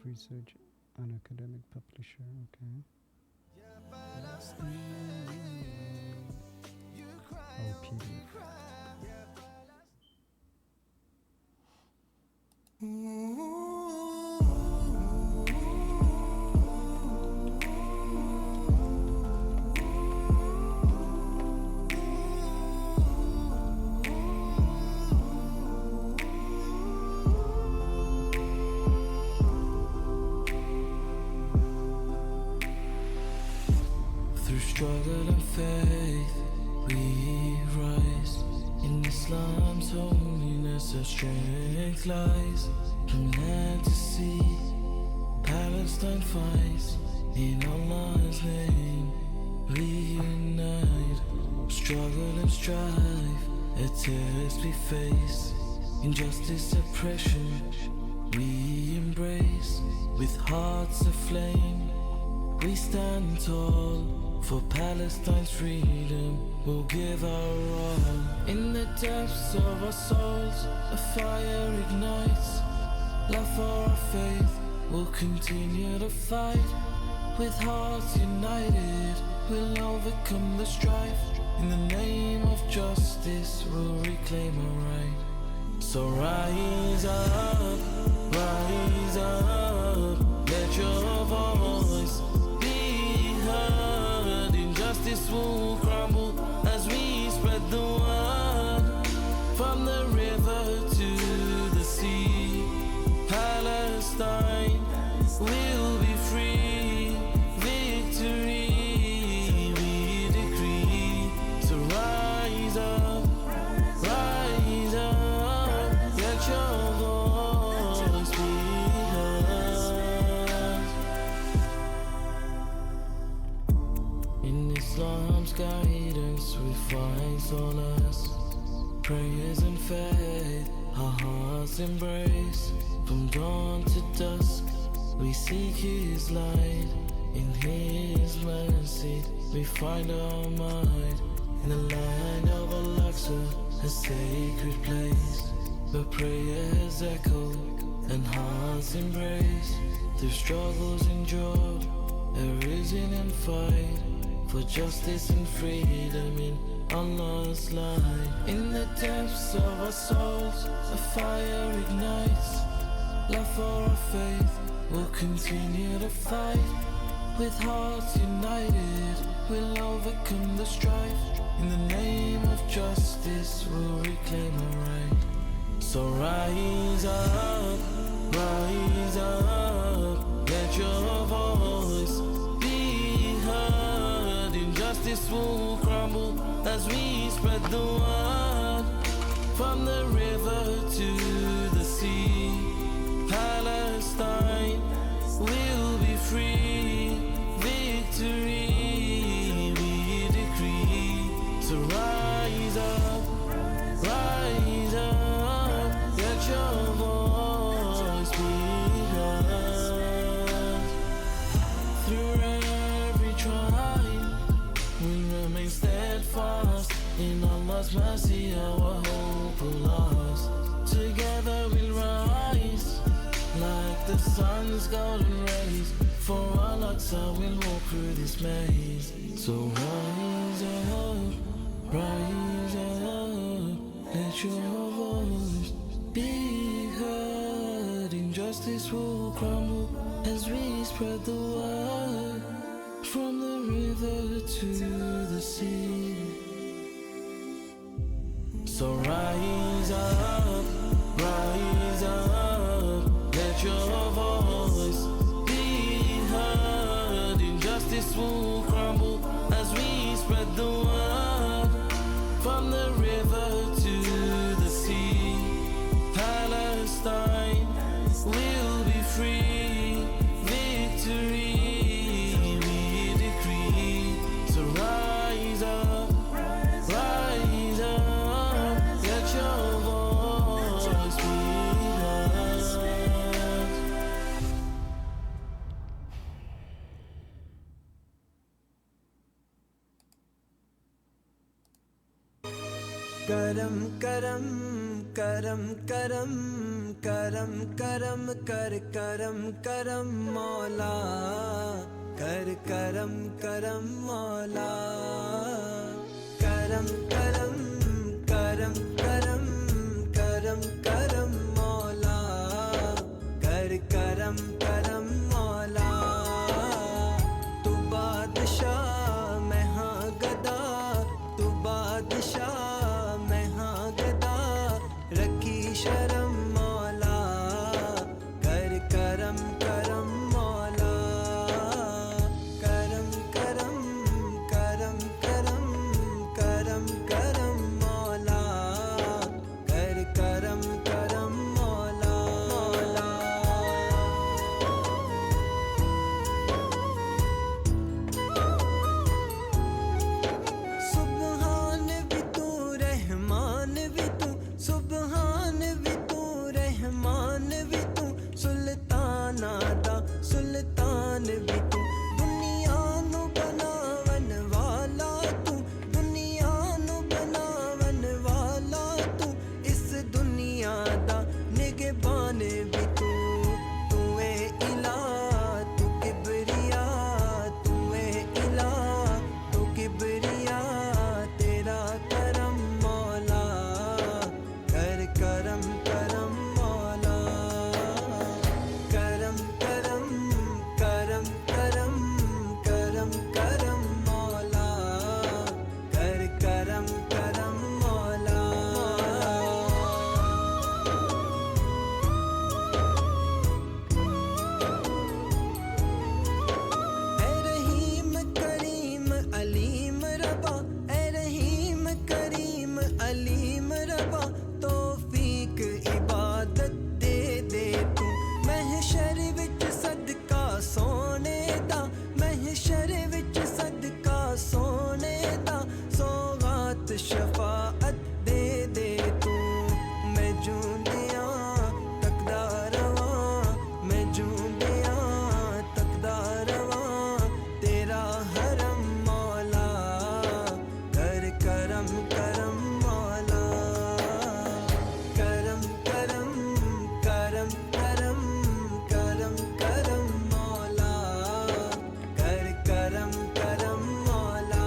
research and academic publisher. Okay. Oh, PDF. Through struggle and faith, we rise. In Islam's holiness, our strength lies. From land to sea, Palestine fights. In Allah's name, we unite. Struggle and strive, a test we face. Injustice, oppression, we embrace. With hearts aflame, we stand tall. For Palestine's freedom, we'll give our all. In the depths of our souls, a fire ignites. Love for our faith, we'll continue to fight. With hearts united, we'll overcome the strife. In the name of justice, we'll reclaim our right. So rise up, let your voice be heard. Injustice will crumble as we spread the word. From the river to the sea, Palestine will be free. Victory we decree. So rise up, let your voice be heard. In Islam's guidance we find solace. Prayers and faith, our hearts embrace. From dawn to dusk, we seek His light. In His mercy, we find our might. In the land of Al-Aqsa, a sacred place, where prayers echo and hearts embrace. Through struggles endured, arisen and fight for justice and freedom in Allah's light. In the depths of our souls, a fire ignites. Love for our faith, we'll continue to fight. With hearts united, we'll overcome the strife. In the name of justice, we'll reclaim our right. So rise up, let your voice be heard. Injustice will crumble as we spread the word. From the river to the sea, Palestine will be free. Victory we decree. So rise up, let your voice be heard. Through every trial, we remain steadfast. In Allah's mercy, our hope will last. Together we'll rise, like the sun's golden rays. For Al-Aqsa we'll walk through this maze. So rise up, let your voice be heard. Injustice will crumble as we spread the word. From the river to the sea. So rise up, let your voice be heard. Injustice will crumble as we spread the word. From the river to the sea, Palestine will be free. Victory we decree. So rise up, let your voice کرم کرم کرم کرم کرم کرم کر کرم کرم مولا کر کرم کرم مولا کرم کرم کرم کرم کرم کرم مولا کر کرم کرم مولا تو بادشاہ میں ہاں گدا تو بادشاہ میں ہاں گدا رکھی شرم مولا کر کرم کرم مولا کرم کرم کرم کرم کرم کرم مولا کر کرم کرم مولا مولا سبحان بھی تو رحمان بھی تو سبحان بھی تو رحمان بھی تو سلطان آدا سلطان بھی تو دنیا نو بناون والا تو دنیا نو بناون والا تو اس دنیا دا نگہبان بھی تو اے الہ تو کبریا تو اے الہ تو کبریا تیرا کرم مولا کر کرم کرم مولا کرم کرم کرم کرم کرم کرم مولا کر کرم کرم مولا اے رحیم کریم علیم ربا اے رحیم کریم علیم ربا توفیق عبادت دے دے تو محشر وچ صدقہ سونے دا محشر وچ صدقہ سونے دا سوغات شفاعت دے دے تو میں جوندیاں تکدا رواں میں جوندیاں تکدا رواں تیرا حرم مولا کر کرم کرم مولا کرم کرم کرم کرم کرم کرم مولا کر کرم کرم مولا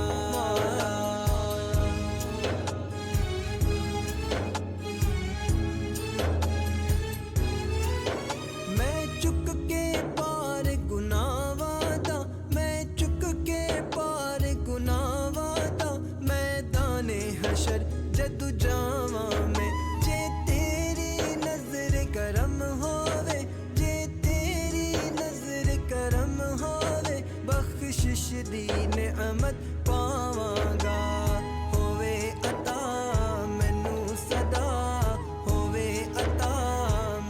میں چک کے پار گناہ وادا میں چک کے پار گناہ وادا میدان حشر جدو جاواں میں جے تیری نظر کرم ہووے جے تیری نظر کرم ہووے بخشش دی نعمت پاواں گا ہووے عطا مینوں صدا ہووے عطا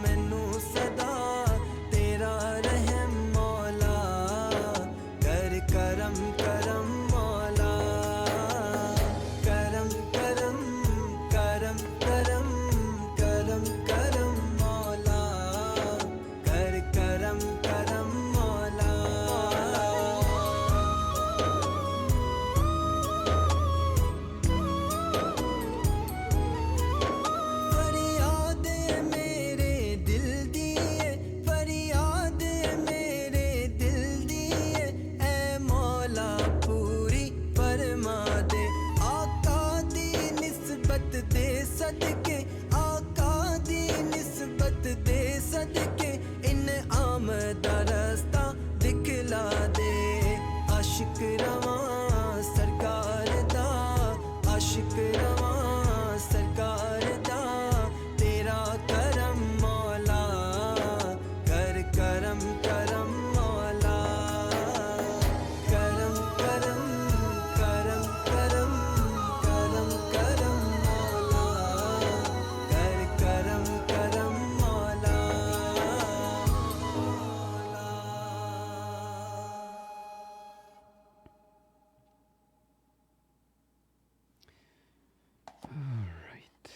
مینوں صدا تیرا رحم مولا کر کرم کرم مولا کرم کرم کرم کرم کرم کرم مولا کر کرم کرم مولا فریاد میرے دل دیے فریاد میرے دل دیے اے مولا پوری فرما دے آقا دی نسبت دے صدقے آقا دی نسبت دے صدقے انعام دا رستہ دکھلا دے عاشق رواں سرکار دا عاشق رواں سرکار دا تیرا کرم مولا کر کرم کرم مولا کرم کرم کرم کرم کرم کرم مولا کر کرم کرم مولا All right.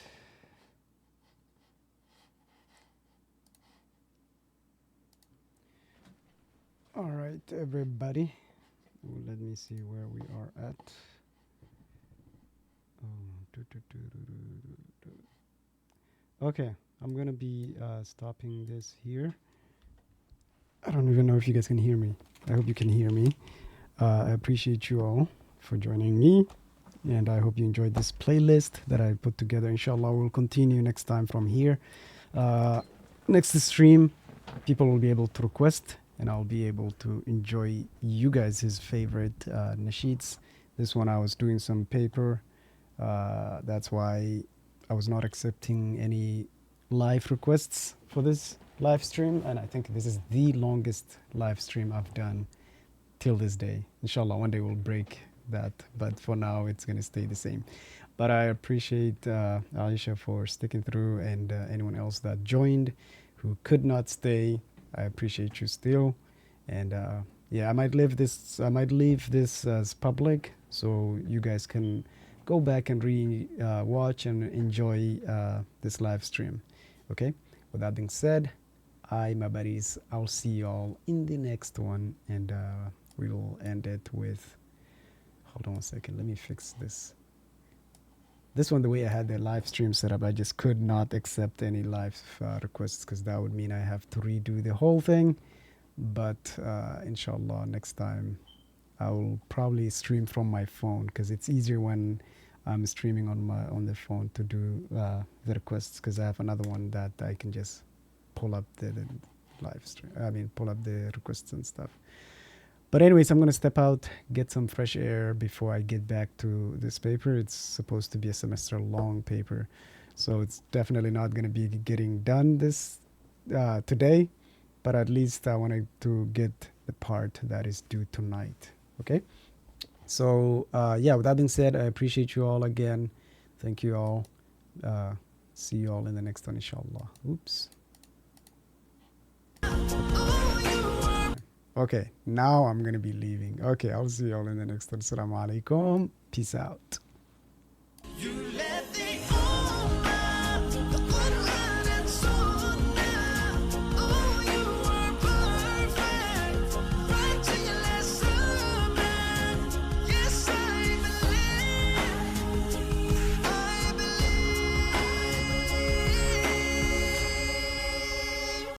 All right, everybody. Let me see where we are at. Okay, I'm gonna be stopping this here. I don't even know if you guys can hear me. I hope you can hear me. I appreciate you all for joining me, and I hope you enjoyed this playlist that I put together. Inshallah, we'll continue next time from here. Next stream, people will be able to request, and I'll be able to enjoy you guys' favorite nasheeds. This one I was doing some paper. That's why I was not accepting any live requests for this live stream, and I think this is the longest live stream I've done till this day. Inshallah, one day we'll break that, but for now it's gonna stay the same. But I appreciate Aisha for sticking through, and anyone else that joined who could not stay. I appreciate you still, and yeah, I might leave this as public, so you guys can go back and watch and enjoy this live stream. Okay, with that being said, my buddies, I'll see you all in the next one, and we will end it with, hold on a second, let me fix this. This one, the way I had the live stream set up, I just could not accept any live requests, because that would mean I have to redo the whole thing. But inshallah, next time I will probably stream from my phone, because it's easier when I'm streaming on the phone to do the requests, because I have another one that I can just pull up the live stream. I mean, pull up the requests and stuff. But anyways, I'm gonna step out, get some fresh air before I get back to this paper. It's supposed to be a semester long paper, so it's definitely not gonna be getting done this today, but at least I wanted to get the part that is due tonight. Okay, so yeah, with that being said, I appreciate you all again. Thank you all. See you all in the next one, inshallah. Oops. Okay, now I'm gonna be leaving. Okay, I'll see you all in the next one. Assalamu alaikum. Peace out.